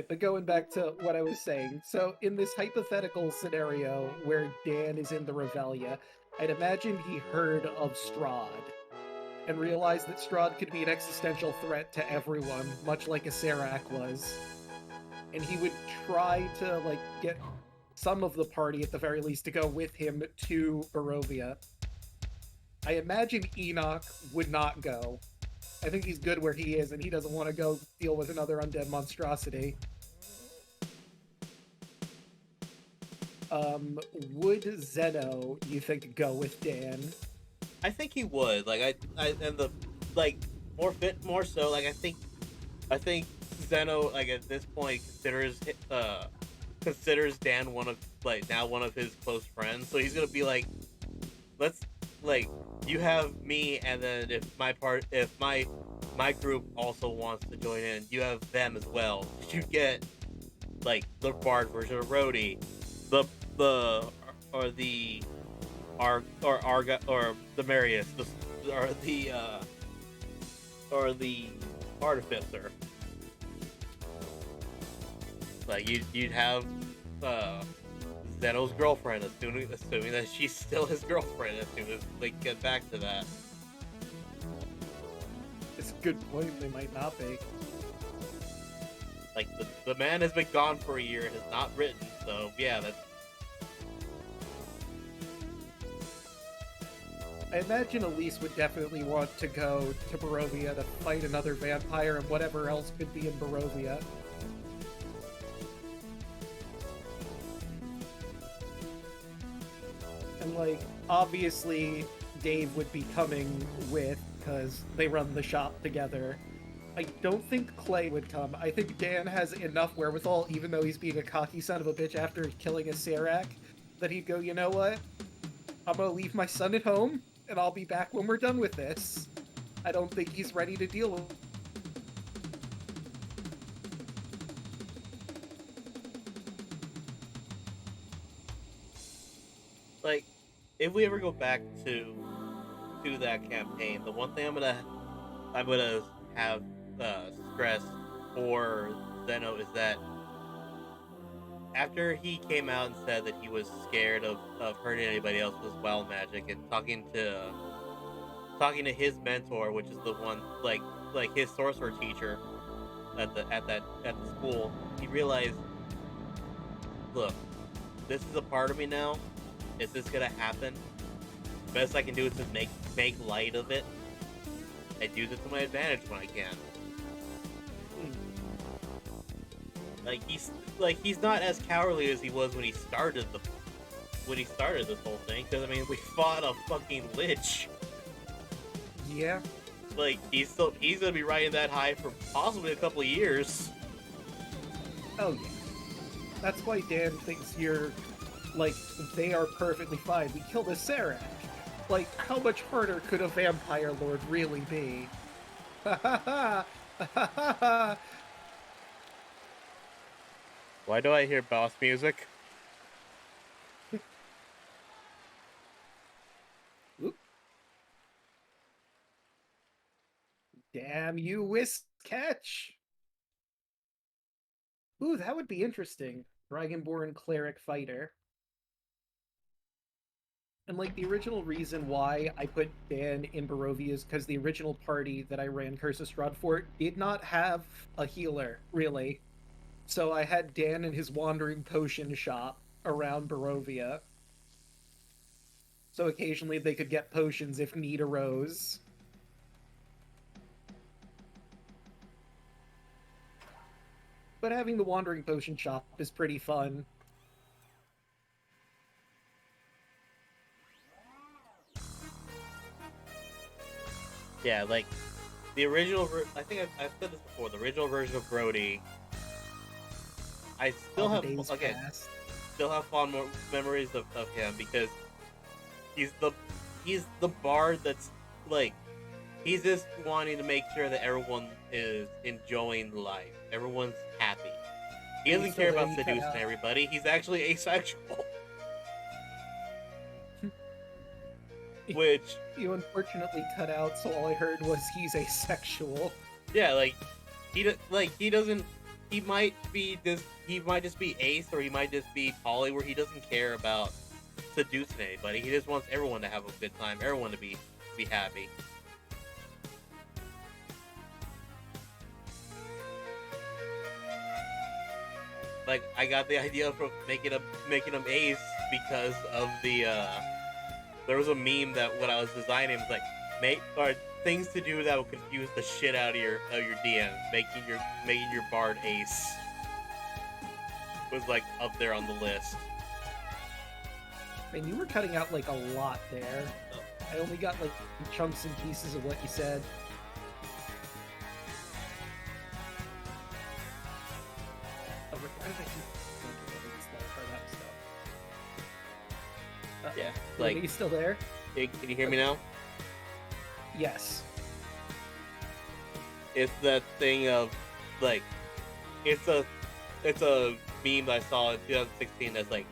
But going back to what I was saying, so in this hypothetical scenario where Dan is in the Revelia, I'd imagine he heard of Strahd and realized that Strahd could be an existential threat to everyone, much like a Serac was. And he would try to, like, get some of the party, at the very least, to go with him to Barovia. I imagine Enoch would not go. I think he's good where he is, and he doesn't want to go deal with another undead monstrosity. Would Zeno, you think, go with Dan? I think he would. Like more so. Like I think Zeno, like at this point, considers Dan one of his close friends. So he's gonna be like, let's like you have me, and then if my group also wants to join in, you have them as well. You get like the Bard version of Rhodey, the Marius, or the Artificer. Like you'd have Zeno's girlfriend, assuming that she's still his girlfriend as soon as they get back to that. It's a good point, they might not be. Like the man has been gone for a year and has not written. So yeah, that's I imagine Elise would definitely want to go to Barovia to fight another vampire and whatever else could be in Barovia. And, like, obviously, Dave would be coming with, because they run the shop together. I don't think Clay would come. I think Dan has enough wherewithal, even though he's being a cocky son of a bitch after killing a Serac, that he'd go, you know what? I'm gonna leave my son at home, and I'll be back when we're done with this. I don't think he's ready to deal with. like if we ever go back to that campaign, the one thing I'm gonna have stress for Zeno is that after he came out and said that he was scared of hurting anybody else with wild magic, and talking to his mentor, which is the one like his sorcerer teacher at the school, he realized, look, this is a part of me now. Is this gonna happen? Best I can do is to make light of it and use it to my advantage when I can. He's not as cowardly as he was when he started this whole thing. Because I mean, we fought a fucking lich. Yeah. Like he's gonna be riding that high for possibly a couple of years. Oh, yeah. That's why Dan thinks you're, like, they are perfectly fine. We killed a Serac. Like, how much harder could a vampire lord really be? Ha ha ha! Ha ha ha! Why do I hear boss music? Oop. Damn you, whisk catch! Ooh, that would be interesting. Dragonborn cleric fighter. And, like, the original reason why I put Dan in Barovia is because the original party that I ran Curse of Strahd for did not have a healer, really. So I had Dan in his wandering potion shop around Barovia. So occasionally they could get potions if need arose. But having the wandering potion shop is pretty fun. Yeah, like the original. I think I've said this before. The original version of Brody. I still All the have days again, past. still have fond memories of him because he's the he's the bard that's like he's just wanting to make sure that everyone is enjoying life. Everyone's happy. He doesn't care about seducing everybody. He's actually asexual. Which You unfortunately cut out, so all I heard was he's asexual. yeah, like he doesn't. He might just be ace, or he might just be poly, where he doesn't care about seducing anybody. He just wants everyone to have a good time, everyone to be happy. Like I got the idea from making him ace because of the there was a meme that when I was designing, it was like things to do that will confuse the shit out of your DM. Making your bard ace was like up there on the list. Man, you were cutting out like a lot there. I only got like chunks and pieces of what you said. Oh, why did I keep thinking of this stuff or that stuff? Yeah, Are you still there? Can you hear me now? Yes. It's that thing of like it's a meme that I saw in 2016 that's like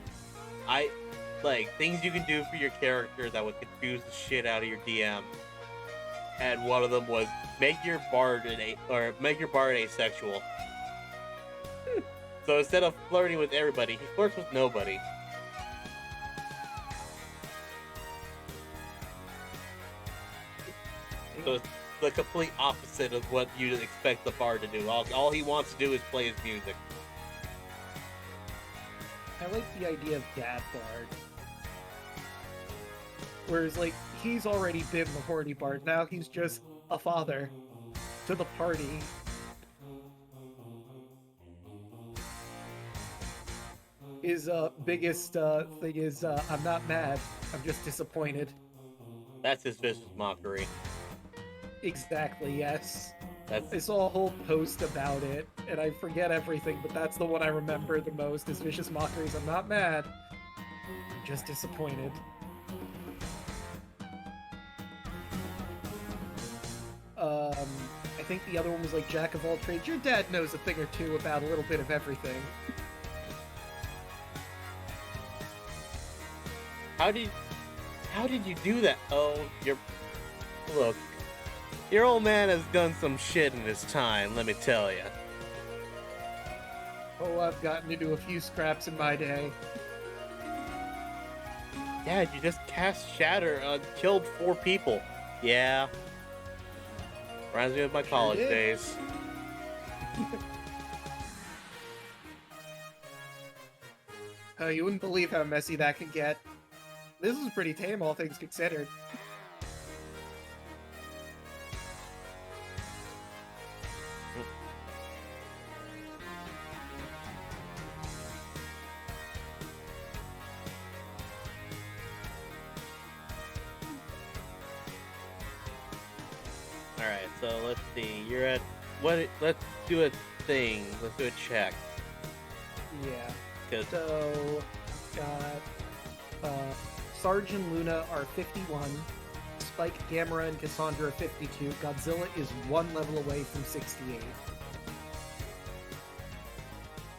things you can do for your character that would confuse the shit out of your DM. And one of them was make your bard asexual. So instead of flirting with everybody, he flirts with nobody. So it's the complete opposite of what you'd expect the bard to do. All he wants to do is play his music. I like the idea of Dad Bard. Whereas, like, he's already been the horny Bard, now he's just a father to the party. His biggest thing is, I'm not mad, I'm just disappointed. That's his vicious mockery. Exactly, yes. That's I saw a whole post about it, and I forget everything, but that's the one I remember the most, is Vicious Mockeries. I'm not mad, I'm just disappointed. I think the other one was like Jack of all trades. Your dad knows a thing or two about a little bit of everything. how did you do that? Oh, look. Your old man has done some shit in his time, let me tell you. Oh, I've gotten into a few scraps in my day. Dad, you just cast Shatter, killed 4 people. Yeah. Reminds me of my college days. You wouldn't believe how messy that could get. This is pretty tame, all things considered. Alright, so let's see. You're at what? Let's do a thing. Let's do a check. Yeah. So, got Sarge and Luna are 51. Spike, Gamera, and Cassandra are 52. Godzilla is 1 level away from 68.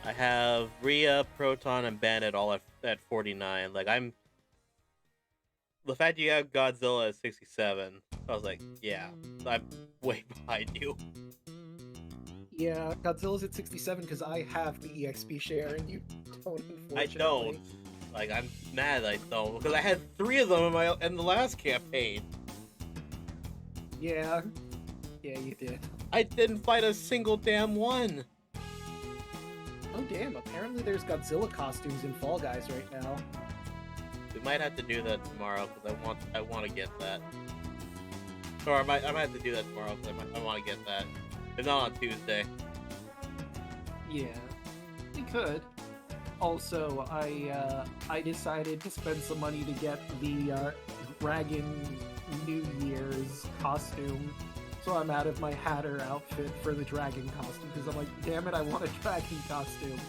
I have Rhea, Proton, and Bandit all at 49. Like, the fact you have Godzilla at 67, I was like, yeah, I'm way behind you. Yeah, Godzilla's at 67 because I have the EXP share and you don't, unfortunately. I don't. Like, I'm mad I don't, because I had 3 of them in the last campaign. Yeah. Yeah, you did. I didn't fight a single damn one. Oh damn, apparently there's Godzilla costumes in Fall Guys right now. We might have to do that tomorrow, because I want to get that. Or I might have to do that tomorrow, because I want to get that. If not on Tuesday. Yeah, we could. Also, I decided to spend some money to get the Dragon New Year's costume, so I'm out of my Hatter outfit for the Dragon costume, because I'm like, damn it, I want a Dragon costume.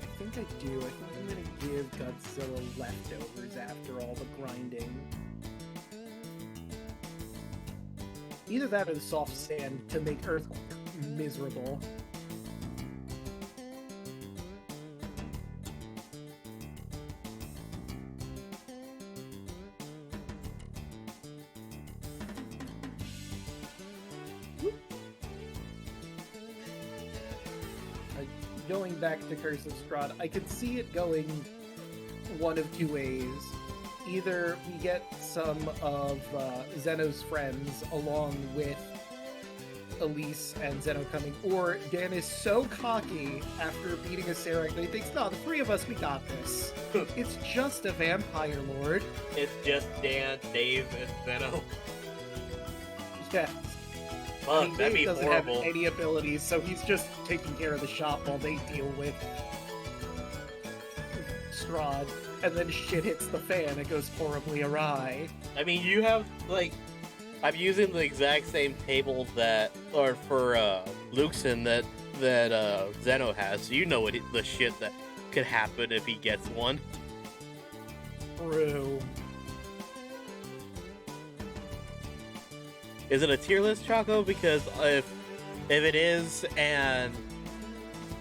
I think I do. I think I'm gonna give Godzilla leftovers after all the grinding. Either that or the soft sand to make Earthquake miserable. Going back to Curse of Strahd, I could see it going one of 2 ways. Either we get some of Zeno's friends along with Elise and Zeno coming, or Dan is so cocky after beating a Sarek that he thinks, no, the 3 of us, we got this. It's just a vampire lord. It's just Dan, Dave, and Zeno. Yes. Fuck, I mean, that'd Dave be doesn't horrible. have any abilities, so he's just taking care of the shop while they deal with Strahd. And then shit hits the fan, it goes horribly awry. I mean, you have, like, I'm using the exact same table for Luxon that Zeno has, so you know the shit that could happen if he gets one. True. Is it a tier list, Choco? Because if it is, and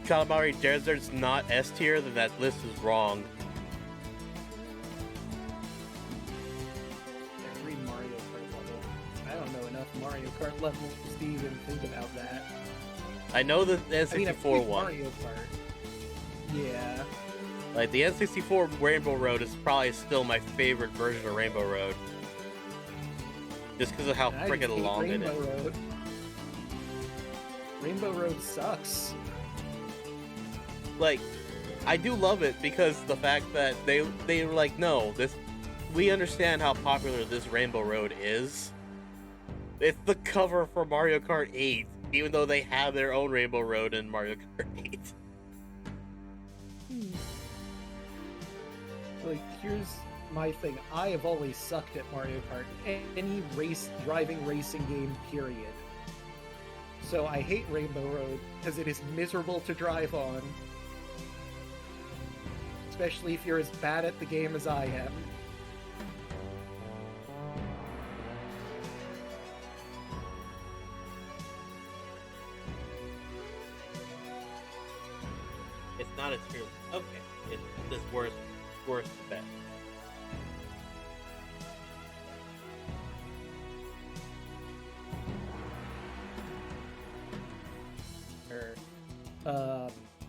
Calamari Desert's not S tier, then that list is wrong. Every Mario Kart level. I don't know enough Mario Kart levels to even think about that. I know the N64 I mean, I've played one. Mario Kart. Yeah. Like, the N64 Rainbow Road is probably still my favorite version of Rainbow Road. Just because of how I freaking hate long it Rainbow is. Road. Rainbow Road sucks. Like, I do love it because the fact that they were like, no, this we understand how popular this Rainbow Road is. It's the cover for Mario Kart 8, even though they have their own Rainbow Road in Mario Kart 8. Like, here's my thing. I have always sucked at Mario Kart. Any driving racing game, period. So I hate Rainbow Road because it is miserable to drive on. Especially if you're as bad at the game as I am. It's not as true. Okay, it's this worse bet.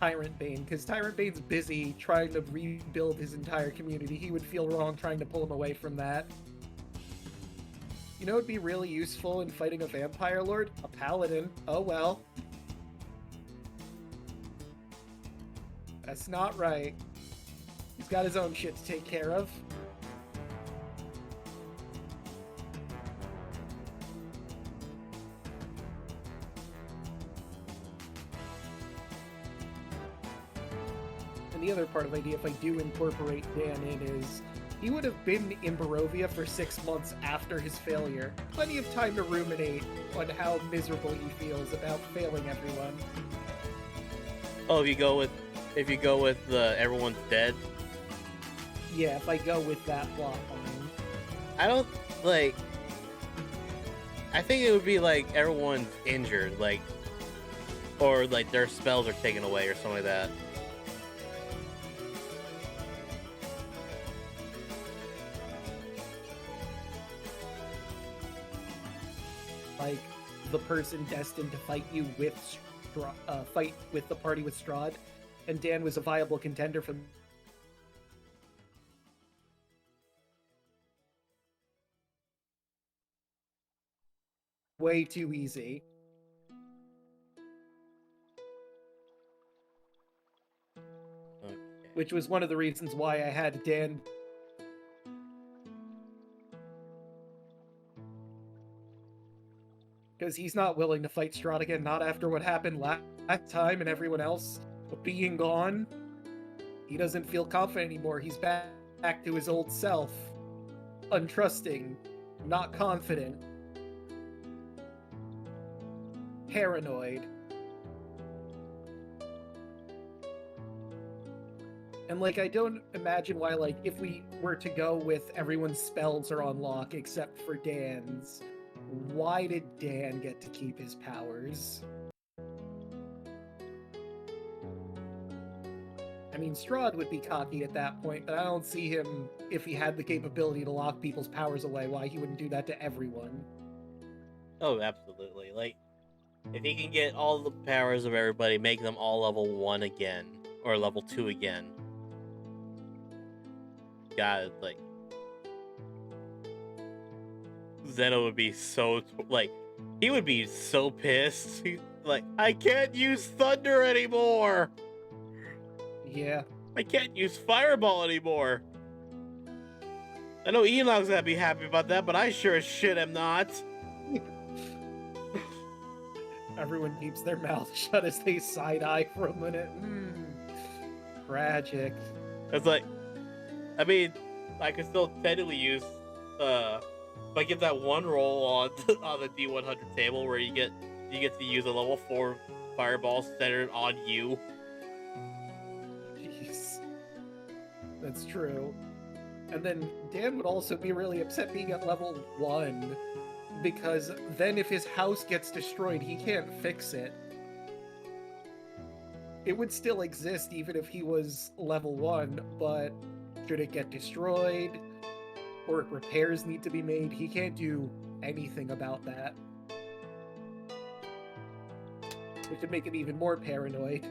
Tyrant Bane, because Tyrant Bane's busy trying to rebuild his entire community. He would feel wrong trying to pull him away from that. You know what would be really useful in fighting a vampire lord? A paladin. Oh well. That's not right. He's got his own shit to take care of. And the other part of the idea, if I do incorporate Dan in, is he would have been in Barovia for 6 months after his failure. Plenty of time to ruminate on how miserable he feels about failing everyone. Oh, if you go with the everyone's dead. Yeah, if I go with that plot line. I don't like. I think it would be like everyone's injured, like, or like their spells are taken away or something like that. Like the person destined to fight you with fight with the party with Strahd, and Dan was a viable contender for. Way too easy. Okay. Which was one of the reasons why I had Dan. Because he's not willing to fight Strahd again, not after what happened last time and everyone else being gone. He doesn't feel confident anymore. He's back to his old self. Untrusting, not confident, paranoid. And, like, I don't imagine why, like, if we were to go with everyone's spells are on lock except for Dan's, why did Dan get to keep his powers? I mean, Strahd would be cocky at that point, but I don't see him, if he had the capability to lock people's powers away, why he wouldn't do that to everyone. Oh, absolutely. Like, if he can get all the powers of everybody, make them all level 1 again, or level 2 again. God, like, Zeno would be so, like, he would be so pissed. Like, I can't use thunder anymore! Yeah. I can't use fireball anymore! I know Enoch's gonna be happy about that, but I sure as shit am not. Everyone keeps their mouth shut as they side-eye for a minute. Tragic. It's like, I mean, I could still technically use, if I get that one roll on on the D100 table where you get to use a level 4 fireball centered on you. Jeez. That's true. And then Dan would also be really upset being at level 1, because then if his house gets destroyed, he can't fix it. It would still exist even if he was level 1, but should it get destroyed, or if repairs need to be made, he can't do anything about that. Which would make him even more paranoid.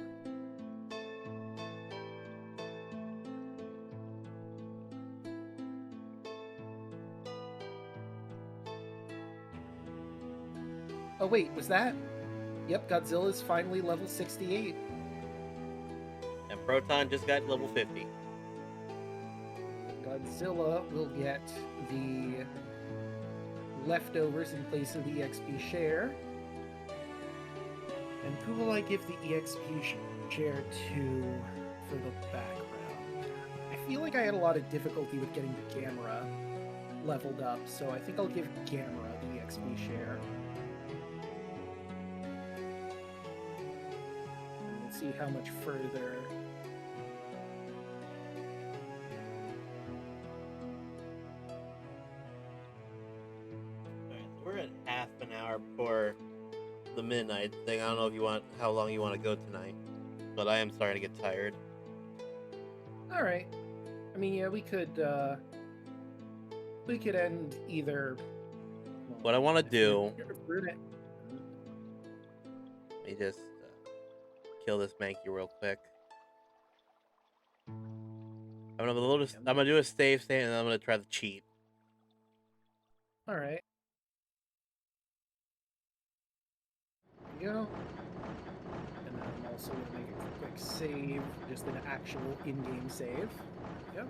Oh wait, was that Yep, Godzilla's finally level 68. And Proton just got level 50. Godzilla will get the leftovers in place of the EXP share. And who will I give the EXP share to for the background? I feel like I had a lot of difficulty with getting the Gamera leveled up, so I think I'll give Gamera the EXP share. And we'll see how much further. Alright, so we're at half an hour before the midnight thing. I don't know if you want how long you want to go tonight, but I am starting to get tired. All right. I mean, yeah, we could end either. Well, What I want to do, let me just kill this Mankey real quick. I'm gonna do a save state, and then I'm gonna try to cheat. All right. There you go. And then I'm also going to make a quick save, just an actual in-game save. There we go.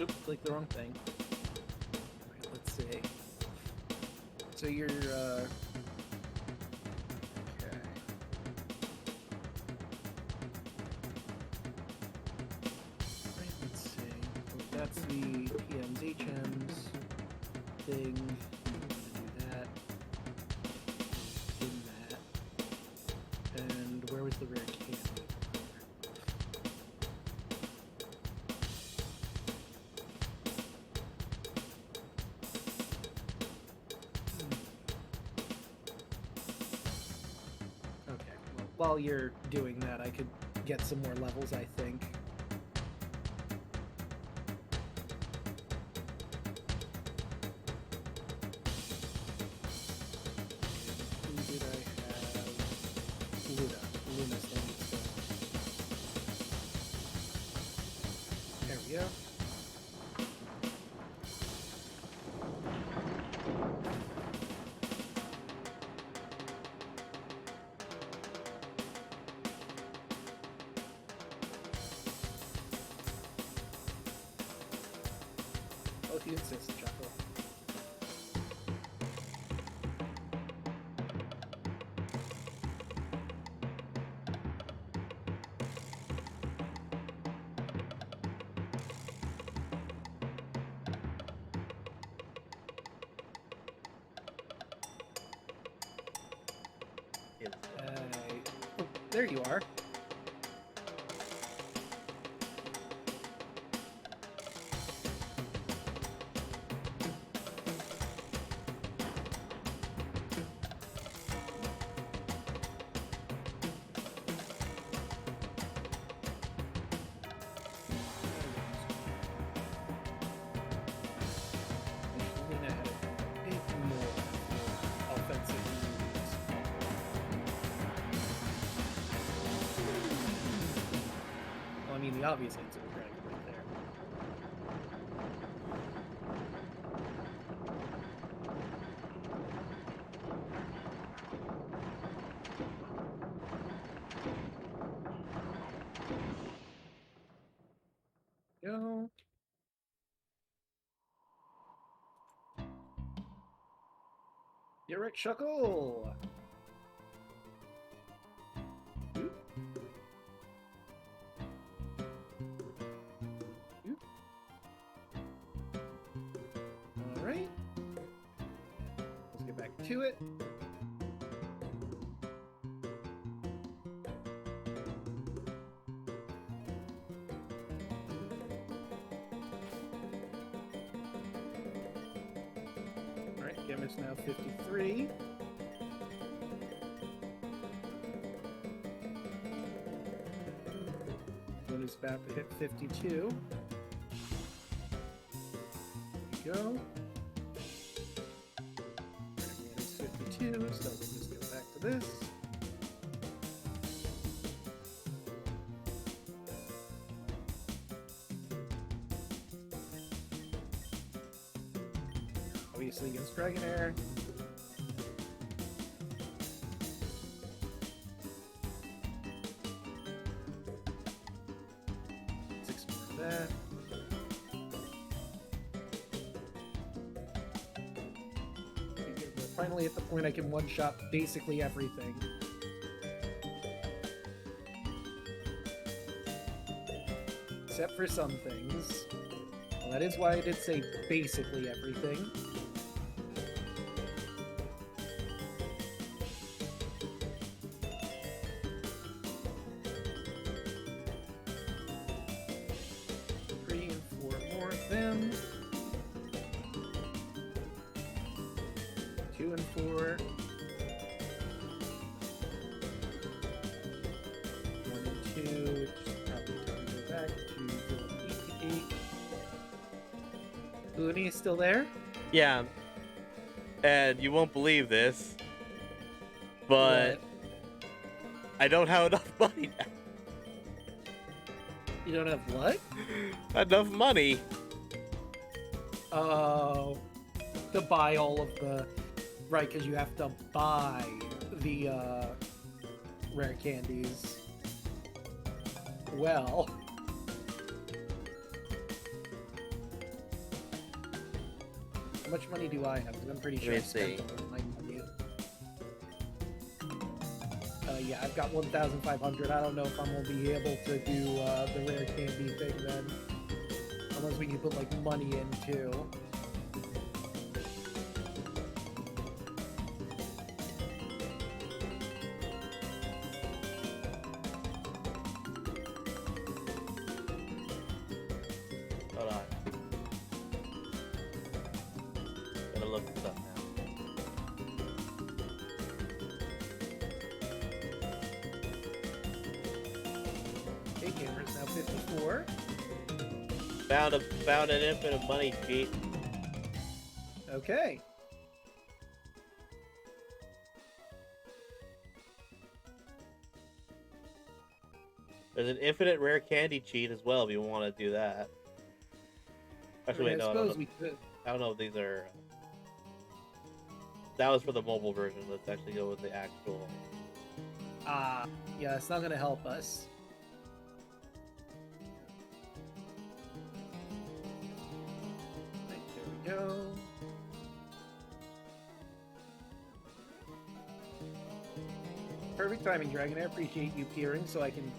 Oops, clicked the wrong thing. Alright, let's see. So you're, okay. Right, let's see. Oh, that's the PMs, HMs thing. I'm gonna do that. In that. And where was the rare candy? While you're doing that, I could get some more levels, I think. Who did I have? Luna's thing. There we go. Oh, if you insist, Chuckle. Oh, there you are. Luna had a bit more offensive moves. Well, I mean, the obvious answer was Dragon right there. Go. You're right, Shuckle! Oop. Oop. Alright. Let's get back to it. Win is now 53. Win is about to hit 52. There you go. Win is 52, so we'll just go back to this. Obviously against Dragonair. Let's explore that. We're finally at the point I can one-shot basically everything. Except for some things. Well, that is why I did say basically everything. Still there? Yeah. And you won't believe this, but What? I don't have enough money now. You don't have what? Enough money. Oh, to buy all of the... Right, because you have to buy the rare candies. Well... How much money do I have? Because I'm pretty sure I spent all of my money. Yeah, I've got 1,500. I don't know if I'm going to be able to do the rare candy thing then. Unless we can put, like, money in, too. Hold on. Gotta look this up now. Okay, camera's now 54. Found an infinite money cheat. Okay. There's an infinite rare candy cheat as well if you want to do that. Actually, wait, I no, suppose we could. I don't know if these are... That was for the mobile version. Let's actually go with the actual... Yeah, it's not going to help us. Right, there we go. Perfect timing, Dragon. I appreciate you peering so I can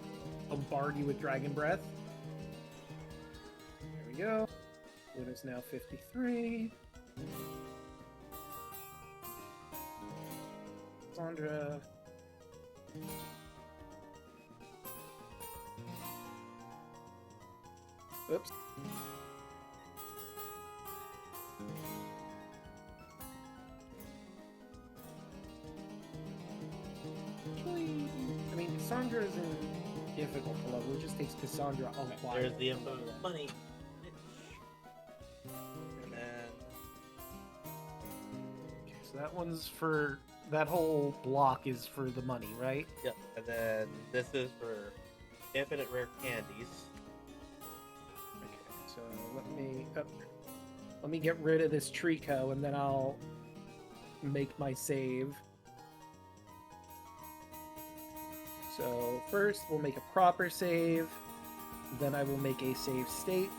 bombard you with Dragon Breath. There we go. Luna's now 53. Sandra. Oops. Actually, I mean, Cassandra's in difficult level. It just takes Cassandra a while. There's the infinite money. And then... Okay, so that one's for... That whole block is for the money, right? Yep. And then this is for infinite rare candies. Okay, so let me get rid of this Trico, and then I'll make my save. So first, we'll make a proper save. Then I will make a save state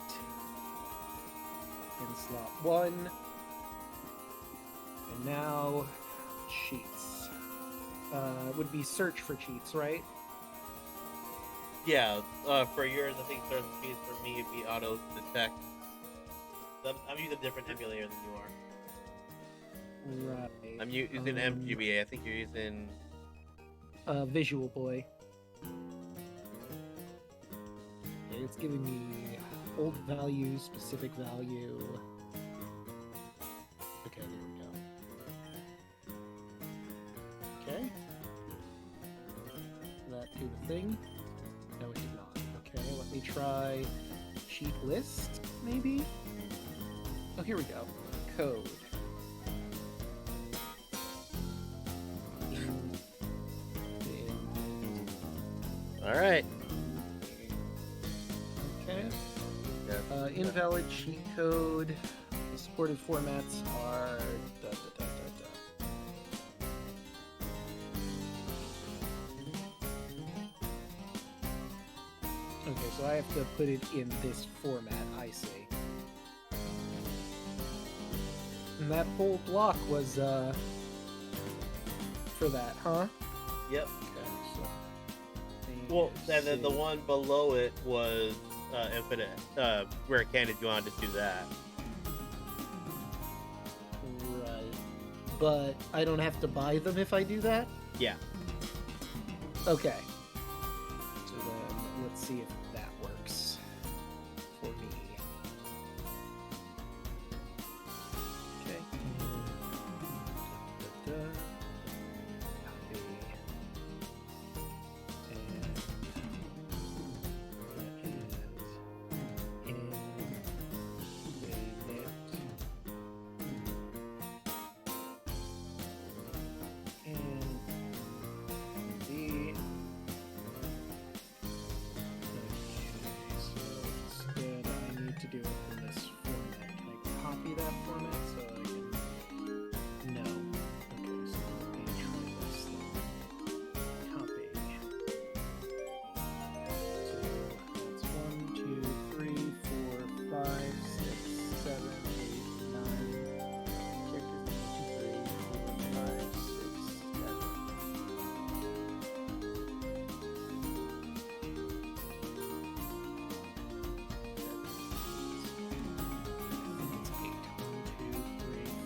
in slot 1. And now, cheats. Would be search for cheats, right? Yeah, for yours, I think certain cheats. For me, it'd be auto detect. I'm using a different emulator than you are. Right. I'm using MGBA. I think you're using... Visual Boy. And it's giving me old value, specific value. Okay, there we go. do the thing? No, it did not. Okay, let me try cheat list, maybe? Oh, here we go. Code. All right. Okay. Yeah. Invalid cheat code. The supported formats are. Da, da, da, da, da. Okay, so I have to put it in this format. I see. And that whole block was for that, huh? Yep. Okay, so. Well, and then the one below it was infinite rare candy. If you wanted to do that. Right. But I don't have to buy them if I do that? Yeah. Okay. So then let's see if that works for me. Okay. Da, da, da. Copy. To do it in this format. Can I copy that format so I can... No. Okay, so let me try this then. Copy. So that's 1, 2, 3, 4, 5, 6, 7, 8, 9. Characters 1, 2, 3,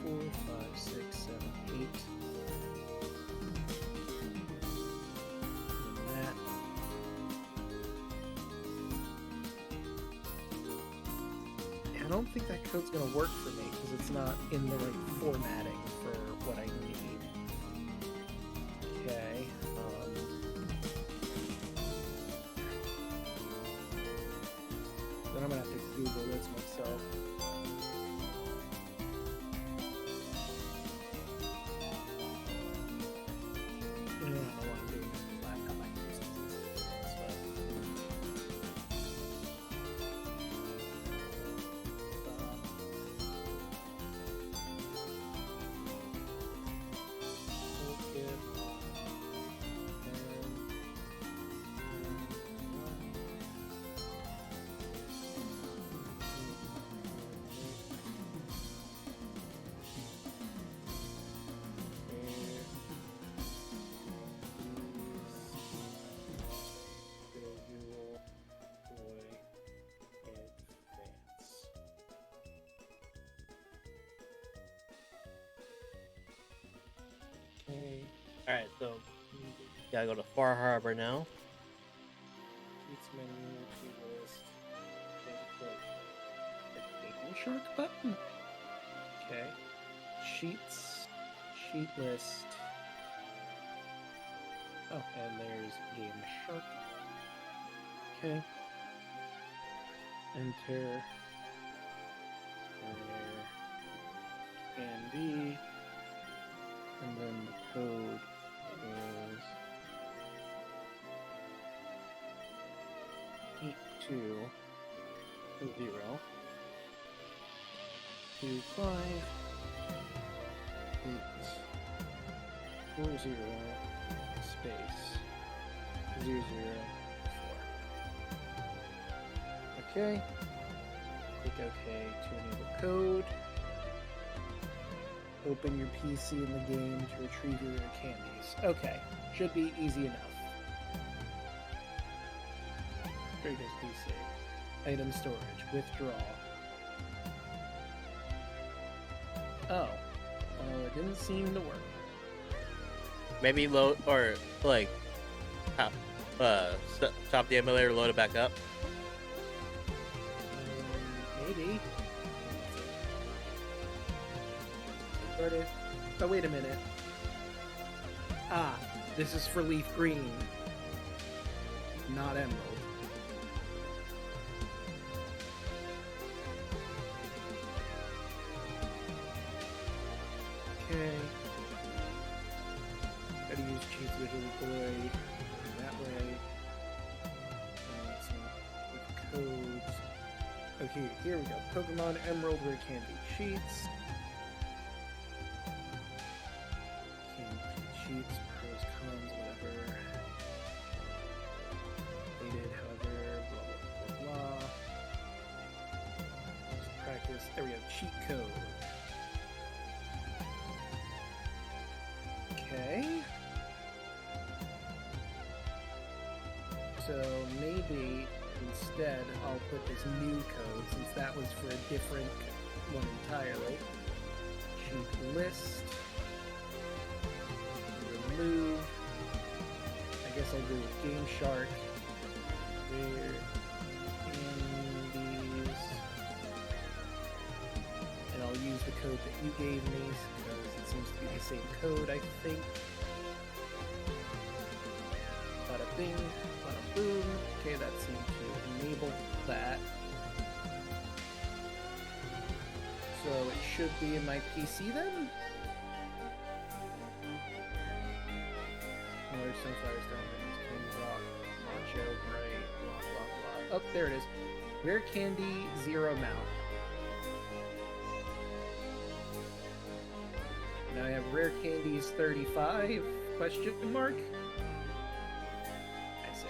4, 5, 6, 7. I don't think that code's gonna work for me because it's not in the right formatting for what I need. Okay. Then I'm gonna have to Google this myself. I don't know what I'm doing with the laptop. I can use this stuff. Alright, so gotta go to Far Harbor now. Sheets menu, key list, the Game Shark button. Okay. Sheets, sheet list. Oh, and there's Game Shark. Okay. Enter. There can be. And then the code is 8220 25 840 space 004. Okay. Click OK to enable code. Open your PC in the game to retrieve your rare candies. Okay, should be easy enough. There goes PC. Item storage, withdraw. Oh, it didn't seem to work. Maybe load or like stop the emulator, load it back up. Maybe. Started. Oh, wait a minute. Ah, this is for Leaf Green. not emerald. Okay. Gotta use cheats with the boy that way. That's not with codes. Okay, here we go. Pokemon Emerald Rare Candy Cheats. Cheats, pros, cons, whatever. Rated, however, blah, blah, blah, blah. Let's practice. There we go. Cheat code. Okay. So maybe instead I'll put this new code since that was for a different one entirely. Cheat list. Remove. I guess I'll go with Game Shark. Where in these, and I'll use the code that you gave me because it seems to be the same code, I think. Bada bing, bada boom. Okay, that seemed to enable that. So it should be in my PC then. Sunflower Stone, King Rock, Macho, Gray, blah blah blah. Oh, there it is. Rare Candy, 0 Mount. Now I have Rare Candies 35, question mark? I see.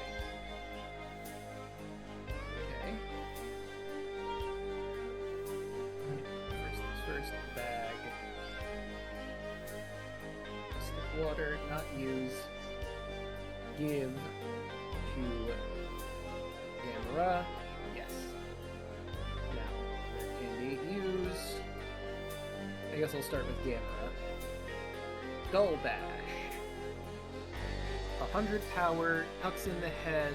Okay. First things first, bag. Stick water, not use. Give to Gamera. Yes. Now, Rare Candy, use. I guess I'll start with Gamera. Skull Bash. 100 power, ducks in the head,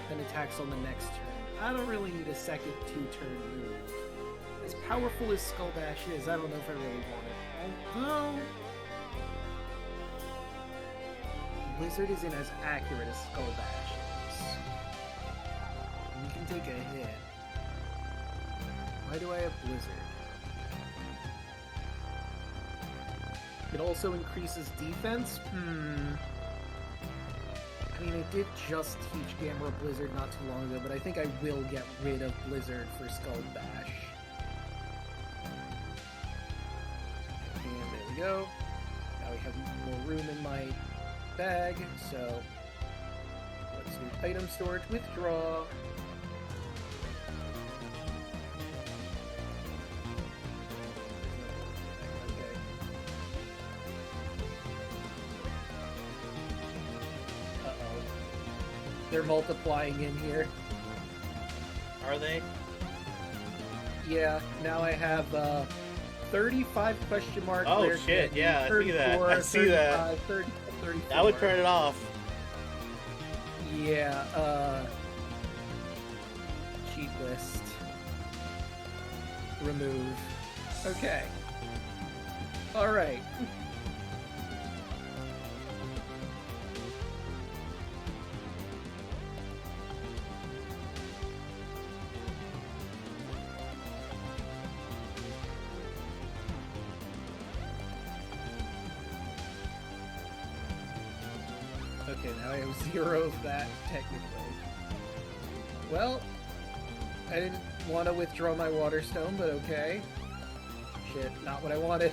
then attacks on the next turn. I don't really need a second 2-turn move. As powerful as Skull Bash is, I don't know if I really want it. Although Blizzard isn't as accurate as Skull Bash is. You can take a hit. Why do I have Blizzard? It also increases defense? I mean, I did just teach Gamera Blizzard not too long ago, but I think I will get rid of Blizzard for Skull Bash. And there we go. Now we have more room in my bag, so let's do item storage, withdraw. Okay. Uh-oh. They're multiplying in here. Are they? Yeah, now I have 35 question mark. Oh rare shit, candy, yeah, I see that. I see that. 34. That would turn it off. Yeah, cheat list. Remove. Okay. Alright. Okay, now I have 0 of that, technically. Well, I didn't want to withdraw my water stone, but okay. Shit, not what I wanted.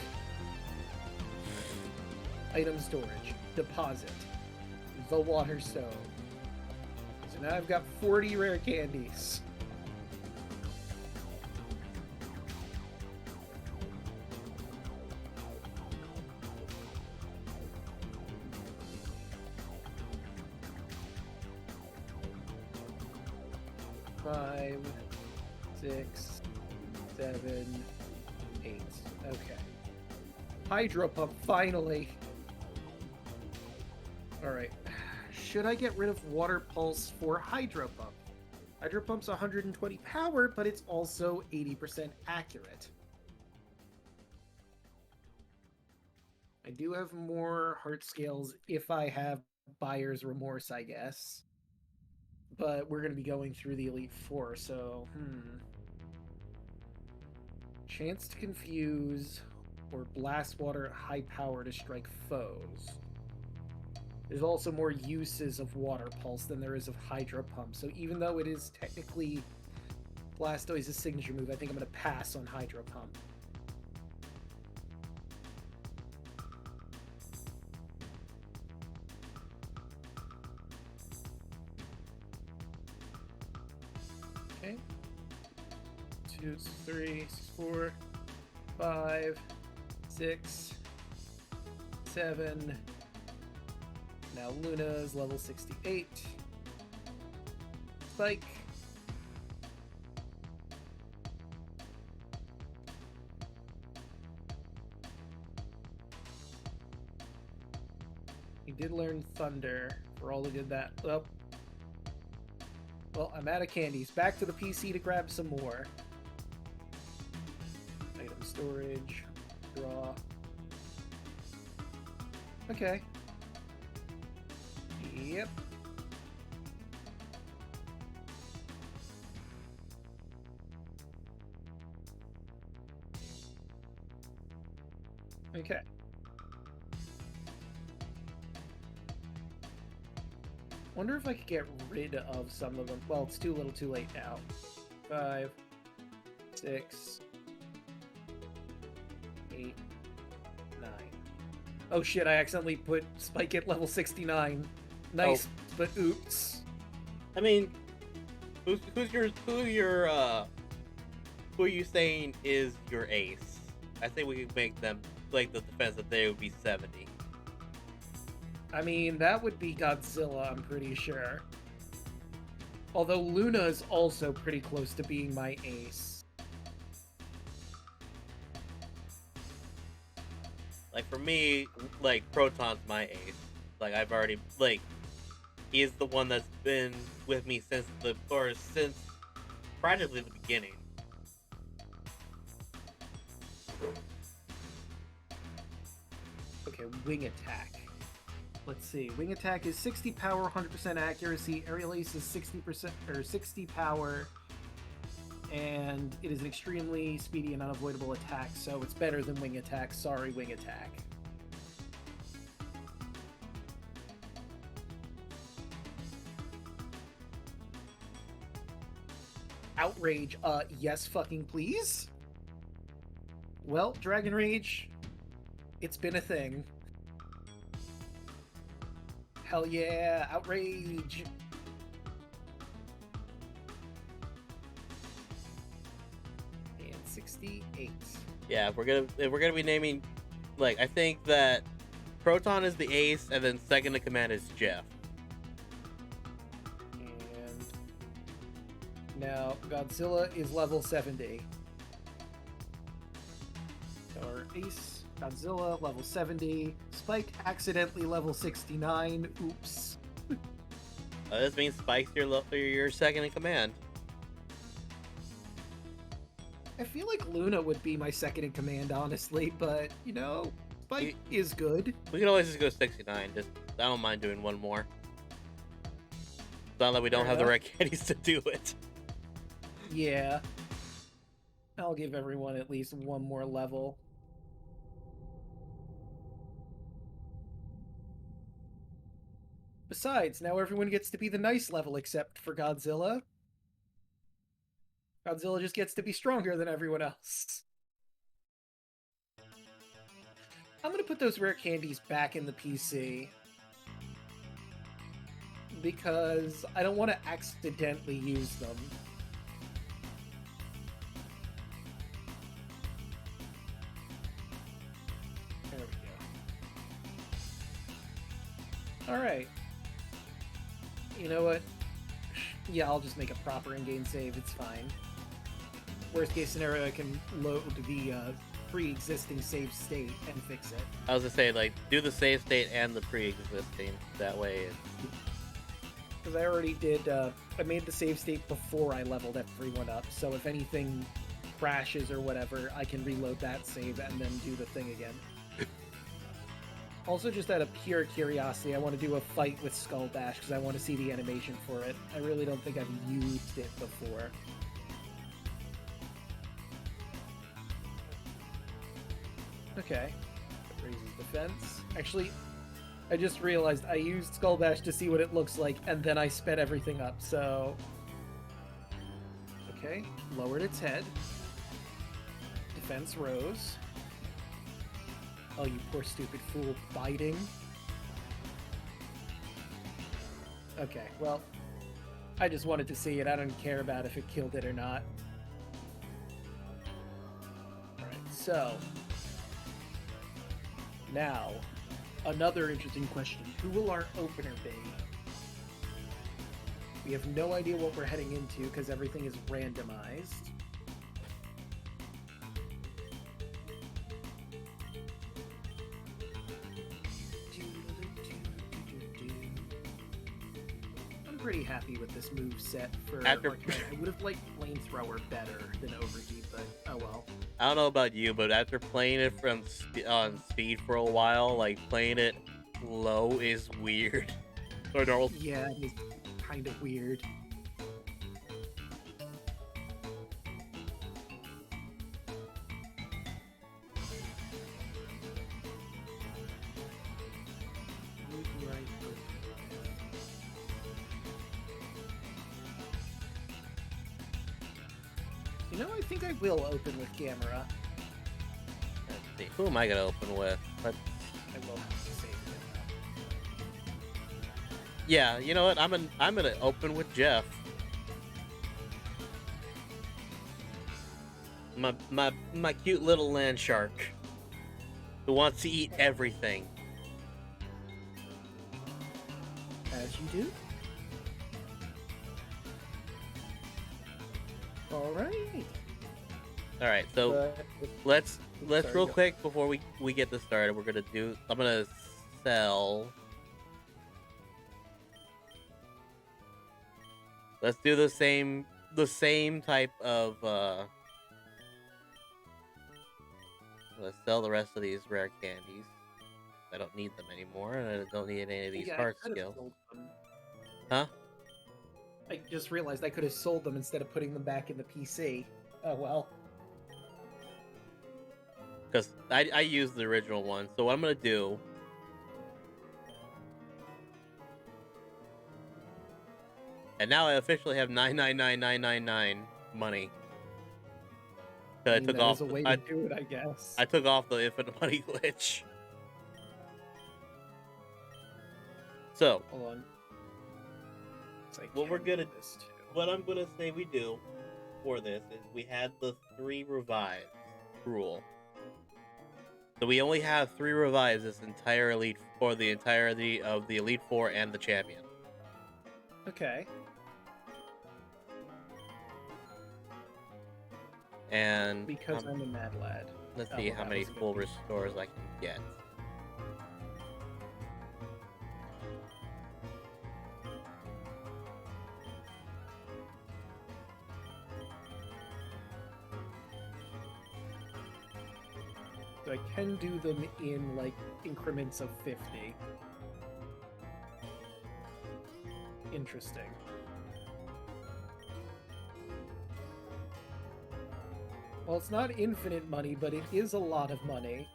Item storage. Deposit. The water stone. So now I've got 40 rare candies. Five, 6, 7, 8. Okay. Hydro Pump, finally! Alright. Should I get rid of Water Pulse for Hydro Pump? Hydro Pump's 120 power, but it's also 80% accurate. I do have more heart scales if I have Buyer's Remorse, I guess. but we're going to be going through the Elite Four, so chance to confuse or blast water at high power to strike foes. There's also more uses of Water Pulse than there is of Hydro Pump, so even though it is technically Blastoise's signature move, I think I'm going to pass on Hydro Pump. Okay. 2, 3, 4, 5, 6, 7. Now Luna's level 68. Spike. He did learn Thunder for all who did that. Oh. Well, I'm out of candies. Back to the PC to grab some more. Item storage. Draw. Okay. Yep. Okay. Wonder if I could get rid of some of them. Well, it's too little too late now. 5, 6, 8, 9. Oh shit, I accidentally put Spike at level 69. Nice, but oops. I mean, who are you saying is your ace? I think we could make them like the defense that they would be 70. I mean, that would be Godzilla, I'm pretty sure. Although Luna is also pretty close to being my ace. Like for me, like Proton's my ace. Like I've already he is the one that's been with me since practically the beginning. Okay, wing attack. Let's see. Wing attack is 60 power, 100% accuracy. Aerial ace is 60% or 60 power, and it is an extremely speedy and unavoidable attack, so it's better than wing attack. Sorry, wing attack. Outrage, yes fucking please? Well, Dragon Rage, it's been a thing. Hell yeah, Outrage! And 68. Yeah, if we're gonna be naming, like, I think that Proton is the ace, and then second in command is Jeff. Now, Godzilla is level 70. Our ace, Godzilla, level 70. Spike, accidentally level 69. Oops. This means Spike's your second in command. I feel like Luna would be my second in command, honestly, but, you know, Spike is good. We can always just go 69. I don't mind doing one more. It's not that we don't have the right candies to do it. Yeah. I'll give everyone at least one more level. Besides, now everyone gets to be the nice level except for Godzilla. Godzilla just gets to be stronger than everyone else. I'm gonna put those rare candies back in the PC. Because I don't want to accidentally use them. There we go. Alright. You know what? Yeah, I'll just make a proper in-game save, it's fine. Worst case scenario, I can load the pre-existing save state and fix it. I was gonna say, like, do the save state and the pre-existing. That way it's... Because I already did, I made the save state before I leveled everyone up, so if anything crashes or whatever, I can reload that save and then do the thing again. Also, just out of pure curiosity, I want to do a fight with Skull Bash because I want to see the animation for it. I really don't think I've used it before. Okay. Raises defense. Actually, I just realized I used Skull Bash to see what it looks like, and then I sped everything up, so... Okay, lowered its head. Defense rose. Oh, you poor stupid fool, biting. Okay, well, I just wanted to see it. I don't care about if it killed it or not. Alright, so... Now, another interesting question. Who will our opener be? We have no idea what we're heading into because everything is randomized. I'm pretty happy with this move set for After- Arcane. I would have liked Flamethrower better than Overheat, but oh well. I don't know about you, but after playing it on speed for a while, like playing it low is weird. Or normal. Yeah, it's kind of weird. You know, I think I will open with Gamera. Let's see. Who am I gonna open with? I will save it. Yeah, you know what? I'm gonna open with Jeff. My cute little land shark who wants to eat everything. As you do. Alright. All right, so let's sorry, real go. quick before we get this started. I'm gonna sell. Let's do the same type of. Let's sell the rest of these rare candies. I don't need them anymore, and I don't need any of these Yeah, I heart could've skills. sold them. Huh? I just realized I could have sold them instead of putting them back in the PC. Oh well. Because I used the original one. So what I'm gonna do. And now I officially have 999,999 money. I I mean, took that off. is a way to do it, I guess. I took off the infinite money glitch. So Hold on. So I What we're can gonna- do this too. what I'm gonna say we do for this is we had the 3 revives rule. So we only have 3 revives this entire elite for the entirety of the Elite Four and the champion. Okay. And Because I'm a mad lad. let's Oh, see well, how that many was a good full piece. restores I can get. So I can do them in like increments of 50. Interesting. Well, it's not infinite money, but it is a lot of money.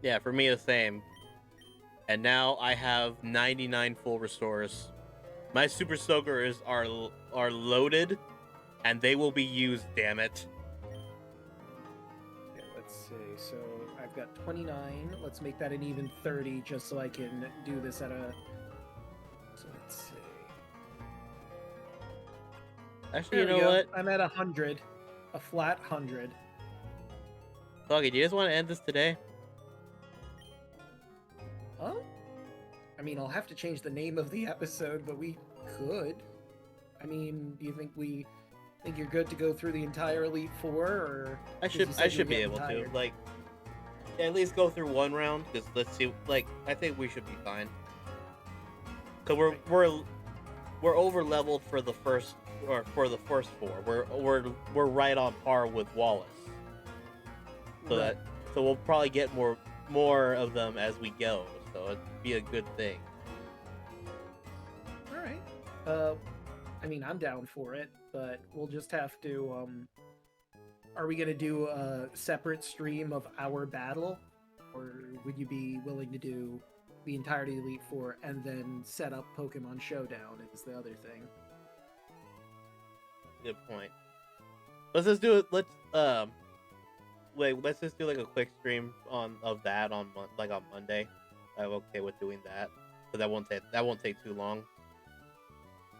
Yeah, for me the same. And now I have 99 full restores. My super soakers are loaded, and they will be used. Damn it! Okay, let's see. So I've got 29. Let's make that an even 30 just so I can do this at a... So let's see. Actually, There you we know go. what? I'm at 100. A flat 100. Doggy, do you just want to end this today? Huh? I mean, I'll have to change the name of the episode, but we could. I mean, do you think you're good to go through the entire Elite Four, or... I 'cause you should said you were be getting able tired. to. Like, at least go through one round. Because let's see. Like, I think we should be fine. Cause we're over leveled for the first 4. We're right on par with Wallace. So Right. so we'll probably get more of them as we go. so it'd be a good thing. All right. I mean, I'm down for it, but we'll just have to. Are we gonna do a separate stream of our battle, or would you be willing to do the entirety of Elite Four and then set up Pokemon Showdown? Is the other thing. Good point. Let's just do it. Let's just do like a quick stream of that on on Monday. I'm okay with doing that, but that won't take too long.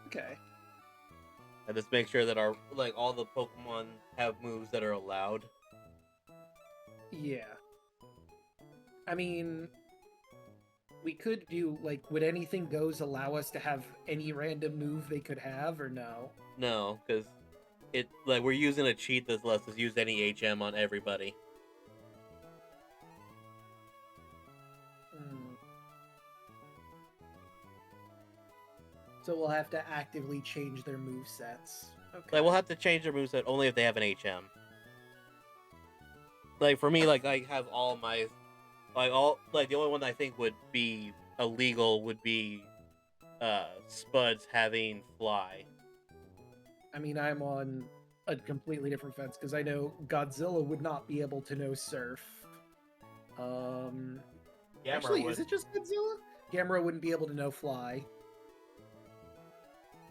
Okay. And just make sure that our all the Pokemon have moves that are allowed. Yeah. I mean, we could do would anything goes allow us to have any random move they could have, or no? No, because we're using a cheat that lets us use any HM on everybody. So we'll have to actively change their move sets. Okay. We'll have to change their moveset only if they have an HM. For me, I have all my, the only one I think would be illegal would be, Spuds having Fly. I mean, I'm on a completely different fence because I know Godzilla would not be able to know Surf. Actually, is it just Godzilla? Gamera wouldn't be able to know Fly.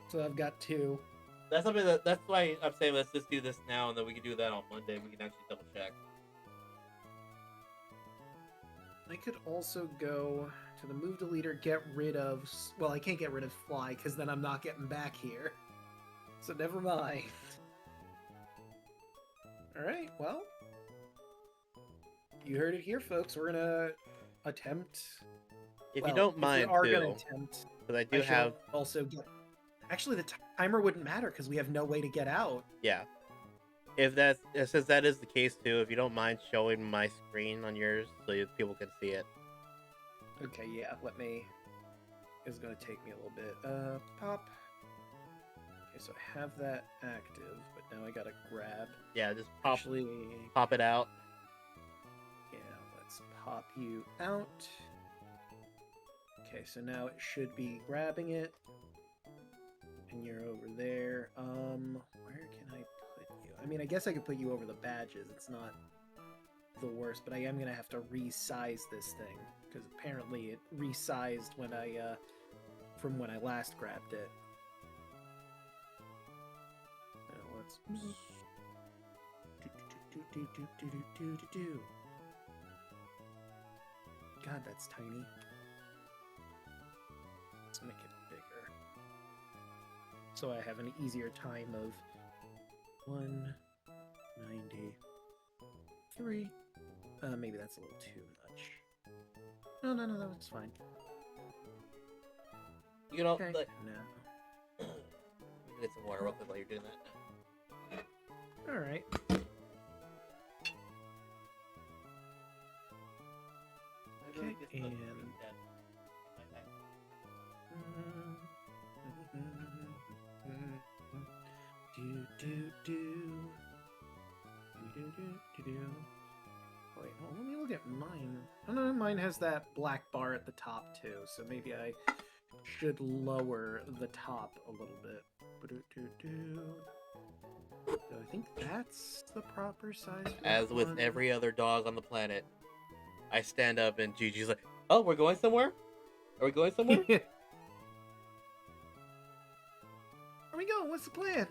So I've got two. That's something that's why I'm saying let's just do this now, and then we can do that on Monday. We can actually double check. I could also go to the move deleter, get rid of. Well, I can't get rid of Fly because then I'm not getting back here. So never mind. All right. Well, you heard it here, folks. We're gonna attempt. If you don't mind, we are gonna attempt. But I do have also get. Actually, the timer wouldn't matter because we have no way to get out. Yeah. Since that is the case too, if you don't mind showing my screen on yours so people can see it. Okay, yeah, it's gonna take me a little bit. Pop. Okay, so I have that active, but now I gotta grab. Yeah, just pop it out. Yeah, let's pop you out. Okay, so now it should be grabbing it. And you're over there. Where can I put you? I mean, I guess I could put you over the badges. It's not the worst, but I am gonna have to resize this thing because apparently it resized when from when I last grabbed it. Now let's. God, that's tiny. Let's make it bigger. So I have an easier time of 193. Maybe that's a little too much. No, that's fine. You know, okay. No. Get some water real quick while you're doing that. All right. Okay, and. Wait, let me look at mine. Oh no, mine has that black bar at the top too, so maybe I should lower the top a little bit. So I think that's the proper size. As with every other dog on the planet, I stand up and Gigi's like, "Oh, we're going somewhere? Are we going somewhere?" Where we going? What's the plan?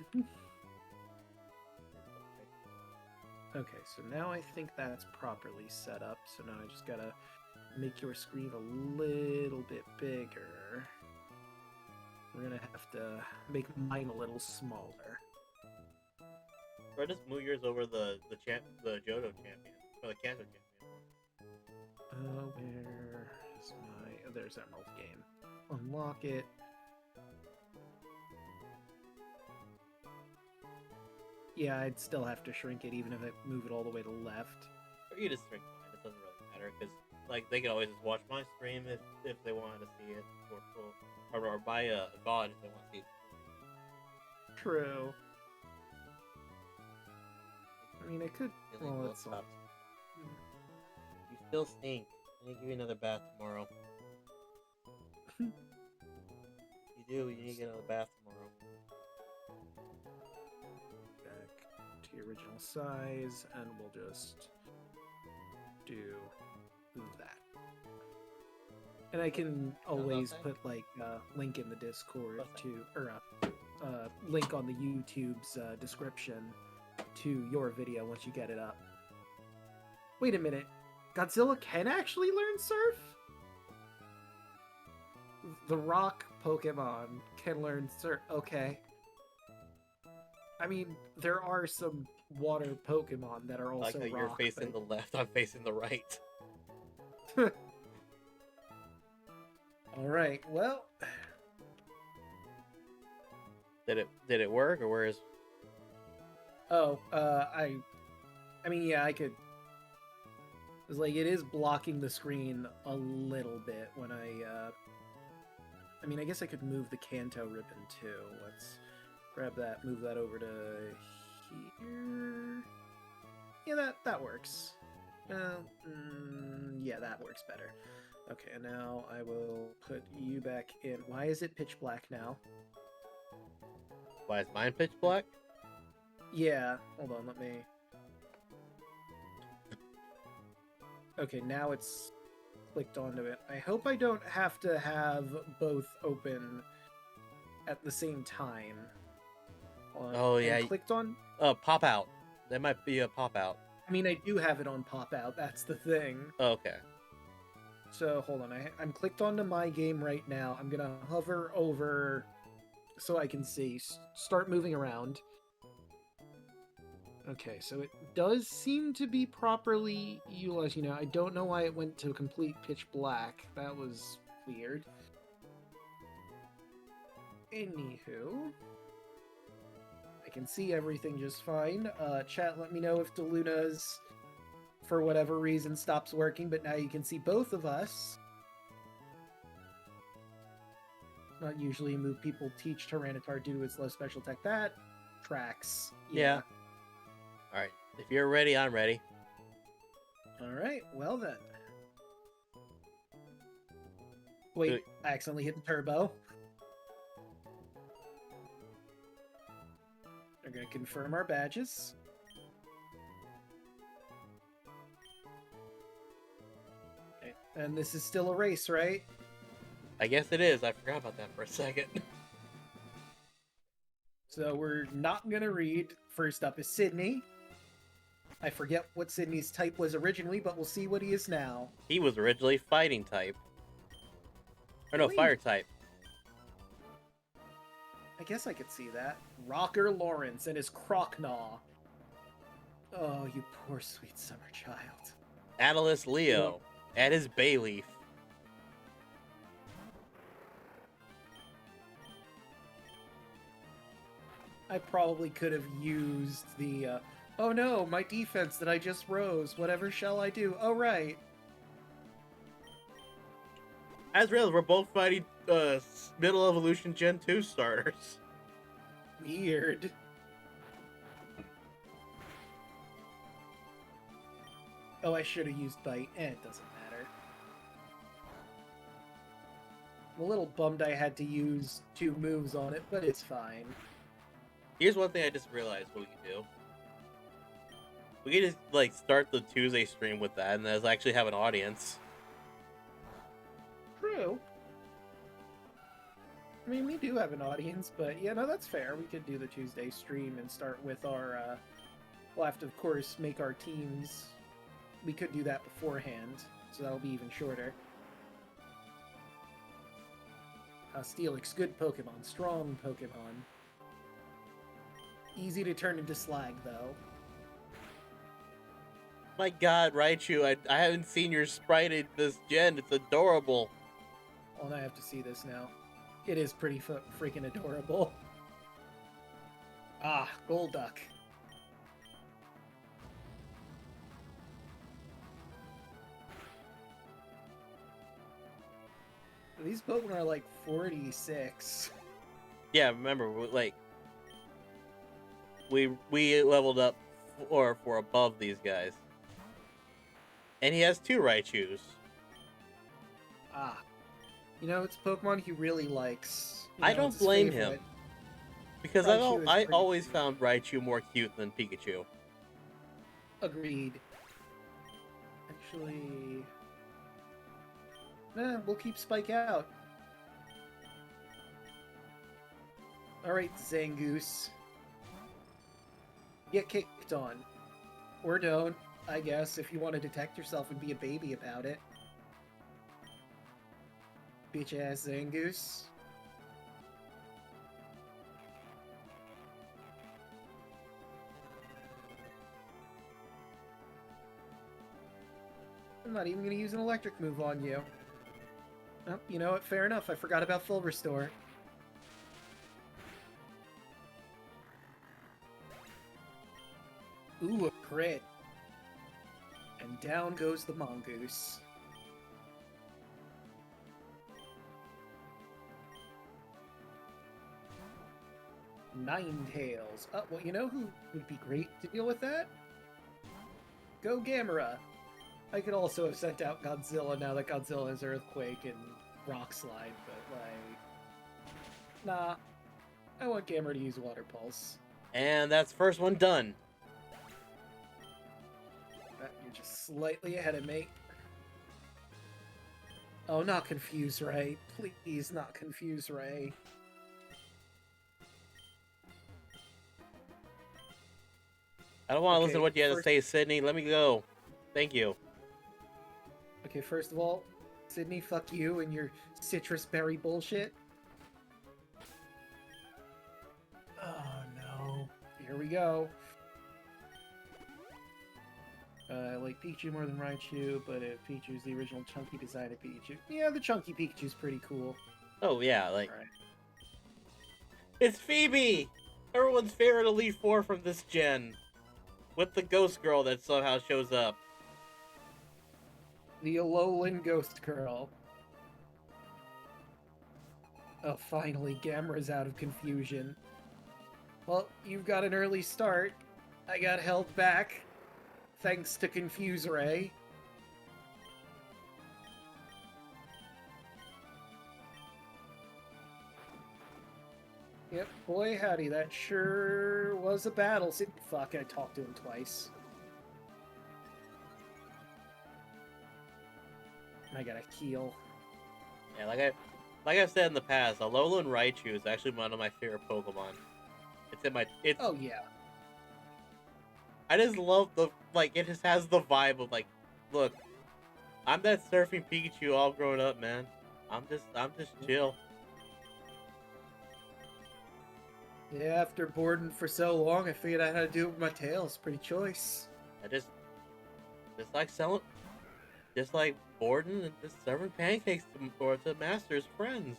Okay, so now I think that's properly set up. So now I just gotta make your screen a little bit bigger. We're gonna have to make mine a little smaller. Or just move yours over the Johto champion or the Kanto champion. Where is my? Oh, there's Emerald Game. Unlock it. Yeah, I'd still have to shrink it even if I move it all the way to left. Or you just shrink mine. It doesn't really matter because they can always just watch my stream if they wanted to see it, or buy a god if they want to see it. True. I mean, I could. Well, it's stop. You still stink. I need to give you another bath tomorrow. You do. You need to get out of the bath tomorrow. Back to the original size, and we'll just do that. And I can always put like link in the Discord to, or link on the YouTube's description to your video once you get it up. Wait a minute, Godzilla can actually learn Surf? The rock Pokemon can learn Surf. Okay. I mean, there are some water Pokemon that are also like how rock. You're facing the left, I'm facing the right. Alright, well... Did it work, or where is... Oh, I mean, yeah, I could... It's like, it is blocking the screen a little bit when I mean, I guess I could move the Kanto ribbon, too. Let's grab that, move that over to here. Yeah, that works. Yeah, that works better. Okay, and now I will put you back in. Why is it pitch black now? Why is mine pitch black? Yeah, hold on, let me... Okay, now it's clicked onto it. I hope I don't have to have both open at the same time. Oh, yeah. Clicked on? Pop out. That might be a pop out. I mean, I do have it on pop out, that's the thing. Okay. So, hold on, I'm clicked onto my game right now. I'm gonna hover over so I can see. Start moving around. Okay, so it does seem to be properly utilized. You know, I don't know why it went to complete pitch black. That was weird. Anywho, I can see everything just fine. Chat, let me know if DeLuna's, for whatever reason, stops working, but now you can see both of us. Not usually a move people teach Tyranitar due to its low special attack. That tracks. Yeah. Alright, if you're ready, I'm ready. Alright, well then. Wait, I accidentally hit the turbo. We're going to confirm our badges. Okay. And this is still a race, right? I guess it is. I forgot about that for a second. So we're not going to read. First up is Sydney. I forget what Sydney's type was originally, but we'll see what he is now. He was originally fighting type. Or no, Really? fire type. I guess I could see that. Rocker Lawrence and his Crocknaw. Oh, you poor sweet summer child. Atlas Leo at his Bayleaf. I probably could have used the, oh no, my defense that I just rose. Whatever shall I do? Oh, right. As real, we're both fighting Middle Evolution Gen 2 starters. Weird. Oh, I should have used Bite. It doesn't matter. I'm a little bummed I had to use 2 moves on it, but it's fine. Here's one thing I just realized what we can do. We can just, like, start the Tuesday stream with that and then actually have an audience. True. I mean, we do have an audience, but yeah, no, that's fair. We could do the Tuesday stream and start with our, we'll have to, of course, make our teams. We could do that beforehand, so that'll be even shorter. Steelix, good Pokemon, strong Pokemon. Easy to turn into Slag, though. My god, Raichu, I haven't seen your sprite in this gen. It's adorable. Oh, and I have to see this now. It is pretty freaking adorable. Ah, Golduck. These Pokemon are like 46. Yeah, remember, like, we leveled up for above these guys. And he has 2 Raichus. Ah. You know, it's a Pokemon he really likes. You I know, it's don't his blame favorite. him because Raichu is I pretty always cute. found Raichu more cute than Pikachu. Agreed. Actually, we'll keep Spike out. Alright, Zangoose. Get kicked on. Or don't, I guess, if you want to detect yourself and be a baby about it. Bitch-ass Zangoose. I'm not even going to use an electric move on you. Oh, you know what? Fair enough. I forgot about Full Restore. Ooh, a crit. And down goes the Mongoose. Ninetales. Oh, well, you know who would be great to deal with that? Go Gamera. I could also have sent out Godzilla now that Godzilla has Earthquake and Rock Slide, but, like... Nah. I want Gamera to use Water Pulse. And that's first one done. You're just slightly ahead of me. Oh, not Confuse Ray. Please, not Confuse Ray. I don't want to listen to Okay, what you have to say, Sydney. Let me go. Thank you. Okay, first of all, Sydney, fuck you and your citrus berry bullshit. Oh no. Here we go. I like Pikachu more than Raichu, but if Pikachu's the original chunky design of Pikachu. Yeah, the chunky Pikachu's pretty cool. Oh, yeah, like... Right. It's Phoebe! Everyone's favorite Elite Four from this gen. With the ghost girl that somehow shows up. The Alolan Ghost Girl. Oh, finally, Gamera's out of confusion. Well, you've got an early start. I got held back. Thanks to Confuse Ray. Yep, boy howdy, that sure was a battle. Fuck, I talked to him twice. I got a Keel. Yeah, like I've said in the past, Alolan Raichu is actually one of my favorite Pokemon. Oh yeah. I just love it just has the vibe of, like, look, I'm that surfing Pikachu all grown up, man. I'm just chill. Yeah, after boarding for so long, I figured out how to do it with my tail. It's pretty choice. I just like Borden and just serving pancakes to Master's friends.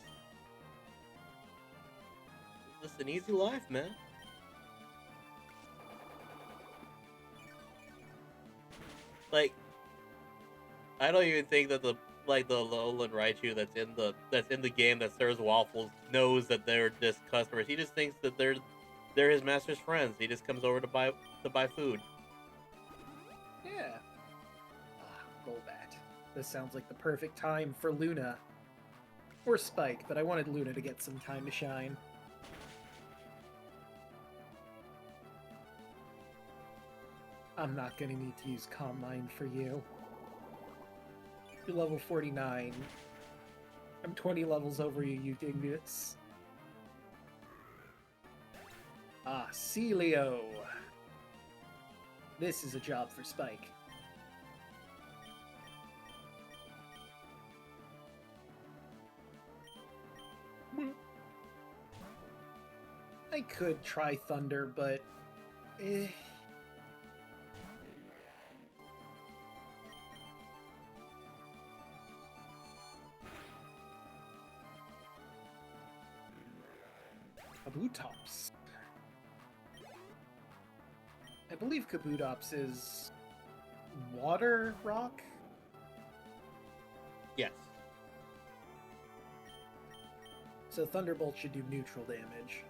It's just an easy life, man. Like, I don't even think that the Alolan Raichu that's in the game that serves waffles knows that they're just customers. He just thinks that they're his master's friends. He just comes over to buy food. Yeah. Golbat. This sounds like the perfect time for Luna. Or Spike, but I wanted Luna to get some time to shine. I'm not gonna need to use Calm Mind for you. You're level 49. I'm 20 levels over you, you dingus. Ah, Celio. This is a job for Spike. I could try Thunder, but... Kabutops. I believe Kabutops is... Water Rock? Yes. So Thunderbolt should do neutral damage.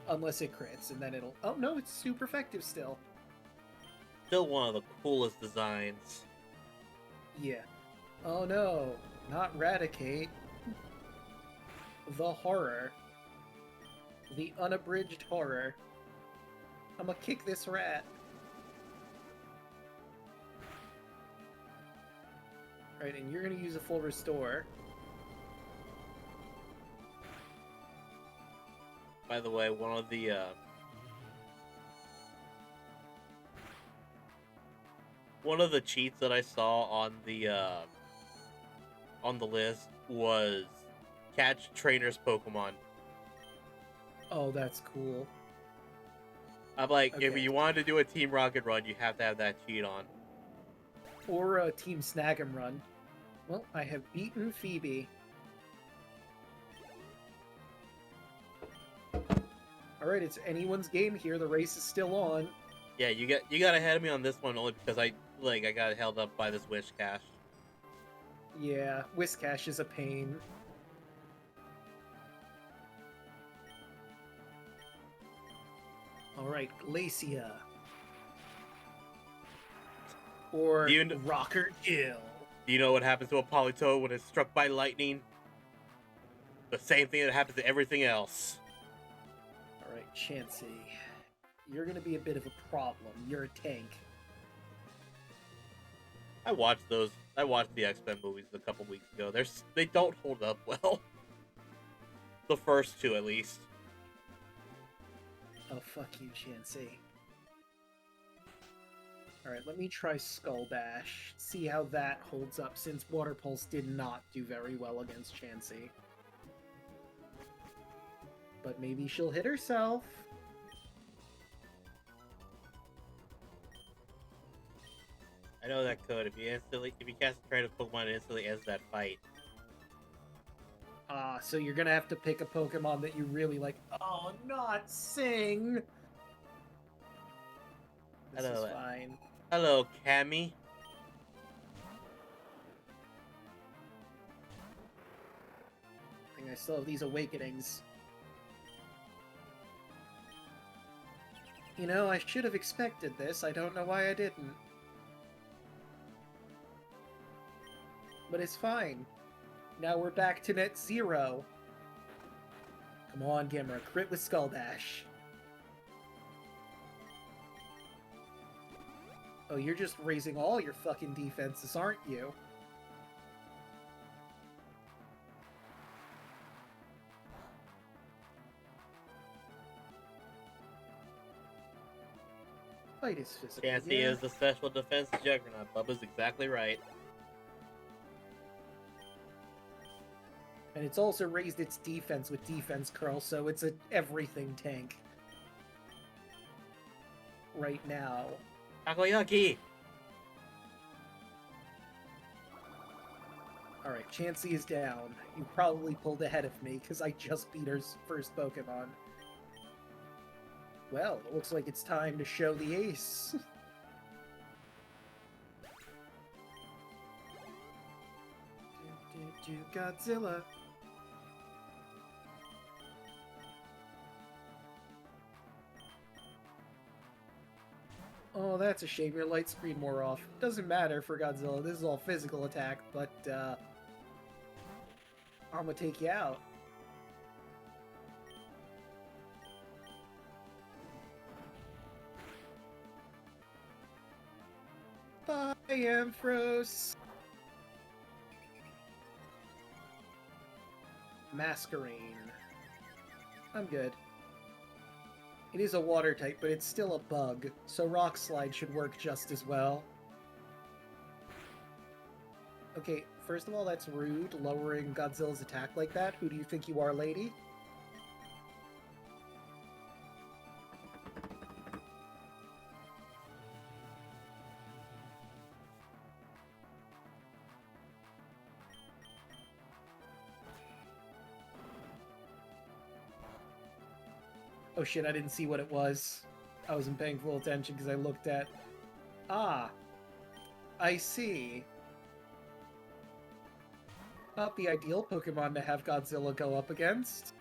Unless it crits, and then it'll... Oh, no, it's super effective still. Still one of the coolest designs. Yeah. Oh, no. Not Radicate. The horror. The unabridged horror. I'm gonna kick this rat. Right, and you're gonna use a full restore. By the way, one of the cheats that I saw on the list was catch trainers Pokemon. Oh, that's cool. I'm like, if Okay. you wanted to do a Team Rocket run, you have to have that cheat on. Or a Team Snag 'em run. Well, I have beaten Phoebe. Alright, it's anyone's game here. The race is still on. Yeah, you got ahead of me on this one only because I got held up by this Wish Cash. Yeah, Whiscash is a pain. Alright, Glacia. Or Rocker Jill. Do you know what happens to a Politoed when it's struck by lightning? The same thing that happens to everything else. Alright, Chansey. You're gonna be a bit of a problem. You're a tank. I watched the X-Men movies a couple weeks ago. They don't hold up well. The first two, at least. Oh, fuck you, Chansey. Alright, let me try Skull Bash. See how that holds up, since Water Pulse did not do very well against Chansey. But maybe she'll hit herself. I know that could. If you cast a trainer Pokemon, it instantly ends that fight. Ah, so you're gonna have to pick a Pokemon that you really like. Oh, not Sing! This is fine. Hello, Cammy. I think I still have these Awakenings. You know, I should have expected this. I don't know why I didn't. But it's fine. Now we're back to net zero. Come on, Gimra. Crit with Skull Dash. Oh, you're just raising all your fucking defenses, aren't you? Fight is physical. Chansey is the special defense juggernaut. Bubba's exactly right. And it's also raised its defense with Defense Curl, so it's a everything tank. Right now. Takoyaki! Alright, Chansey is down. You probably pulled ahead of me, because I just beat her first Pokemon. Well, it looks like it's time to show the ace. Godzilla. Oh, that's a shame. Your light screen wore off. Doesn't matter for Godzilla. This is all physical attack, but, I'm gonna take you out. Bye, Ampharos! Masquerain. I'm good. It is a water type, but it's still a bug, so Rock Slide should work just as well. Okay, first of all, that's rude, lowering Godzilla's attack like that. Who do you think you are, lady? Oh shit, I didn't see what it was. I wasn't paying full attention because I looked at... Ah! I see. Not the ideal Pokemon to have Godzilla go up against.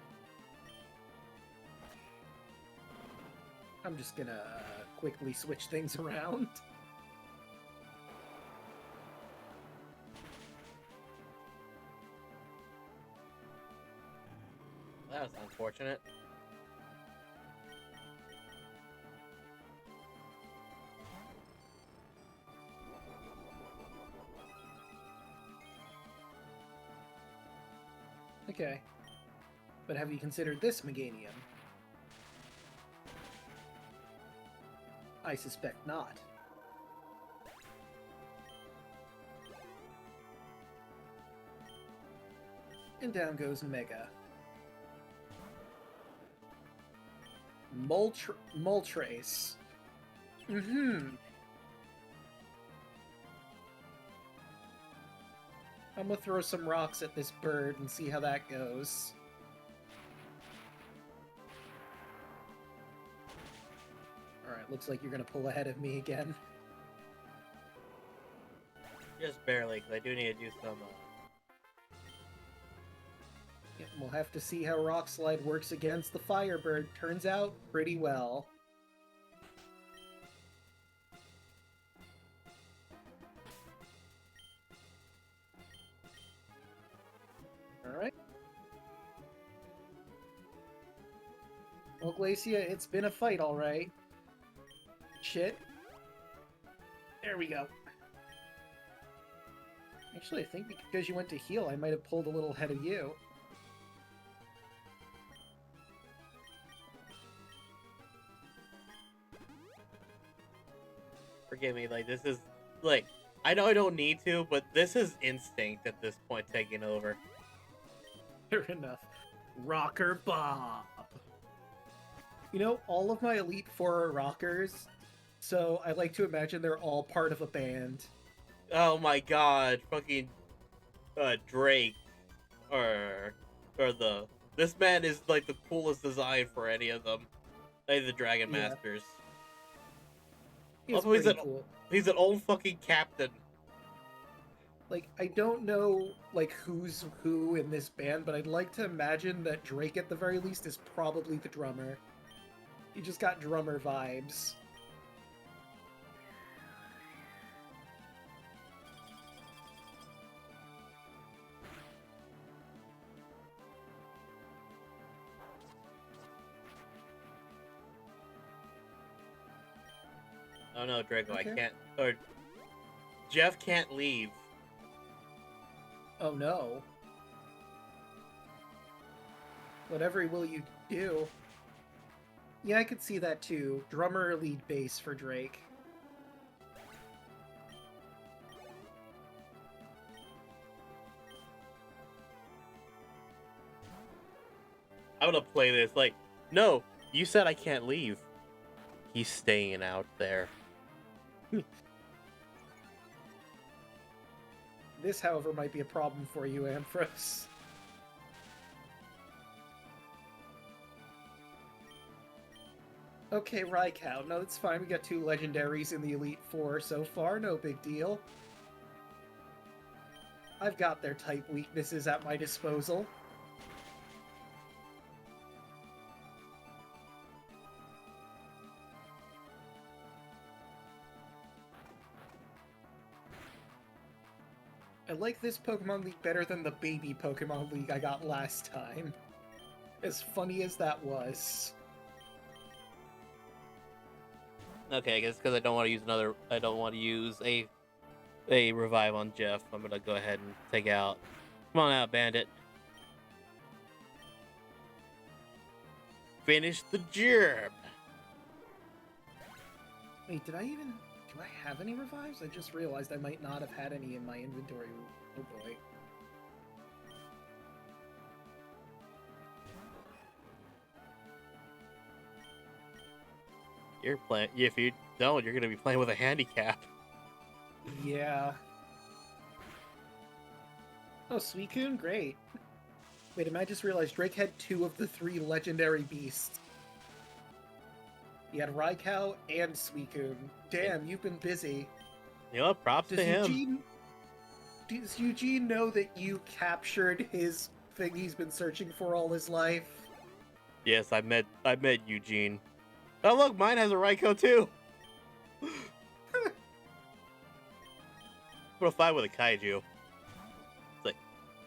I'm just gonna quickly switch things around. That was unfortunate. Okay. But have you considered this Meganium? I suspect not. And down goes Mega. Moltres. I'm gonna throw some rocks at this bird and see how that goes. Alright, looks like you're gonna pull ahead of me again. Just barely, because I do need to do some. Yeah, we'll have to see how Rock Slide works against the Firebird. Turns out pretty well. Alright. Well, Glacia, it's been a fight, alright. Shit. There we go. Actually, I think because you went to heal, I might have pulled a little ahead of you. Forgive me, like, this is, like, I know I don't need to, but this is instinct at this point taking over. Fair enough. Rocker Bob. You know, all of my Elite Four are rockers, so I like to imagine they're all part of a band. Oh my god, fucking, Drake, this man is, like, the coolest design for any of them. Like, the Dragon Yeah. Masters. He's Also, pretty cool. He's an old fucking captain. Like, I don't know, like, who's who in this band, but I'd like to imagine that Drake, at the very least, is probably the drummer. He just got drummer vibes. Oh no, Draco, Okay. I can't. Or Jeff can't leave. Oh no. Whatever will you do? Yeah, I could see that too. Drummer lead bass for Drake. I'm gonna play this. Like, no, you said I can't leave. He's staying out there. This, however, might be a problem for you, Amphros. Okay, Raikou. No, it's fine. We got 2 legendaries in the Elite Four so far. No big deal. I've got their type weaknesses at my disposal. I like this Pokemon League better than the baby Pokemon League I got last time. As funny as that was. Okay, I guess because I don't want to use another. I don't want to use a revive on Jeff. I'm gonna go ahead and take out. Come on out, Bandit. Finish the job. Wait, did I even... Do I have any revives? I just realized I might not have had any in my inventory. Oh boy. You're playing. If you don't, you're gonna be playing with a handicap. Yeah. Oh, Suicune? Great. Wait, I just realized Drake had 2 of the 3 legendary beasts. He had Raikou and Suicune. Damn, you've been busy. You know what? Props to him. Does Eugene know that you captured his thing he's been searching for all his life? Yes, I met Eugene. Oh look, mine has a Raikou too. I'm gonna fight with a kaiju. It's like,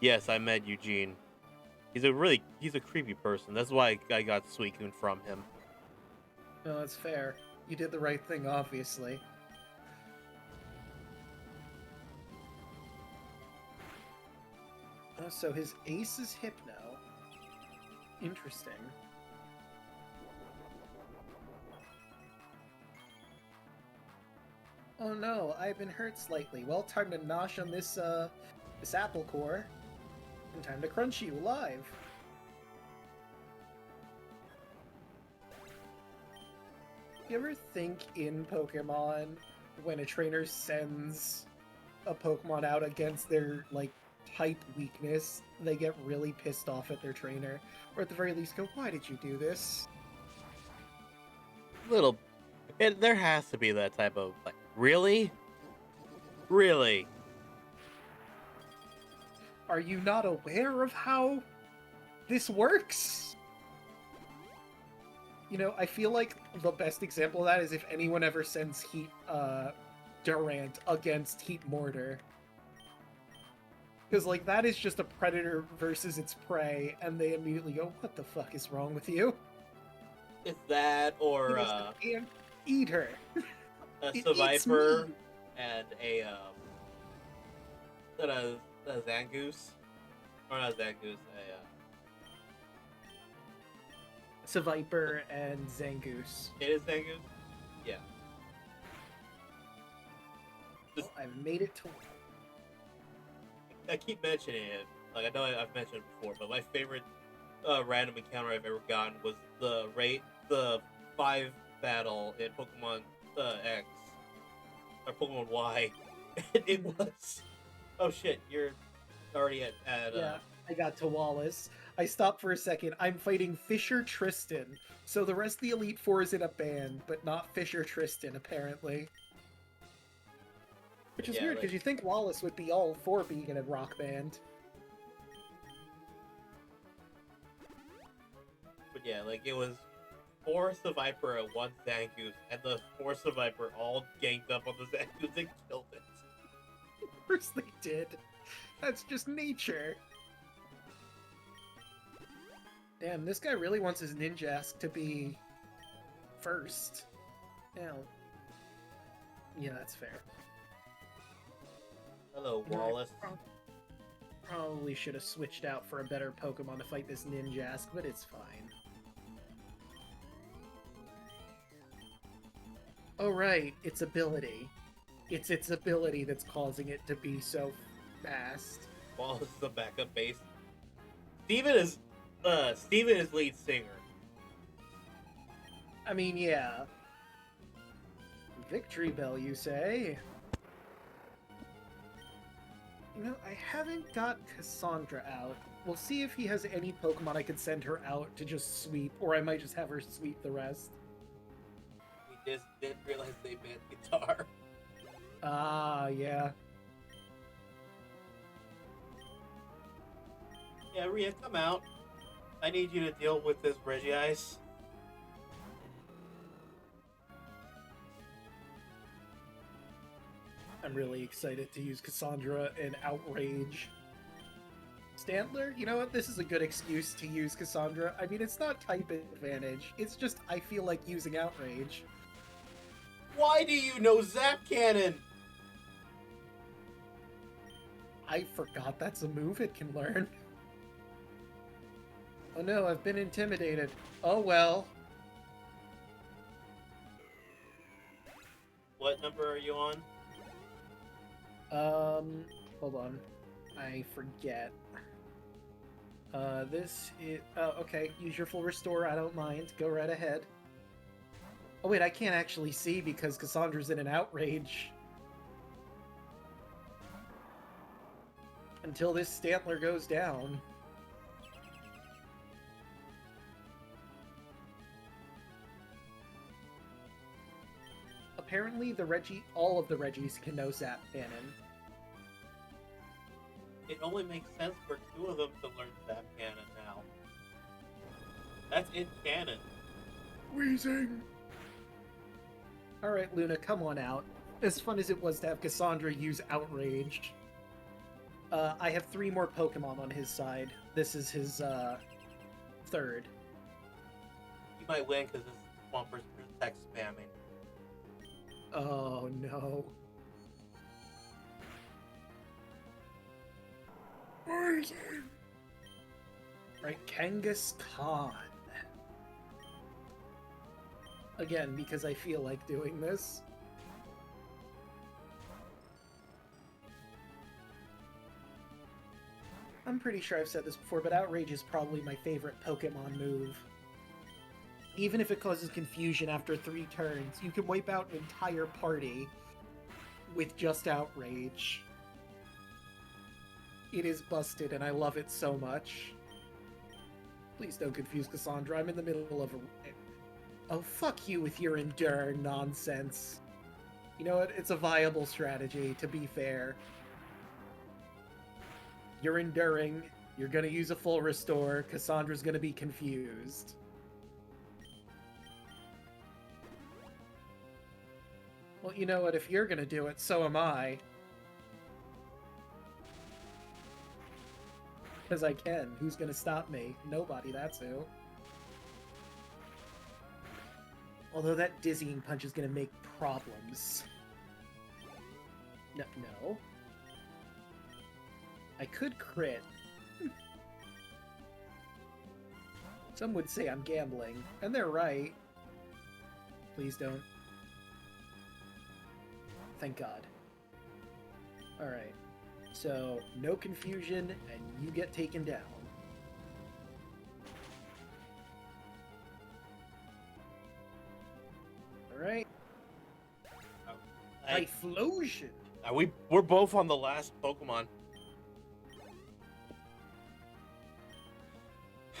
yes, I met Eugene. he's a creepy person. That's why I got Suicune from him. No, that's fair. You did the right thing, obviously. So his ace is Hypno. Interesting. Oh no, I've been hurt slightly. Well, time to nosh on this apple core. And time to crunch you alive. You ever think in Pokemon, when a trainer sends a Pokemon out against their, like, type weakness, they get really pissed off at their trainer? Or at the very least go, why did you do this? Little, there has to be that type of like, really, really. Are you not aware of how this works? You know, I feel like the best example of that is if anyone ever sends Durant against Heat Mortar. Because, like, that is just a predator versus its prey, and they immediately go, what the fuck is wrong with you? It's that, or I can't eat her. a It Survivor eats me. and a Zangoose, or not Zangoose, Seviper and Zangoose. it is Zangoose. Yeah, Well, I've made it to... I keep mentioning it. Like, I know I've mentioned it before, but my favorite random encounter I've ever gotten was the 5 battle in Pokemon X or Pokemon Y. And it was, oh shit, you're already at Yeah, I got to Wallace. I stopped for a second. I'm fighting Fisher Tristan. So the rest of the Elite Four is in a band, but not Fisher Tristan, apparently. Which is weird, because you think Wallace would be all for being in a rock band. But yeah, like, it was 4 Survivor and 1 Zangoose, and the 4 Survivor all ganged up on the Zangoose and killed it. Of course they did. That's just nature. Damn, this guy really wants his Ninjask to be first. Yeah, that's fair. Hello, Wallace. Probably should have switched out for a better Pokemon to fight this Ninjask, but it's fine. Oh right, its ability. It's its ability that's causing it to be so fast. Wallace is the backup bass. Steven is lead singer. I mean, yeah. Victory Bell, you say? You know, I haven't got Cassandra out. We'll see if he has any Pokemon I could send her out to just sweep, or I might just have her sweep the rest. We just didn't realize they meant guitar. Ah, yeah. Yeah, Rhea, come out. I need you to deal with this Regice. I'm really excited to use Cassandra in Outrage. Stantler, you know what? This is a good excuse to use Cassandra. I mean, it's not type advantage. It's just I feel like using Outrage. Why do you know Zap Cannon? I forgot that's a move it can learn. Oh no, I've been intimidated. Oh well. What number are you on? Hold on. I forget. This is... okay, use your full restore, I don't mind. Go right ahead. Oh wait, I can't actually see because Cassandra's in an outrage. Until this Stantler goes down. Apparently all of the Reggies can know Zap Cannon. It only makes sense for 2 of them to learn Zap Cannon now. That's in canon. Wheezing! Alright, Luna, come on out. As fun as it was to have Cassandra use Outrage, I have 3 more Pokemon on his side. This is his third. You might win because this Swampers through text spamming. Oh no. Right, Kangaskhan. Again, because I feel like doing this. I'm pretty sure I've said this before, but Outrage is probably my favorite Pokemon move. Even if it causes confusion after 3 turns, you can wipe out an entire party with just Outrage. It is busted, and I love it so much. Please don't confuse Cassandra. I'm in the middle of a... Oh, fuck you with your Endure nonsense. You know what? It's a viable strategy, to be fair. You're enduring. You're gonna use a full restore. Cassandra's gonna be confused. Well, you know what? If you're gonna do it, so am I. Because I can. Who's gonna stop me? Nobody, that's who. Although that dizzying punch is gonna make problems. No. I could crit. Some would say I'm gambling, and they're right. Please don't. Thank God. Alright. So, no confusion, and you get taken down. Alright. Typhlosion! We're both on the last Pokemon.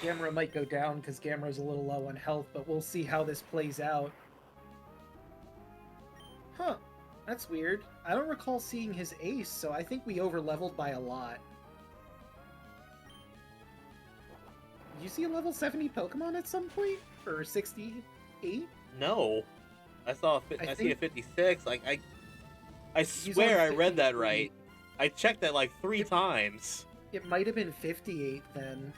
Gamera might go down because Gamera's a little low on health, but we'll see how this plays out. Huh. That's weird. I don't recall seeing his ace, so I think we over-leveled by a lot. Did you see a level 70 Pokemon at some point? Or 68? No. I see a 56. Like, I swear I read that right. I checked that like 3 times. It might have been 58 then.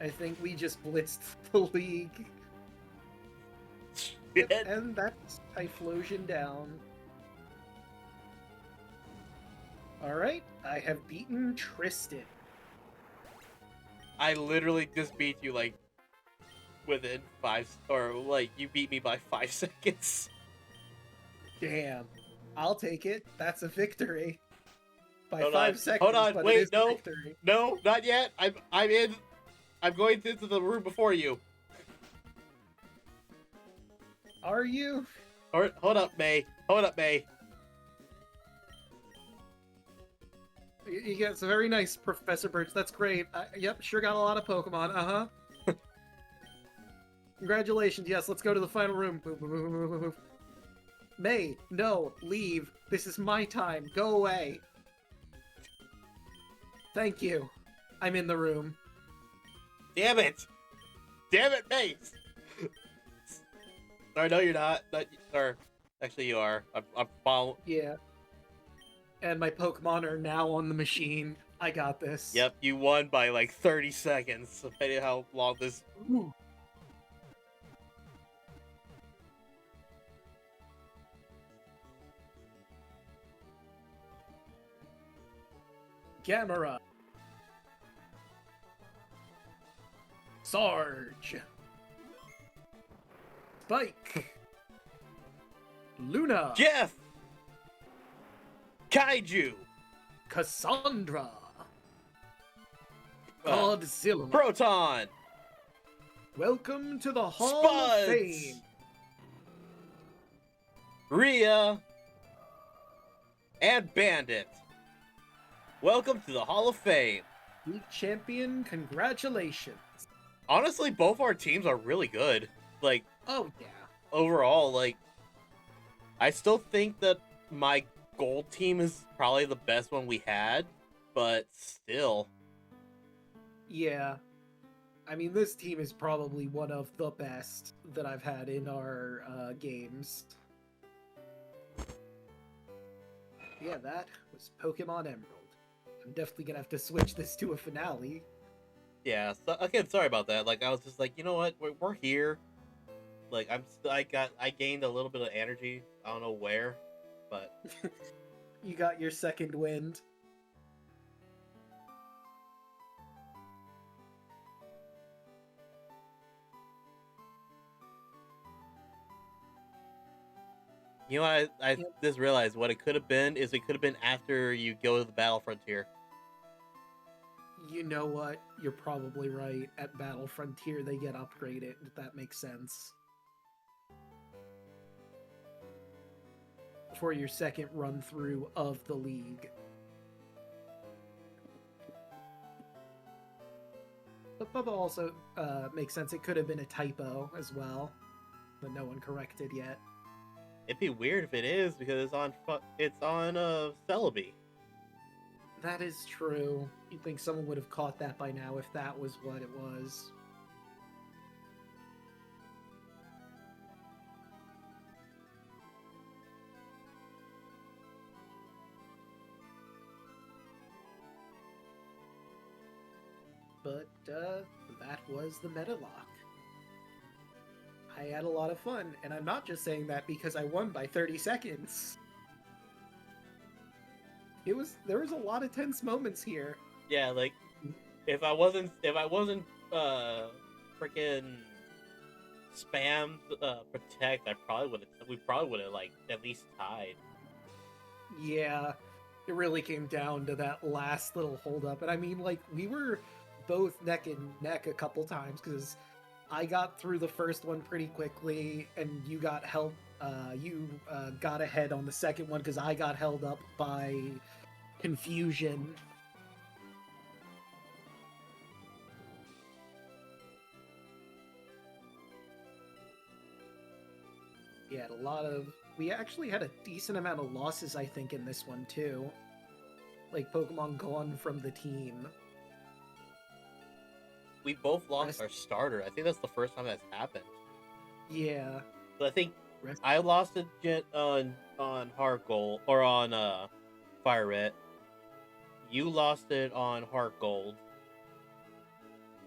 I think we just blitzed the league. Yep, and that's Typhlosion down. Alright, I have beaten Tristan. I literally just beat you, like, within 5... Or, like, you beat me by 5 seconds. Damn. I'll take it. That's a victory. By Hold 5 on. seconds, Hold on, but wait, it is no. a victory. No, not yet. I'm in... I'm going into the room before you. Are you? Hold up, May. Hold up, May. You get some very nice, Professor Birch. That's great. Yep, sure got a lot of Pokemon. Uh-huh. Congratulations. Yes, let's go to the final room. May, no, leave. This is my time. Go away. Thank you. I'm in the room. Damn it! Damn it, May! Or no, you're not. Or actually, you are. I'm following. Yeah. And my Pokemon are now on the machine. I got this. Yep, you won by like 30 seconds. Depending on how long this. Ooh. Gamera. Sarge. Spike. Luna. Jeff. Kaiju. Cassandra. Godzilla. Proton. Welcome to the Hall Spuds. of Fame. Rhea. And Bandit. Welcome to the Hall of Fame. League champion, congratulations. Honestly, both our teams are really good. Like, Oh, yeah. overall, like, I still think that my gold team is probably the best one we had, but still. Yeah. I mean, this team is probably one of the best that I've had in our games. Yeah, that was Pokemon Emerald. I'm definitely gonna have to switch this to a finale. Yeah. So again, sorry about that. Like I was just like, you know what? We're here. Like I gained a little bit of energy. I don't know where, but You got your second wind. you know what? I Yep. just realized what it could have been is it could have been after you go to the battle frontier. You know what? You're probably right. At Battle Frontier, they get upgraded. That makes sense. For your second run through of the league. But Bubba also makes sense. It could have been a typo as well, that no one corrected yet. It'd be weird if it is because it's on Celebi. That is true. You'd think someone would have caught that by now if that was what it was. But that was the Medilock. I had a lot of fun, and I'm not just saying that because I won by 30 seconds. There was a lot of tense moments here. Yeah, like if I wasn't freaking spam protect, we probably would have like at least tied. Yeah, it really came down to that last little holdup. And I mean, like, we were both neck and neck a couple times because I got through the first one pretty quickly, and you got help. You got ahead on the second one because I got held up by confusion. We had a lot of. We actually had a decent amount of losses, I think, in this one too. Like Pokemon gone from the team. We both lost Rest. our starter. I think that's the first time that's happened. Yeah. So I think Rest. I lost it on Heart Gold or on Fire Red. You lost it on Heart Gold.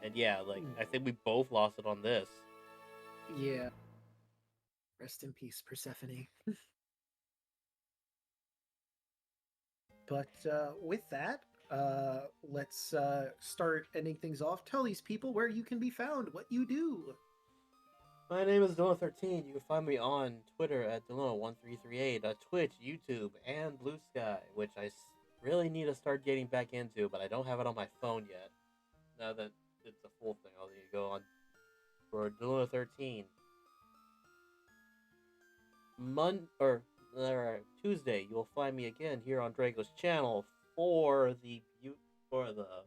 And yeah, like I think we both lost it on this. Yeah. Rest in peace, Persephone. But with that, let's start ending things off. Tell these people where you can be found, what you do. My name is Dylan13. You can find me on Twitter at Dylan1338, Twitch, YouTube, and Blue Sky, which really need to start getting back into, but I don't have it on my phone yet. Now that it's a full thing, I'll need to go on for Dylan13. Tuesday, you'll find me again here on Draco's channel for the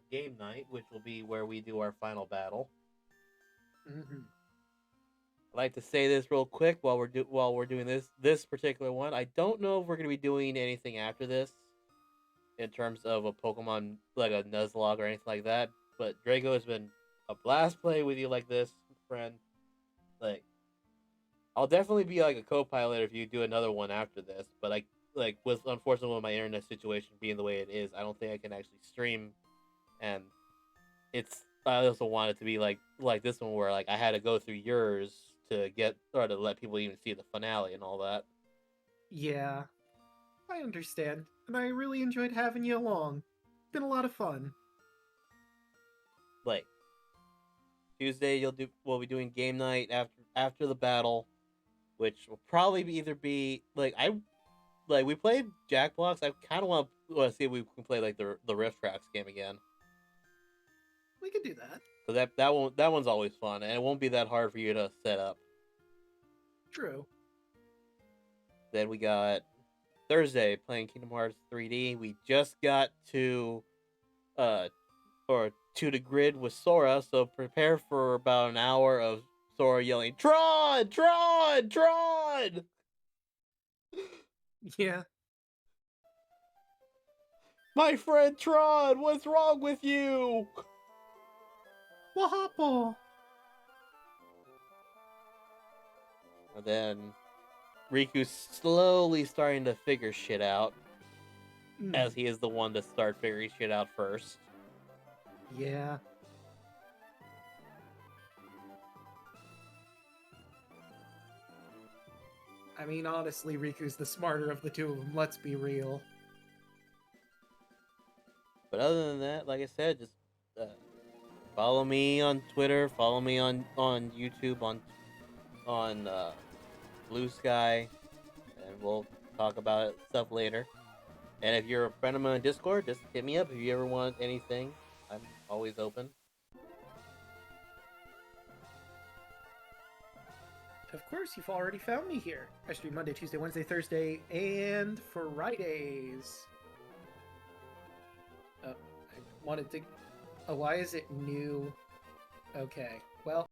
game night, which will be where we do our final battle. Mm-hmm. I'd like to say this real quick while we're doing this particular one. I don't know if we're going to be doing anything after this in terms of a Pokemon like a Nuzlocke or anything like that. But Draco has been a blast playing with you like this, friend. Like, I'll definitely be like a co-pilot if you do another one after this. But with unfortunately with my internet situation being the way it is, I don't think I can actually stream. And I also want it to be like this one where like I had to go through yours to get or to let people even see the finale and all that. Yeah, I understand. And I really enjoyed having you along. Been a lot of fun. Like Tuesday, we'll be doing game night after the battle, which will probably either be we played Jackbox. I kind of want to see if we can play like the Rift Tracks game again. We could do that. So that one's always fun, and it won't be that hard for you to set up. True. Then we got Thursday playing Kingdom Hearts 3D. We just got to the grid with Sora, so prepare for about an hour of Sora yelling, Tron! Tron! Tron! Yeah. My friend Tron, what's wrong with you? Wahapo! And then Riku's slowly starting to figure shit out. as he is the one to start figuring shit out first. Yeah. I mean, honestly, Riku's the smarter of the two of them, let's be real. But other than that, like I said, just uh, follow me on Twitter, follow me on YouTube, on Blue Sky, and we'll talk about stuff later. And if you're a friend of mine on Discord, just hit me up if you ever want anything. I'm always open. Of course, you've already found me here. I stream Monday, Tuesday, Wednesday, Thursday, and Fridays. I wanted to... Oh, why is it new? Okay, well...